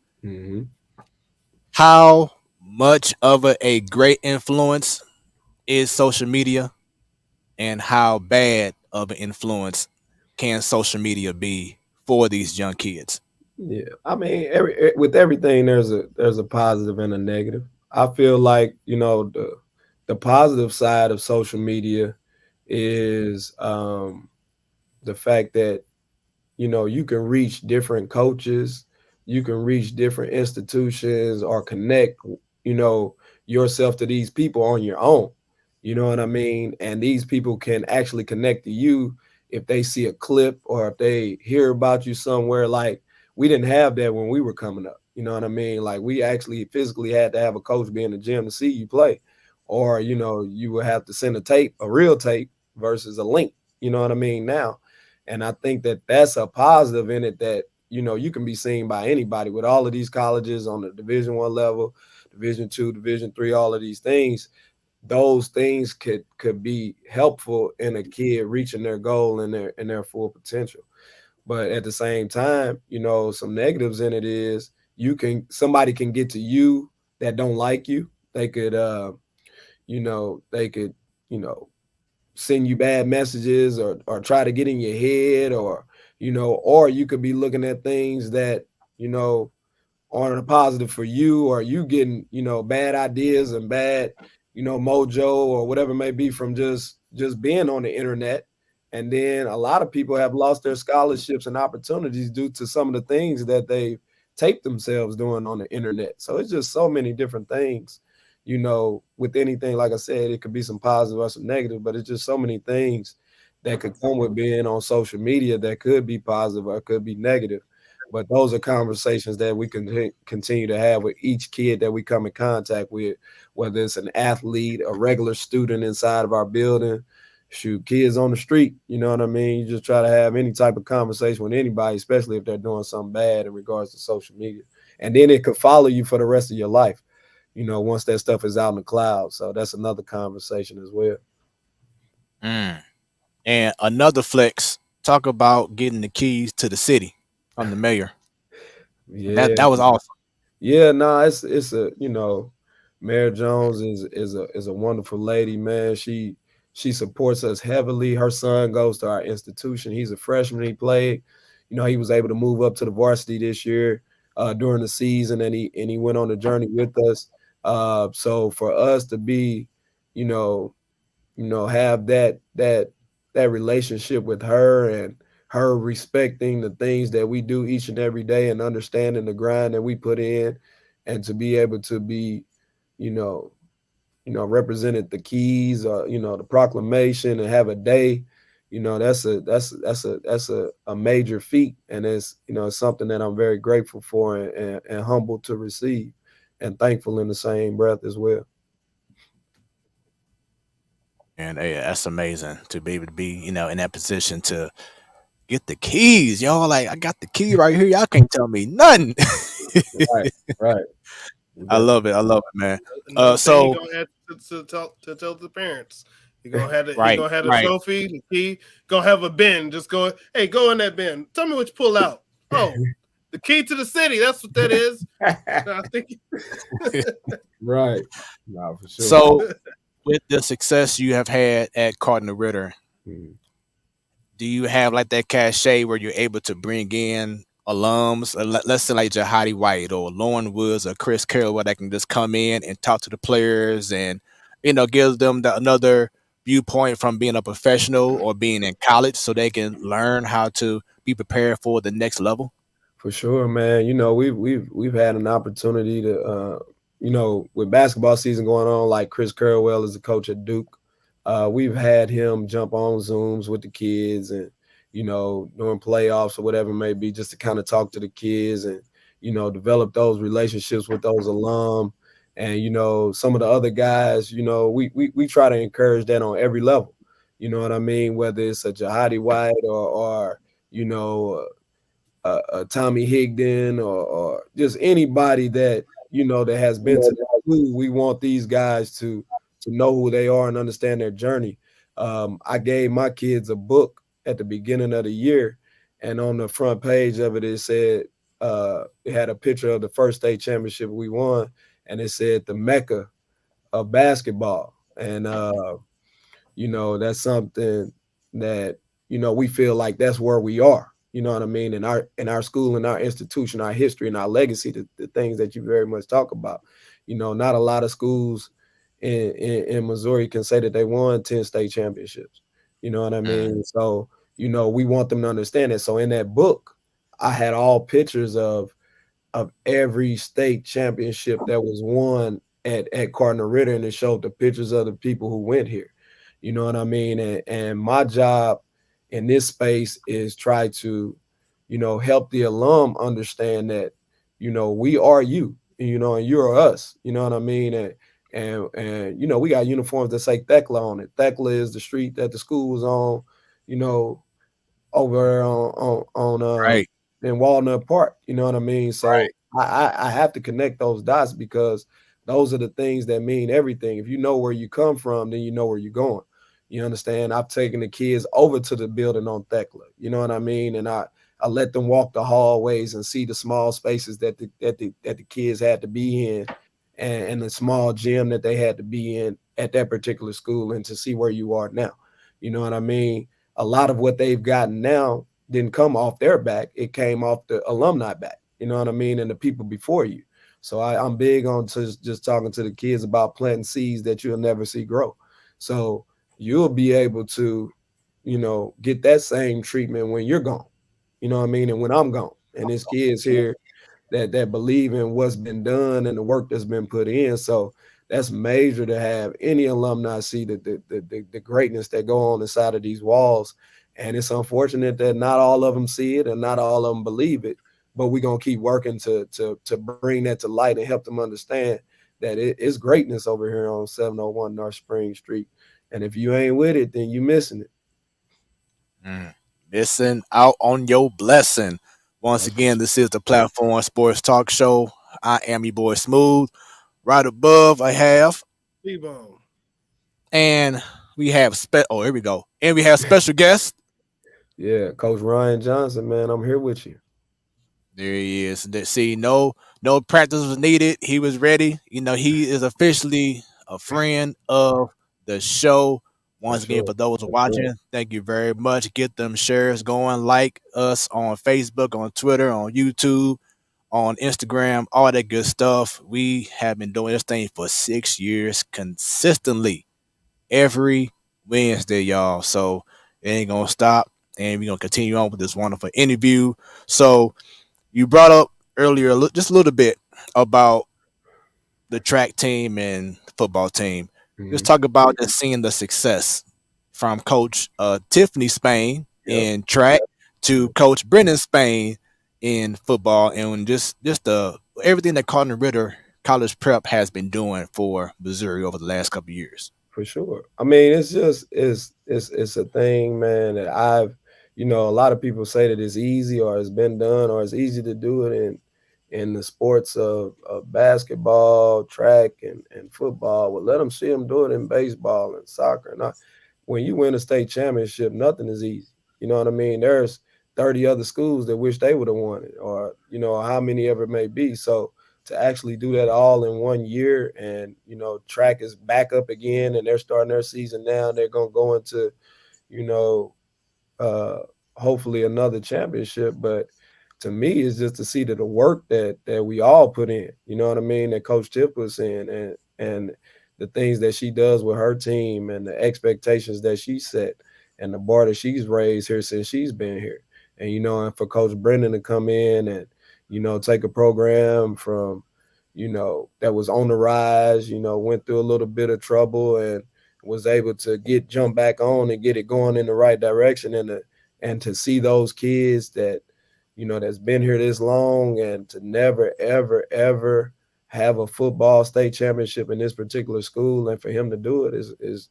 How much of a great influence is social media, and how bad of an influence can social media be for these young kids? Yeah, I mean, with everything, there's a positive and a negative. I feel like the positive side of social media is the fact that you can reach different coaches, you can reach different institutions, or connect yourself to these people on your own. You know what I mean? And these people can actually connect to you if they see a clip or if they hear about you somewhere. Like, we didn't have that when we were coming up. You know what I mean? Like, we actually physically had to have a coach be in the gym to see you play, or you would have to send a real tape versus a link. You know what I mean? Now, and I think that that's a positive in it, that you can be seen by anybody with all of these colleges on the Division I level, Division II, Division III, all of these things. Those things could be helpful in a kid reaching their goal and their full potential. But at the same time, some negatives in it is somebody can get to you that don't like you. They could send you bad messages or try to get in your head, or you could be looking at things that on a positive for you, or you getting, bad ideas and bad, mojo or whatever it may be from just being on the internet. And then a lot of people have lost their scholarships and opportunities due to some of the things that they taped themselves doing on the internet. So it's just so many different things, with anything. Like I said, it could be some positive or some negative, but it's just so many things that could come with being on social media that could be positive or could be negative. But those are conversations that we can continue to have with each kid that we come in contact with, whether it's an athlete, a regular student inside of our building, shoot, kids on the street, you know what I mean? You just try to have any type of conversation with anybody, especially if they're doing something bad in regards to social media. And then it could follow you for the rest of your life, once that stuff is out in the cloud. So that's another conversation as well. And another flex, talk about getting the keys to the city from the mayor. Yeah, that was awesome. Yeah, no, it's a Mayor Jones is a wonderful lady, man. She supports us heavily. Her son goes to our institution. He's a freshman. He played. He was able to move up to the varsity this year during the season, and he went on the journey with us. So for us to be, have that relationship with her, and her respecting the things that we do each and every day and understanding the grind that we put in, and to be able to be, represented the keys, the proclamation, and have a day, that's a major feat. And it's, it's something that I'm very grateful for and humbled to receive, and thankful in the same breath as well. And that's amazing to be able to be, in that position to get the keys. Y'all, like, I got the key right here. Y'all can't tell me nothing. Right. I love it, man. So you're gonna have to tell the parents. You're gonna have the trophy, the key. Gonna have a bin. Just go. Hey, go in that bin. Tell me what you pull out. Oh, the key to the city. That's what that is. I think. Right. No, for sure. So, with the success you have had at Cardinal Ritter, do you have like that cachet where you're able to bring in alums, let's say like Jahadi White or Lauren Woods or Chris Carroll, where they can just come in and talk to the players and, give them another viewpoint from being a professional or being in college, so they can learn how to be prepared for the next level? For sure, man. We've had an opportunity to, with basketball season going on, like Chris Carroll is the coach at Duke. We've had him jump on Zooms with the kids and, during playoffs or whatever it may be, just to kind of talk to the kids and, develop those relationships with those alum. And, some of the other guys, we try to encourage that on every level. You know what I mean? Whether it's a Jahadi White or Tommy Higdon or just anybody that, that has been to the school. We want these guys to know who they are and understand their journey. I gave my kids a book at the beginning of the year, and on the front page of it, it said, it had a picture of the first state championship we won, and it said the Mecca of basketball. And, that's something that, we feel like that's where we are. You know what I mean? In our school, in our institution, our history, and our legacy, the things that you very much talk about. Not a lot of schools in Missouri can say that they won 10 state championships. You know what I mean? So, we want them to understand it. So in that book, I had all pictures of every state championship that was won at Cardinal Ritter, and it showed the pictures of the people who went here. You know what I mean? And my job in this space is try to, help the alum understand that, we are you, and you're us. You know what I mean? And we got uniforms that say Thekla on it. Thekla is the street that the school was on, over on in Walnut Park. You know what I mean? So I have to connect those dots, because those are the things that mean everything. If you know where you come from, then you know where you're going. You understand? I've taken the kids over to the building on Thekla. You know what I mean? And I let them walk the hallways and see the small spaces that the kids had to be in, and the small gym that they had to be in at that particular school, and to see where you are now. You know what I mean? A lot of what they've gotten now didn't come off their back. It came off the alumni back. you know what I mean, and the people before you. So I'm big on just talking to the kids about planting seeds that you'll never see grow. So you'll be able to, you know, get that same treatment when you're gone, you know what I mean, and when I'm gone. And there's kids here that believe in what's been done and the work that's been put in. So that's major to have any alumni see the greatness that go on inside of these walls. And it's unfortunate that not all of them see it and not all of them believe it. But we're gonna keep working to bring that to light and help them understand that it's greatness over here on 701 North Spring Street. And if you ain't with it, then you missing it. Missing out on your blessing. Once again, this is the Platform Sports Talk Show. I am your boy Smooth. Right above, I have T-Bone. And we have here we go. And we have special guest. Yeah, Coach Ryan Johnson, man, I'm here with you. There he is. See, no practice was needed. He was ready. You know, he is officially a friend of the show. Once again, for those watching, thank you very much. Get them shares going. Like us on Facebook, on Twitter, on YouTube, on Instagram, all that good stuff. We have been doing this thing for 6 years consistently every Wednesday, y'all. So it ain't gonna stop, and we're gonna continue on with this wonderful interview. So you brought up earlier just a little bit about the track team and football team. Let's talk about just seeing the success from Coach Tiffany Spain in track to Coach Brendan Spain in football, and just everything that Cardinal Ritter College Prep has been doing for Missouri over the last couple of years. For sure. I mean, it's just it's a thing, man, that I've, you know, a lot of people say that it's easy or it's been done or it's easy to do it in the sports of basketball, track, and football. Well, let them see them do it in baseball and soccer. And when you win a state championship, nothing is easy. You know what I mean? There's 30 other schools that wish they would have won it, or, you know, how many ever it may be. So to actually do that all in 1 year, and, you know, track is back up again and they're starting their season now, and they're going to go into, you know, hopefully another championship. But to me, it's just to see that the work that we all put in, you know what I mean, that Coach Tip was in, and the things that she does with her team and the expectations that she set and the bar that she's raised here since she's been here. And, you know, and for Coach Brendan to come in and, you know, take a program from, you know, that was on the rise, you know, went through a little bit of trouble and was able to jump back on and get it going in the right direction, and to see those kids that, you know, that's been here this long, and to never, ever, ever have a football state championship in this particular school, and for him to do it is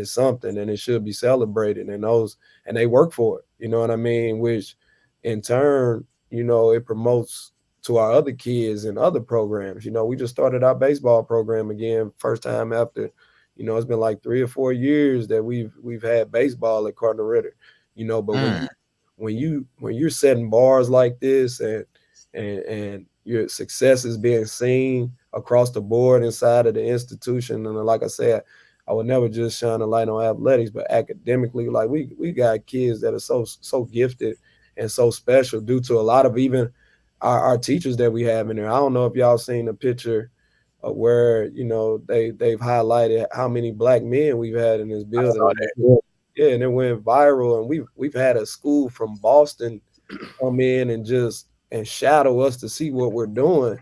something, and it should be celebrated. And they work for it, you know what I mean, which in turn, you know, it promotes to our other kids and other programs. You know, we just started our baseball program again, first time after, you know, it's been like 3 or 4 years that we've had baseball at Cardinal Ritter, you know. But when you're setting bars like this, and your success is being seen across the board inside of the institution, and like I said, I would never just shine a light on athletics, but academically, like we got kids that are so gifted and so special due to a lot of even our teachers that we have in there. I don't know if y'all seen a picture of where, you know, they've highlighted how many black men we've had in this building. Yeah, and it went viral, and we've had a school from Boston come in and shadow us to see what we're doing.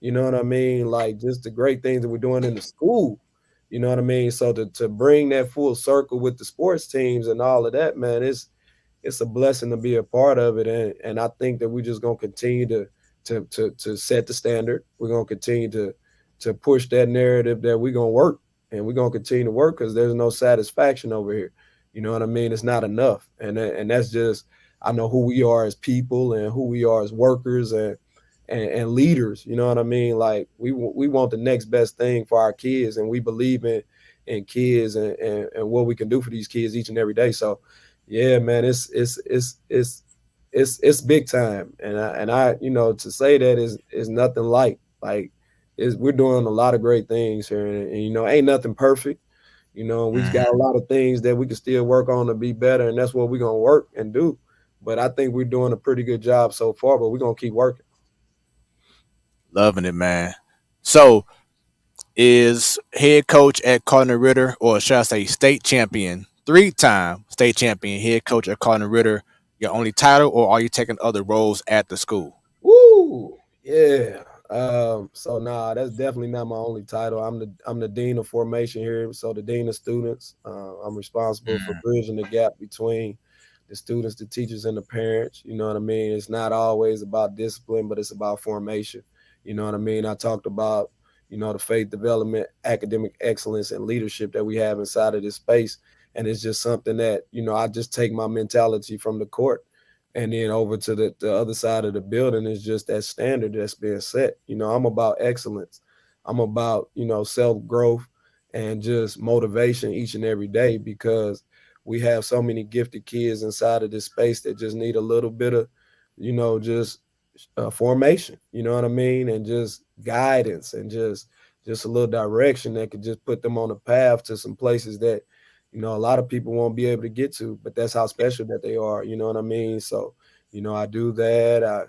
You know what I mean? Like, just the great things that we're doing in the school. You know what I mean? So to bring that full circle with the sports teams and all of that, man, it's a blessing to be a part of it. And I think that we're just gonna continue to set the standard. We're gonna continue to push that narrative that we're gonna work, and we're gonna continue to work, because there's no satisfaction over here. You know what I mean? It's not enough. And that's just, I know who we are as people and who we are as workers and leaders. You know what I mean? Like, we want the next best thing for our kids, and we believe in kids and what we can do for these kids each and every day. So yeah, man, it's big time. And I, you know, to say that is nothing light. Like, we're doing a lot of great things here, and you know, ain't nothing perfect. You know, we've got a lot of things that we can still work on to be better, and that's what we're gonna work and do. But I think we're doing a pretty good job so far, but we're going to keep working. Loving it, man. So is head coach at Cardinal Ritter, or should I say state champion, 3-time state champion head coach at Cardinal Ritter, your only title, or are you taking other roles at the school? Woo! Yeah. So that's definitely not my only title. I'm the dean of formation here, so the dean of students. I'm responsible for bridging the gap between the students, the teachers, and the parents. You know what I mean? It's not always about discipline, but it's about formation. You know what I mean? I talked about, the faith development, academic excellence, and leadership that we have inside of this space. And it's just something that, I just take my mentality from the court and then over to the other side of the building is just that standard that's being set. I'm about excellence. I'm about, self-growth and just motivation each and every day, because we have so many gifted kids inside of this space that just need a little bit of, just formation, you know what I mean? And just guidance and just a little direction that could just put them on a path to some places that, a lot of people won't be able to get to, but that's how special that they are. You know what I mean? So, I do that. I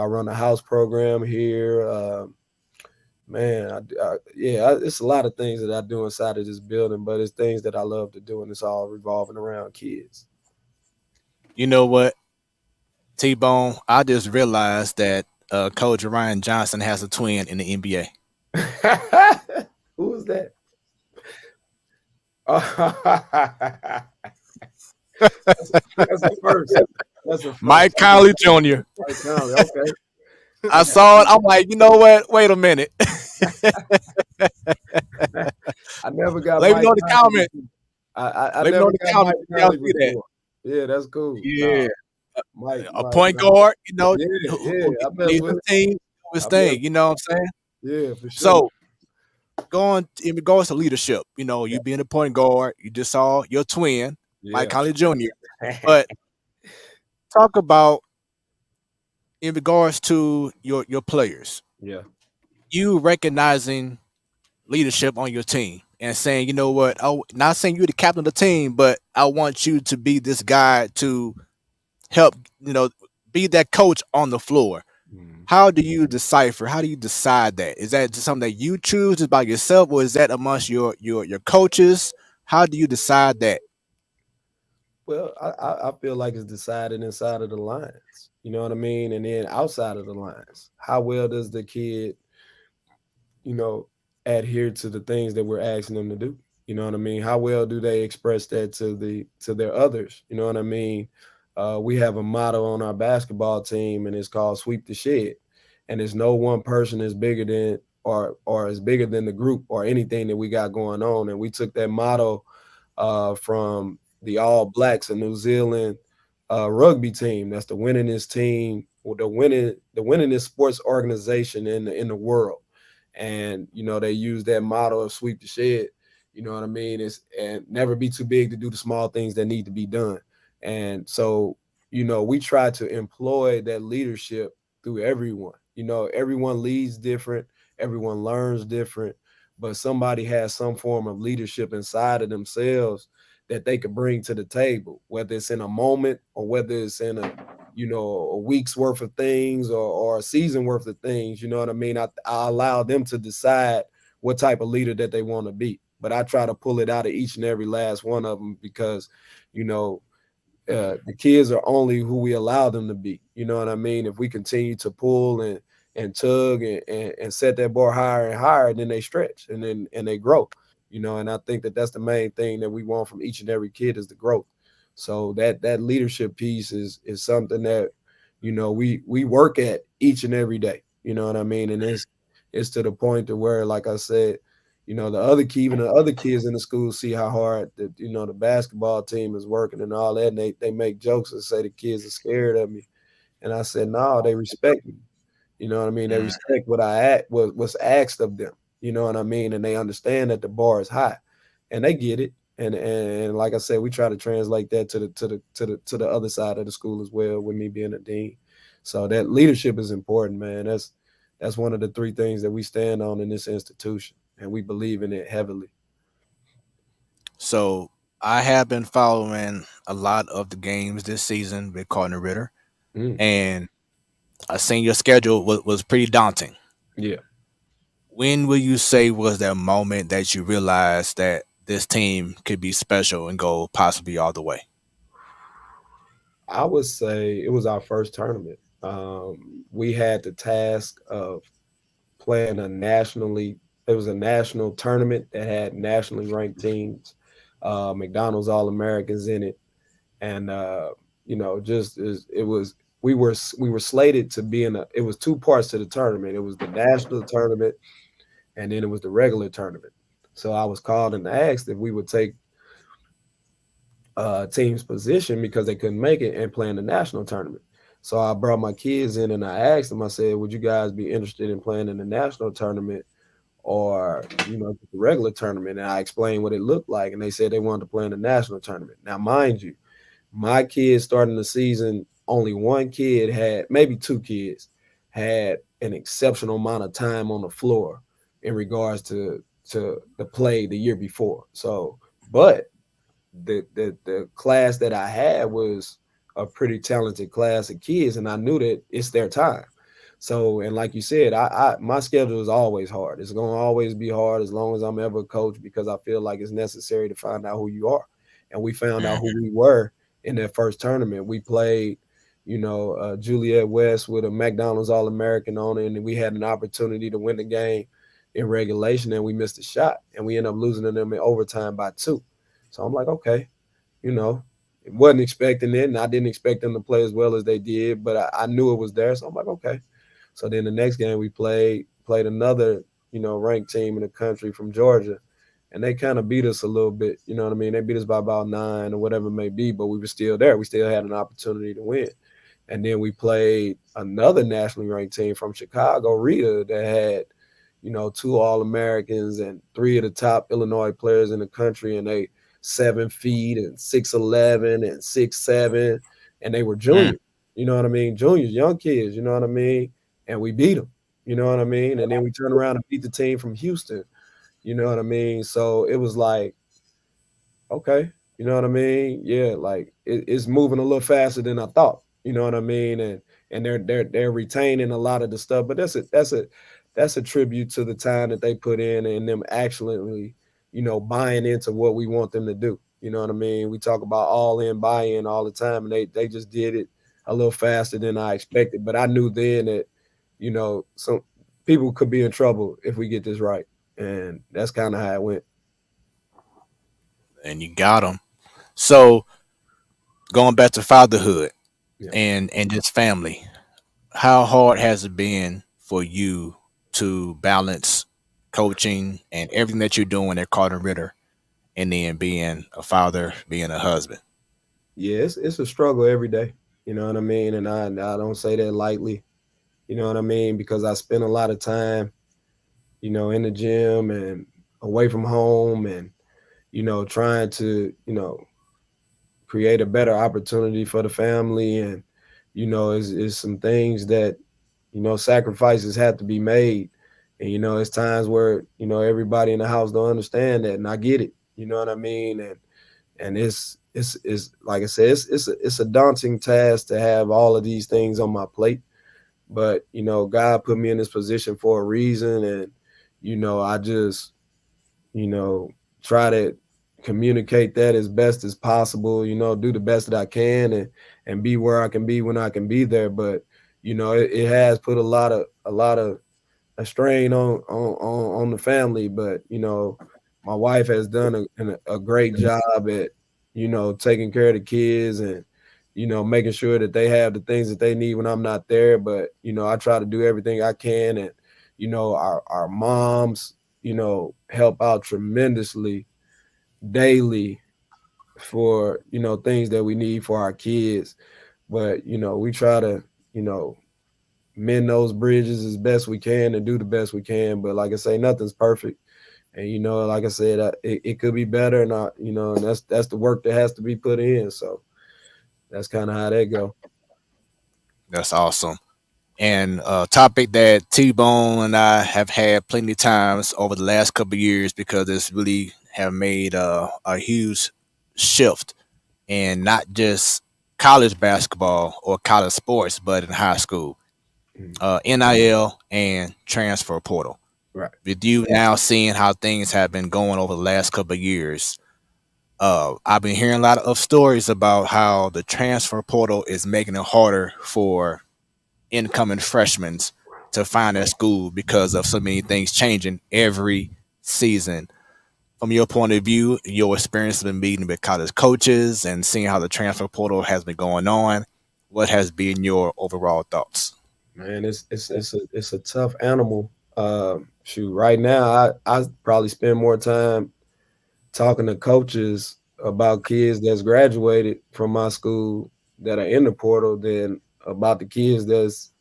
run a house program here. It's a lot of things that I do inside of this building, but it's things that I love to do, and it's all revolving around kids. You know what, T-Bone, I just realized that Coach Ryan Johnson has a twin in the NBA. Who is that? That's the first. Mike Conley Jr. Mike Conley, okay. I saw it. I'm like, you know what? Wait a minute. I never got. Let me know in the comments. I never got Mike Conley before. Yeah, that's cool. Yeah, Mike, a point guard. I leads the team, his thing. You know what I'm saying? Yeah, for sure. So, going in regards to leadership, you being a point guard, you just saw your twin, Mike Conley Jr. But talk about in regards to your players. Yeah, you recognizing leadership on your team and saying, you know what, not saying you're the captain of the team, but I want you to be this guy to help, be that coach on the floor. How do you decipher? How do you decide that? Is that just something that you choose just by yourself, or is that amongst your coaches? How do you decide that? Well, I feel like it's decided inside of the lines. You know what I mean? And then outside of the lines, how well does the kid, adhere to the things that we're asking them to do? You know what I mean? How well do they express that to their others? You know what I mean? We have a motto on our basketball team, and it's called "Sweep the Shed." And there's no one person is bigger than or is bigger than the group or anything that we got going on. And we took that motto from the All Blacks, a New Zealand rugby team. That's the winningest team, or the winningest sports organization in the world. And they use that motto of "Sweep the Shed." You know what I mean? And never be too big to do the small things that need to be done. And so, we try to employ that leadership through everyone. Everyone leads different, everyone learns different, but somebody has some form of leadership inside of themselves that they could bring to the table, whether it's in a moment or whether it's in a week's worth of things or a season worth of things. You know what I mean? I allow them to decide what type of leader that they want to be, but I try to pull it out of each and every last one of them, because, the kids are only who we allow them to be. You know what I mean? If we continue to pull and tug and set that bar higher and higher, then they stretch and they grow. And I think that that's the main thing that we want from each and every kid is the growth. So that leadership piece is something that, we work at each and every day. You know what I mean? And it's to the point to where, like I said, even the other kids in the school see how hard the basketball team is working and all that. And they make jokes and say the kids are scared of me. And I said, no, they respect me. You know what I mean? They respect what's asked of them. You know what I mean? And they understand that the bar is high, and they get it. And like I said, we try to translate that to the other side of the school as well, with me being a dean. So that leadership is important, man. That's one of the three things that we stand on in this institution, and we believe in it heavily. So I have been following a lot of the games this season with Cardinal Ritter, Mm, and I seen your schedule was pretty daunting. yeah. When will you say was that moment that you realized that this team could be special and go possibly all the way? I would say it was our first tournament. We had the task of playing a nationally. It was a national tournament that had nationally ranked teams, McDonald's All Americans in it, and just it was. We were slated to be in a. It was two parts to the tournament. It was the national tournament, and then it was the regular tournament. So I was called and asked if we would take team's position because they couldn't make it and play in the national tournament. So I brought my kids in and I asked them, I said, would you guys be interested in playing in the national tournament or, the regular tournament? And I explained what it looked like. And they said they wanted to play in the national tournament. Now, mind you, my kids starting the season, only one kid had, maybe two kids had an exceptional amount of time on the floor in regards to the play the year before. So, but the class that I had was a pretty talented class of kids, and I knew that it's their time. So, and like you said, I my schedule is always hard. It's gonna always be hard as long as I'm ever a coach because I feel like it's necessary to find out who you are. And we found out who we were in that first tournament. We played, Juliet West with a McDonald's All American on it, and we had an opportunity to win the game in regulation, and we missed a shot, and we ended up losing to them in overtime by 2. So I'm like, okay, wasn't expecting it, and I didn't expect them to play as well as they did, but I knew it was there. So I'm like, okay. So then the next game we played another, ranked team in the country from Georgia, and they kind of beat us a little bit. You know what I mean? They beat us by about 9 or whatever it may be, but we were still there. We still had an opportunity to win. And then we played another nationally ranked team from Chicago, Ritter, that had, 2 All-Americans and 3 of the top Illinois players in the country, and they 7 feet and 6'11" and 6'7", and they were juniors. You know what I mean? Juniors, young kids. You know what I mean? And we beat them. You know what I mean? And then we turned around and beat the team from Houston. You know what I mean? So it was like, okay, you know what I mean? Yeah, like it's moving a little faster than I thought. You know what I mean? And they're retaining a lot of the stuff, but that's a tribute to the time that they put in and them actually, buying into what we want them to do. You know what I mean? We talk about all in buy-in all the time, and they just did it a little faster than I expected. But I knew then that, some people could be in trouble if we get this right. And that's kind of how it went. And you got them. So going back to fatherhood and just family, how hard has it been for you to balance coaching and everything that you're doing at Cardinal Ritter and then being a father, being a husband? Yeah, it's a struggle every day. You know what I mean? And I don't say that lightly. You know what I mean? Because I spend a lot of time, in the gym and away from home and, trying to, create a better opportunity for the family. And, is some things that, sacrifices have to be made. And, it's times where, everybody in the house don't understand that. And I get it. You know what I mean? And it's like I said, it's a daunting task to have all of these things on my plate. But, God put me in this position for a reason. And, I just, try to communicate that as best as possible, do the best that I can and be where I can be when I can be there. But, it has put a lot of a strain on the family. But, my wife has done a great job at, taking care of the kids and, making sure that they have the things that they need when I'm not there. But, I try to do everything I can. And, our moms, help out tremendously daily for, things that we need for our kids. But, we try to, mend those bridges as best we can and do the best we can. But like I say, nothing's perfect. And, like I said, it could be better. And, and that's the work that has to be put in. So that's kind of how that go. That's awesome. And a topic that T-Bone and I have had plenty of times over the last couple of years because it's really have made a huge shift in not just college basketball or college sports, but in high school, NIL and transfer portal. Right. With you now seeing how things have been going over the last couple of years, I've been hearing a lot of stories about how the transfer portal is making it harder for incoming freshmen to find their school because of so many things changing every season. From your point of view, your experience in meeting with college coaches and seeing how the transfer portal has been going on, what has been your overall thoughts? Man, it's a tough animal. Shoot, right now I probably spend more time talking to coaches about kids that's graduated from my school that are in the portal than about the kids that's,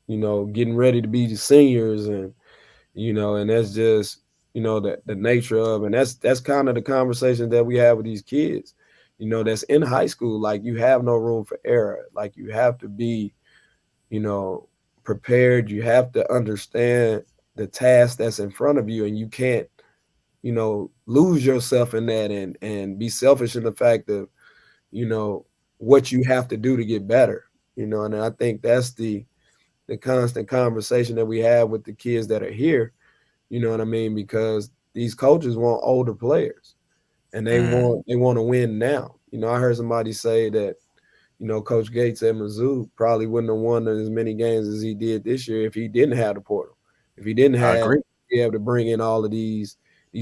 getting ready to be the seniors, and and that's just, the nature of, and that's kind of the conversation that we have with these kids, that's in high school. Like, you have no room for error. Like, you have to be, prepared. You have to understand the task that's in front of you, and you can't, lose yourself in that and be selfish in the fact of, what you have to do to get better, and I think that's the constant conversation that we have with the kids that are here, you know what I mean? Because these coaches want older players, and they want to win now. I heard somebody say that, Coach Gates at Mizzou probably wouldn't have won as many games as he did this year if he didn't have the portal. If he didn't have be able to bring in all of these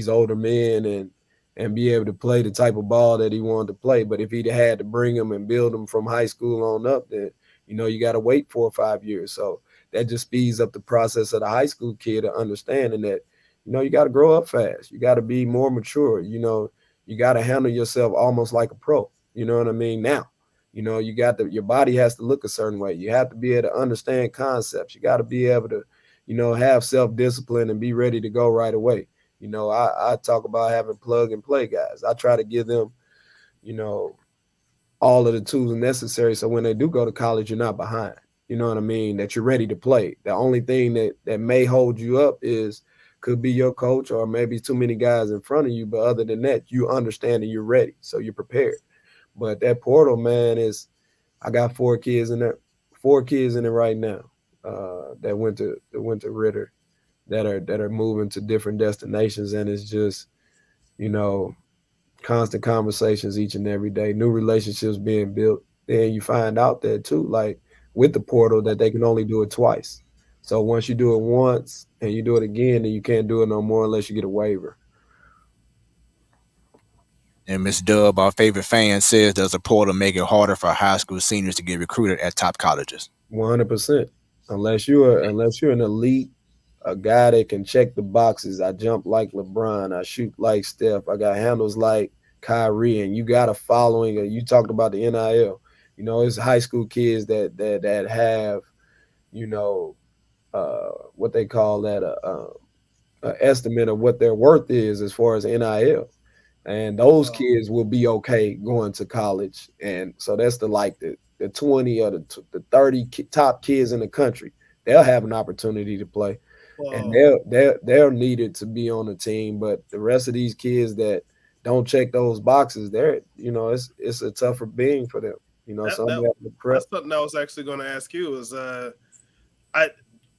older men and be able to play the type of ball that he wanted to play. But if he'd had to bring them and build them from high school on up, then, you got to wait 4 or 5 years. So that just speeds up the process of the high school kid of understanding that, you got to grow up fast. You got to be more mature. You got to handle yourself almost like a pro. You know what I mean? Now, you got your body has to look a certain way. You have to be able to understand concepts. You got to be able to, have self-discipline and be ready to go right away. I talk about having plug and play guys. I try to give them, all of the tools necessary so when they do go to college, you're not behind. You know what I mean? That you're ready to play. The only thing that may hold you up could be your coach or maybe too many guys in front of you. But other than that, you understand and you're ready. So you're prepared. But that portal, man, I got 4 kids in there, 4 kids in it right now that went to Ritter that are moving to different destinations. And it's just, constant conversations each and every day, new relationships being built. Then you find out that too, like with the portal, that they can only do it twice. So once you do it once and you do it again, then you can't do it no more unless you get a waiver. And Miss Dub, our favorite fan, says, does the portal make it harder for high school seniors to get recruited at top colleges? 100%. Unless you're an elite, a guy that can check the boxes. I jump like LeBron. I shoot like Steph. I got handles like Kyrie. And you got a following. And you talked about the NIL. It's high school kids that have, what they call that a estimate of what their worth is as far as NIL. And those kids will be okay going to college. And so that's the 20 or the 30 top kids in the country. They'll have an opportunity to play. And they're needed to be on the team. But the rest of these kids that don't check those boxes, it's a tougher being for them. That's something I was actually going to ask you is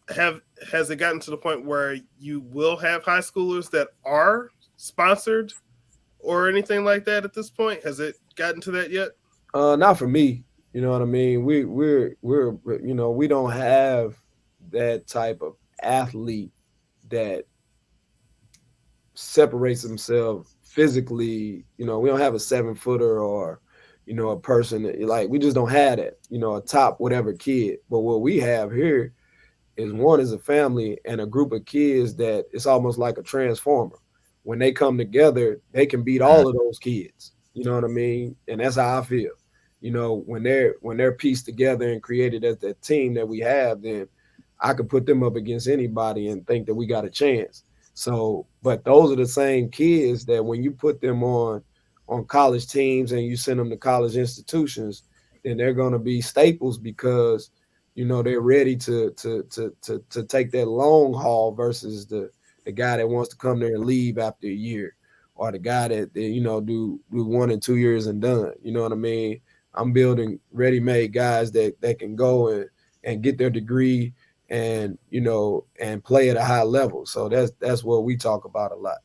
has it gotten to the point where you will have high schoolers that are sponsored or anything like that at this point? Has it gotten to that yet? Not for me. You know what I mean? We're we don't have that type of athlete that separates themselves physically. We don't have a 7-footer or a person that, we just don't have that. A top whatever kid. But what we have here is a family and a group of kids that it's almost like a transformer. When they come together, they can beat all of those kids. You know what I mean? And that's how I feel. When they're pieced together and created as that team that we have, then I could put them up against anybody and think that we got a chance. So, but those are the same kids that when you put them on college teams and you send them to college institutions, then they're going to be staples because, they're ready to take that long haul versus the guy that wants to come there and leave after a year or the guy that you know do 1 and 2 years and done. You know what I mean? I'm building ready-made guys that can go and get their degree and you know and play at a high level. So that's what we talk about a lot.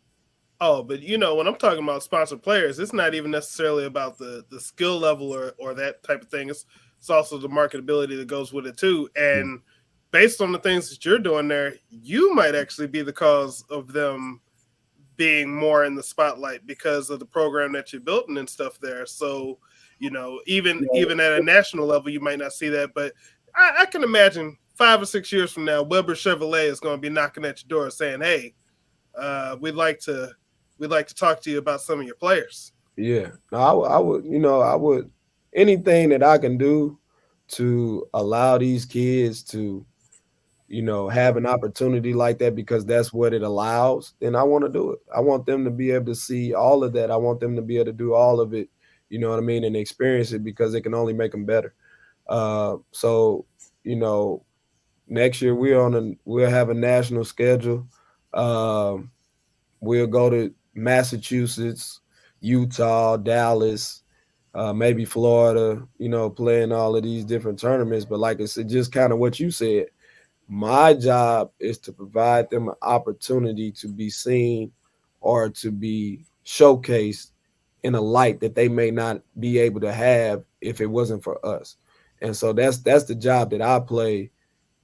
Oh, but you know, when I'm talking about sponsored players, it's not even necessarily about the skill level or that type of thing. It's also the marketability that goes with it too. And based on the things that you're doing there, you might actually be the cause of them being more in the spotlight because of the program that you're building and stuff there. So, you know, even at a national level, you might not see that, but I can imagine 5 or 6 years from now, Weber Chevrolet is going to be knocking at your door saying, "Hey, we'd like to talk to you about some of your players." Yeah, no, I would anything that I can do to allow these kids to, you know, have an opportunity like that because that's what it allows, then I want to do it. I want them to be able to see all of that. I want them to be able to do all of it, you know what I mean, and experience it because it can only make them better. So, you know, next year we'll have a national schedule. We'll go to Massachusetts, Utah, Dallas, maybe Florida, you know, playing all of these different tournaments. But like I said, just kind of what you said, my job is to provide them an opportunity to be seen or to be showcased in a light that they may not be able to have if it wasn't for us. And so that's the job that I play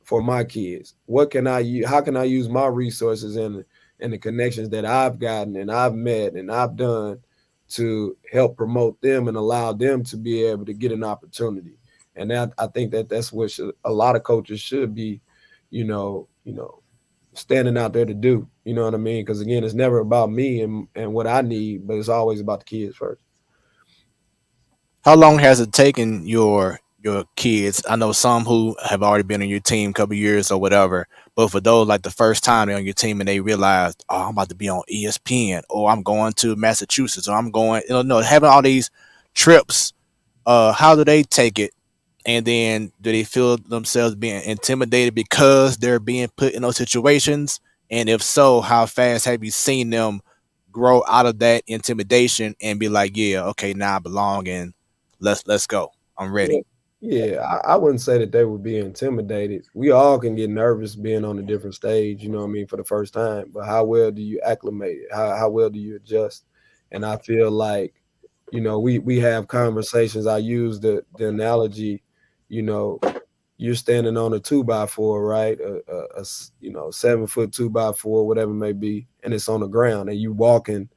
for my kids. What can I use? How can I use my resources and the connections that I've gotten and I've met and I've done to help promote them and allow them to be able to get an opportunity? And that I think that's what a lot of coaches should be, you know, standing out there to do. You know what I mean? Because again, it's never about me and what I need, but it's always about the kids first. How long has it taken your kids? I know some who have already been on your team a couple years or whatever, but for those like the first time they're on your team and they realize, oh, I'm about to be on ESPN, or I'm going to Massachusetts, or I'm going, having all these trips. How do they take it? And then do they feel themselves being intimidated because they're being put in those situations? And if so, how fast have you seen them grow out of that intimidation and be like, yeah, okay, now I belong and let's go. I'm ready. Yeah, I wouldn't say that they would be intimidated. We all can get nervous being on a different stage, you know what I mean, for the first time. But how well do you acclimate it? How well do you adjust? And I feel like, you know, we have conversations. I use the analogy, you know, you're standing on a 2x4, right? A 7-foot 2x4, whatever it may be, and it's on the ground, and you walking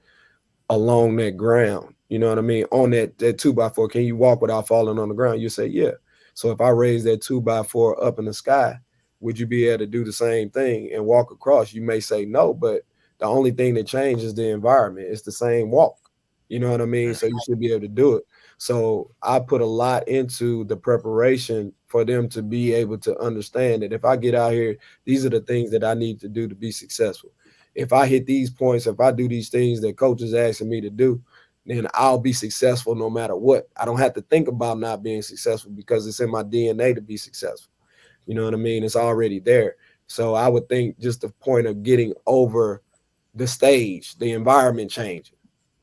along that ground. You know what I mean? On that 2x4, can you walk without falling on the ground? You say, yeah. So if I raise that 2x4 up in the sky, would you be able to do the same thing and walk across? You may say no, but the only thing that changes is the environment. It's the same walk. You know what I mean? So you should be able to do it. So I put a lot into the preparation for them to be able to understand that if I get out here, these are the things that I need to do to be successful. If I hit these points, if I do these things that coach is asking me to do, then I'll be successful no matter what. I don't have to think about not being successful because it's in my DNA to be successful. You know what I mean? It's already there. So I would think just the point of getting over the stage, the environment changing.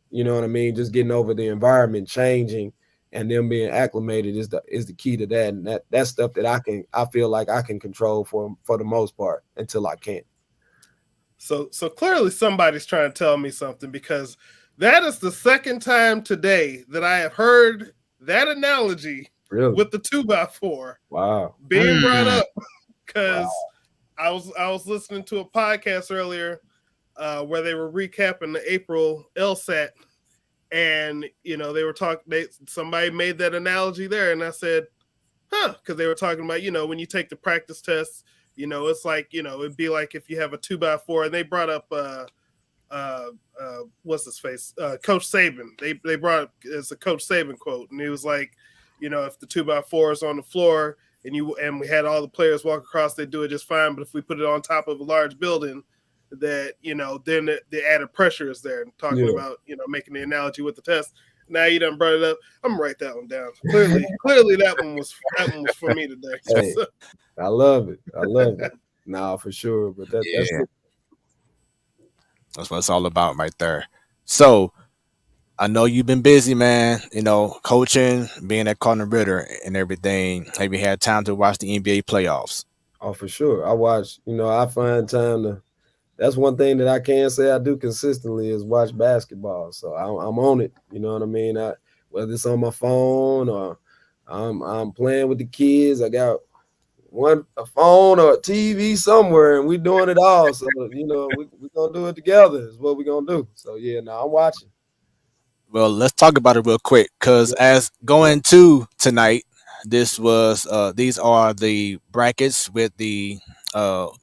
You know what I mean? Just getting over the environment changing and them being acclimated is the key to that. And that's stuff that I feel like I can control for the most part until I can't. So clearly somebody's trying to tell me something, because that is the second time today that I have heard that analogy with the 2x4 being brought up. Because I was listening to a podcast earlier where they were recapping the April LSAT, and they were talking. Somebody made that analogy there, and I said, "Huh," because they were talking about when you take the practice tests, it's like it'd be like if you have a 2x4, and they brought up what's his face, Coach Saban. They brought up as a Coach Saban quote, and he was like, if the 2x4 is on the floor and we had all the players walk across, they do it just fine. But if we put it on top of a large building, that then the added pressure is there. And talking about making the analogy with the test. Now you done brought it up. I'm gonna write that one down. Clearly that one was for me today. Hey, I love it. Nah, for sure. But that's what it's all about right there. So I know you've been busy, man. You know, coaching, being at Cardinal Ritter and everything. Have you had time to watch the NBA playoffs? Oh, for sure. I watch. I find time to. That's one thing that I can say I do consistently is watch basketball. So I'm on it. You know what I mean? Whether it's on my phone or I'm playing with the kids. I got a phone or a TV somewhere, and we doing it all. So we gonna do it together. Is what we gonna do. So yeah, now I'm watching. Well, let's talk about it real quick, because Yeah. as going to tonight, these are the brackets with the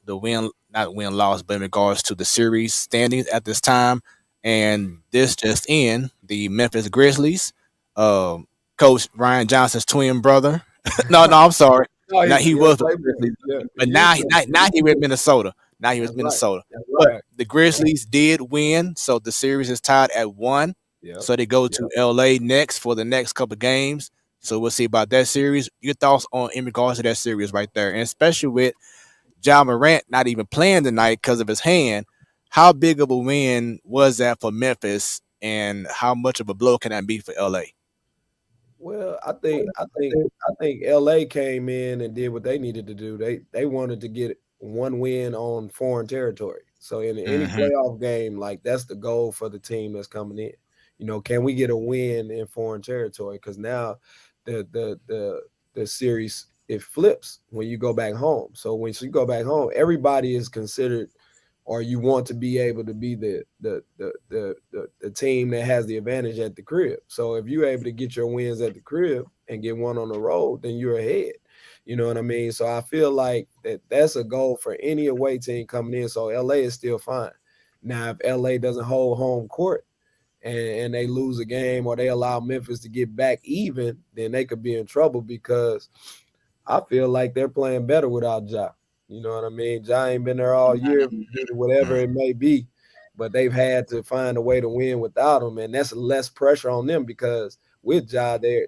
win, not win loss, but in regards to the series standings at this time. And this just in, the Memphis Grizzlies, um, Coach Ryan Johnson's twin brother. No, I'm sorry. No, Now he he yeah, was with play the for Grizzlies, yeah. but He now used to. now he with Minnesota. Now he was That's right. Minnesota. That's But right. the Grizzlies did win, so the series is tied at 1. Yep. So they go Yep. to LA next for the next couple games. So we'll see about that series. Your thoughts on in regards to that series right there, and especially with Ja Morant not even playing tonight because of his hand. How big of a win was that for Memphis, and how much of a blow can that be for LA? Well, I think LA came in and did what they needed to do. They wanted to get one win on foreign territory. So in any Hmm. playoff game, like that's the goal for the team that's coming in. Can we get a win in foreign territory? Because now the series it flips when you go back home. So when you go back home, everybody is considered or you want to be able to be the team that has the advantage at the crib. So if you're able to get your wins at the crib and get one on the road, then you're ahead. You know what I mean? So I feel like that's a goal for any away team coming in. So LA is still fine. Now, if LA doesn't hold home court and they lose a game or they allow Memphis to get back even, then they could be in trouble because I feel like they're playing better without Ja. You know what I mean? Ja ain't been there all year due to whatever it may be, but they've had to find a way to win without him, and that's less pressure on them because with Ja, they're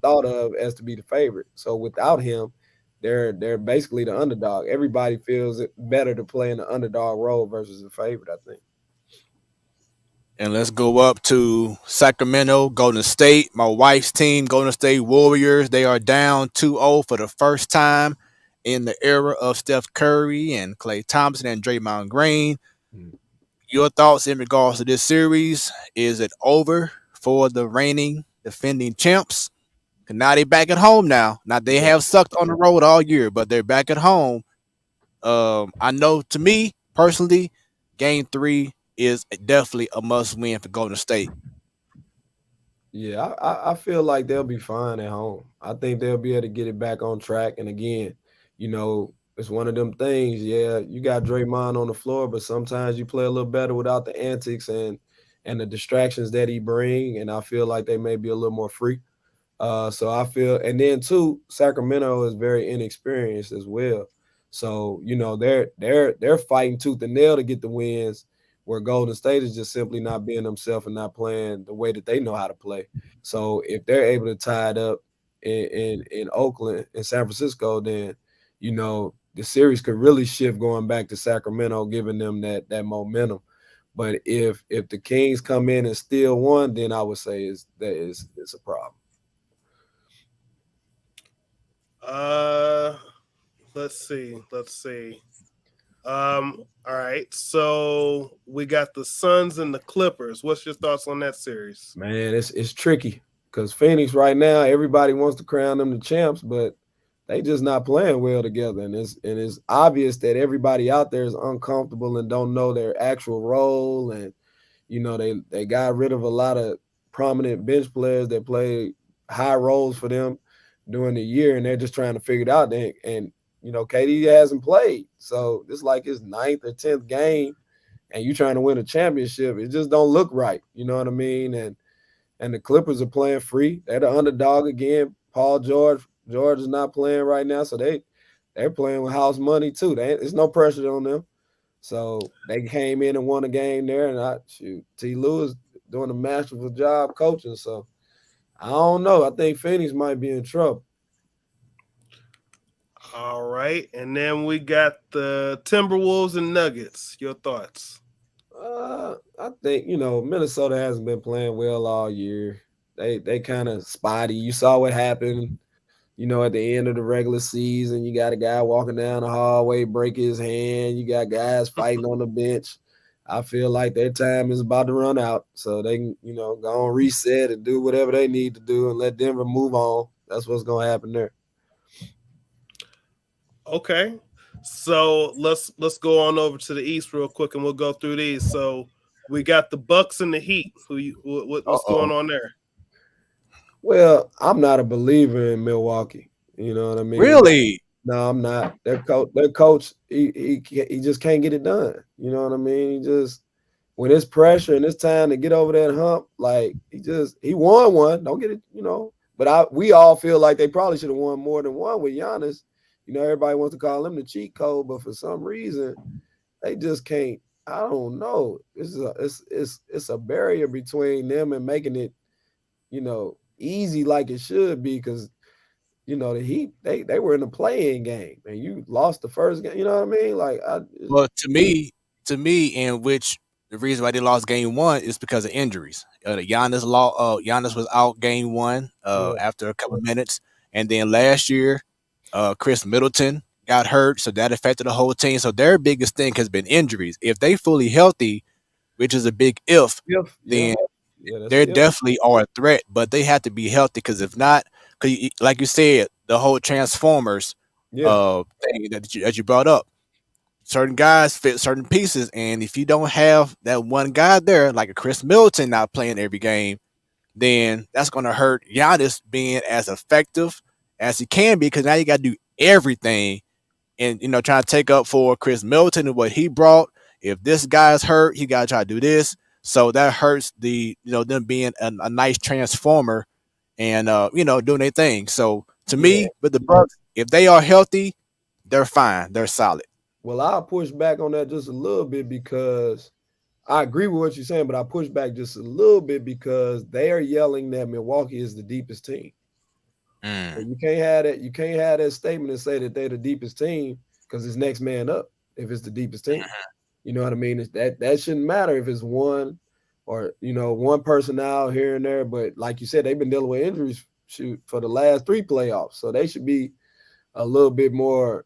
thought of as to be the favorite. So without him, they're basically the underdog. Everybody feels it better to play in the underdog role versus the favorite, I think. And let's go up to Sacramento, Golden State. My wife's team, Golden State Warriors, they are down 2-0 for the first time in the era of Steph Curry and Klay Thompson and Draymond Green. Mm. Your thoughts in regards to this series? Is it over for the reigning defending champs? 'Cause now they back at home now. Now they Yeah. have sucked on the road all year, but they're back at home. I know to me personally, game 3 is definitely a must win for Golden State. Yeah, I feel like they'll be fine at home. I think they'll be able to get it back on track. And again, it's one of them things. Yeah, you got Draymond on the floor, but sometimes you play a little better without the antics and the distractions that he bring. And I feel like they may be a little more free. So I feel, and then too, Sacramento is very inexperienced as well. So they're fighting tooth and nail to get the wins, where Golden State is just simply not being themselves and not playing the way that they know how to play. So if they're able to tie it up in Oakland and San Francisco, then the series could really shift going back to Sacramento, giving them that momentum. But if the Kings come in and steal one, then I would say it's a problem. Let's see. All right. So we got the Suns and the Clippers. What's your thoughts on that series? Man, it's tricky because Phoenix right now, everybody wants to crown them the champs, but they just not playing well together. And it's obvious that everybody out there is uncomfortable and don't know their actual role. And they got rid of a lot of prominent bench players that play high roles for them during the year, and they're just trying to figure it out. And KD hasn't played, so it's like his 9th or 10th game, and you trying to win a championship. It just don't look right. You know what I mean? And the Clippers are playing free. They're the underdog again. Paul George is not playing right now, so they're playing with house money too. There's no pressure on them. So they came in and won a game there, and T. Lewis doing a masterful job coaching. So I don't know. I think Phoenix might be in trouble. All right. And then we got the Timberwolves and Nuggets. Your thoughts? I think Minnesota hasn't been playing well all year. They kind of spotty. You saw what happened. At the end of the regular season, you got a guy walking down the hallway, break his hand. You got guys fighting on the bench. I feel like their time is about to run out, so they can, go on reset and do whatever they need to do and let Denver move on. That's what's going to happen there. Okay, so let's go on over to the East real quick, and we'll go through these. So we got the Bucks and the Heat. What's going on there? Well, I'm not a believer in Milwaukee. You know what I mean? Really? No, I'm not. Their coach, he just can't get it done. You know what I mean? He just, when it's pressure and it's time to get over that hump, like he won one. Don't get it, But we all feel like they probably should have won more than one with Giannis. Everybody wants to call him the cheat code, but for some reason, they just can't. I don't know. It's a barrier between them and making it, easy like it should be, because the Heat, they were in the play-in game and you lost the first game. You know what I mean? Like, Well, to me, in which the reason why they lost game one is because of injuries. Giannis was out game one after a couple of minutes, and then last year, Chris Middleton got hurt, so that affected the whole team. So their biggest thing has been injuries. If they fully healthy, which is a big then they definitely are a threat. But they have to be healthy, because if not, because like you said, the whole Transformers thing that you brought up, certain guys fit certain pieces, and if you don't have that one guy there, like a Chris Middleton not playing every game, then that's going to hurt Giannis being as effective as he can be, because now you got to do everything and trying to take up for Chris Middleton and what he brought. If this guy's hurt, he got to try to do this. So that hurts them being a nice transformer and doing their thing. So to me, with the Bucks, if they are healthy, they're fine. They're solid. Well, I'll push back on that just a little bit, because I agree with what you're saying, but I push back just a little bit because they are yelling that Milwaukee is the deepest team. So you can't have that. You can't have that statement and say that they're the deepest team, because it's next man up if it's the deepest team. You know what I mean? That shouldn't matter if it's one or one person out here and there. But like you said, they've been dealing with injuries for the last 3 playoffs, so they should be a little bit more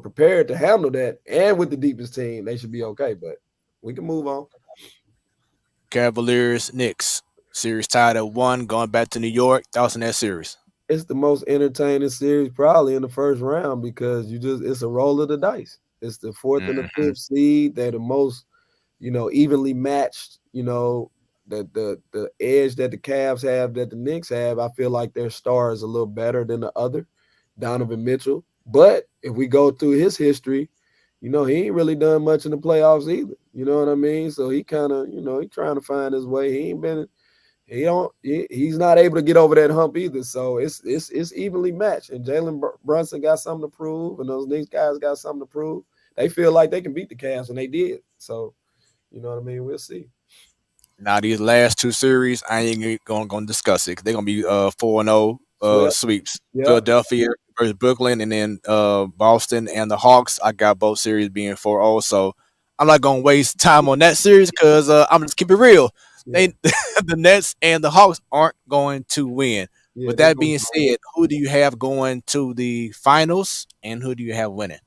prepared to handle that. And with the deepest team, they should be okay. But we can move on. Cavaliers, Knicks series tied at 1, going back to New York. Thoughts on that series? It's the most entertaining series probably in the first round, because it's a roll of the dice. It's the 4th and the 5th seed. They're the most, evenly matched. The edge that the Cavs have, that the Knicks have, I feel like their star is a little better than the other, Donovan Mitchell. But if we go through his history, he ain't really done much in the playoffs either. You know what I mean? So he kind of, he's trying to find his way. He's not able to get over that hump either. So it's evenly matched. And Jalen Brunson got something to prove, and those Knicks guys got something to prove. They feel like they can beat the Cavs, and they did. So, you know what I mean? We'll see. Now these last 2 series, I ain't going to discuss it. They're going to be 4-0 sweeps. Yep. Philadelphia versus Brooklyn, and then Boston and the Hawks. I got both series being 4-0. So I'm not going to waste time on that series, because I'm just keep it real. Yeah. The Nets and the Hawks aren't going to win. Yeah, with that being said, who do you have going to the finals, and who do you have winning?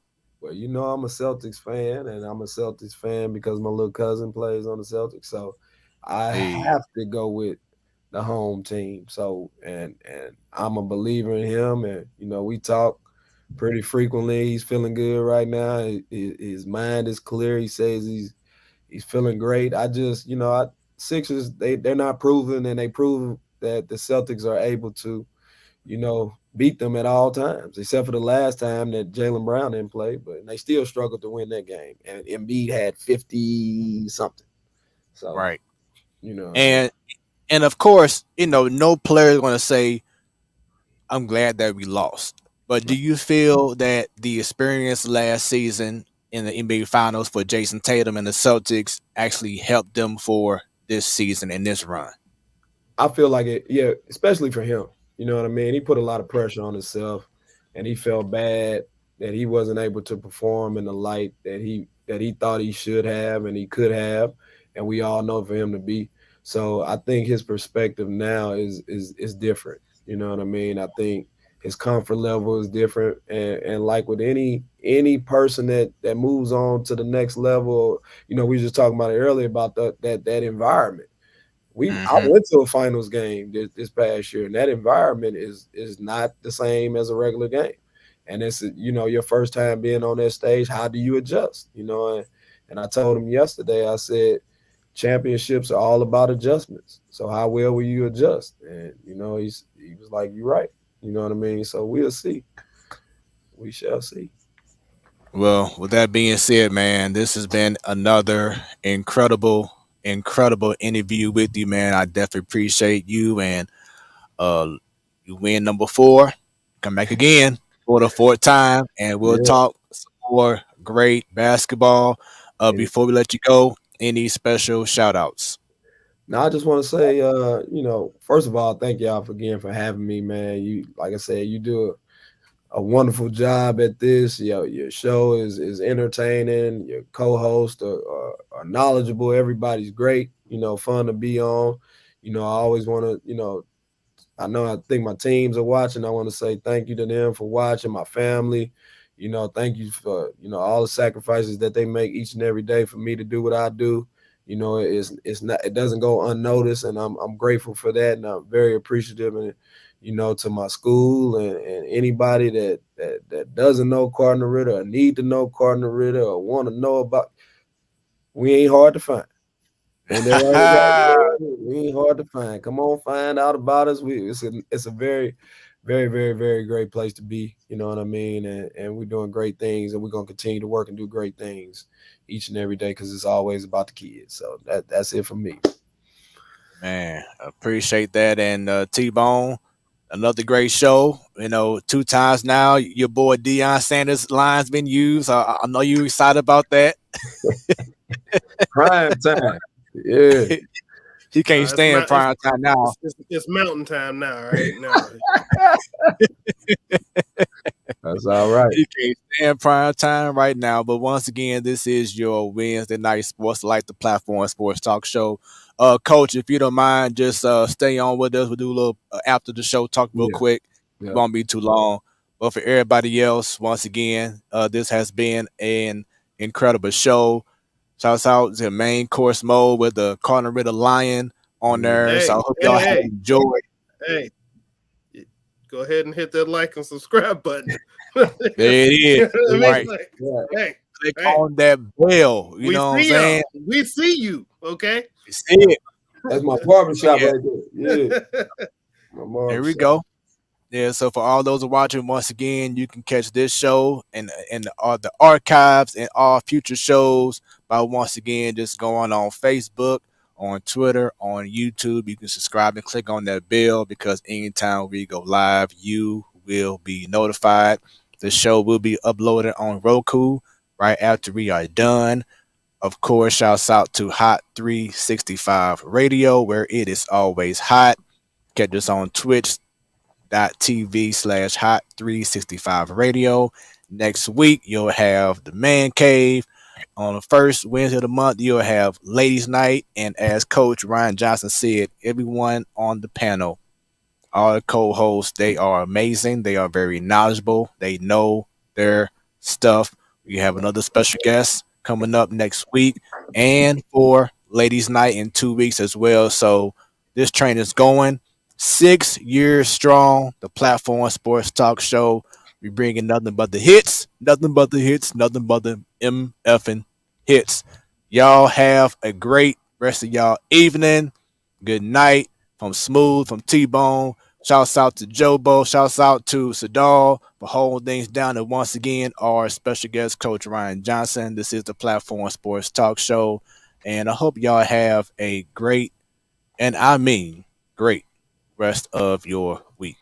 Well, I'm a Celtics fan, and I'm a Celtics fan because my little cousin plays on the Celtics. So I have to go with the home team. So, and I'm a believer in him, and we talk pretty frequently. He's feeling good right now. His mind is clear. He says he's feeling great. I just, Sixers, they're not proven, and they prove that the Celtics are able to, beat them at all times, except for the last time that Jaylen Brown didn't play, but they still struggled to win that game. And Embiid had 50 something. So right. And of course, no player is going to say, I'm glad that we lost. But do you feel that the experience last season in the NBA Finals for Jason Tatum and the Celtics actually helped them for this season and this run? I feel like it, yeah, especially for him. You know what I mean? He put a lot of pressure on himself, and he felt bad that he wasn't able to perform in the light that he thought he should have and he could have. and we all know for him to be. So I think his perspective now is different. You know what I mean? I think his comfort level is different, and like with any person that moves on to the next level, we were just talking about it earlier about that environment. I went to a finals game this past year, and that environment is not the same as a regular game. And it's your first time being on that stage. How do you adjust? And I told him yesterday. I said, championships are all about adjustments. So how well will you adjust? And he was like, "You're right." You know what I mean? So we'll see. We shall see. Well, with that being said, man, this has been another incredible interview with you, man. I definitely appreciate you, and you win number 4. Come back again for the 4th time, and we'll talk some more great basketball. Before we let you go, any special shout outs? Now, I just want to say, first of all, thank y'all for having me, man. You, like I said, you do a wonderful job at this. Your show is entertaining. Your co-hosts are knowledgeable. Everybody's great. Fun to be on. I always want to, I think my teams are watching. I want to say thank you to them for watching. My family, thank you for all the sacrifices that they make each and every day for me to do what I do. It doesn't go unnoticed, and I'm grateful for that, and I'm very appreciative. And to my school and anybody that doesn't know Cardinal Ritter or need to know Cardinal Ritter or want to know about, we ain't hard to find. And we ain't hard to find. Come on, find out about us. It's a very, very, very, very great place to be. You know what I mean? And we're doing great things, and we're gonna continue to work and do great things each and every day because it's always about the kids. So that's it for me. Man, appreciate that. And T-Bone, another great show. 2 times now. Your boy Deion Sanders' line's been used. I know you excited about that. Prime time. Yeah. He can't stand prime time now. It's mountain time now, right? Now. That's all right. He can't stand prime time right now. But once again, this is your Wednesday night sports, like the platform sports talk show. Coach, if you don't mind, just stay on with us. We'll do a little after the show talk real quick. It won't be too long. But for everybody else, once again, this has been an incredible show. Shouts out to main course mode with the Cardinal Ritter Lion on there. So I hope y'all have enjoyed. Hey, go ahead and hit that like and subscribe button. There it is. Right. Click on that bell. You know what I'm saying? We see you. Okay. You see it. That's my barbershop right there. Yeah. There we go. Yeah, so for all those watching, once again, you can catch this show and the archives and all future shows by once again just going on Facebook, on Twitter, on YouTube. You can subscribe and click on that bell because anytime we go live, you will be notified. The show will be uploaded on Roku right after we are done. Of course, shouts out to Hot 365 Radio, where it is always hot. Catch us on twitch.tv/Hot365 Radio. Next week, you'll have the Man Cave. On the first Wednesday of the month, you'll have Ladies Night. And as Coach Ryan Johnson said, everyone on the panel, all the co-hosts, they are amazing. They are very knowledgeable. They know their stuff. We have another special guest coming up next week and for Ladies Night in 2 weeks as well. So this train is going 6 years strong. The Platform Sports Talk Show. We bringing nothing but the hits, nothing but the MFing hits. Y'all have a great rest of y'all evening. Good night from Smoooth, from T-Bone. Shouts out to Jobo. Shouts out to Sadal for holding things down. And once again, our special guest, Coach Ryan Johnson. This is the Platform Sports Talk Show. And I hope y'all have a great, and I mean great, rest of your week.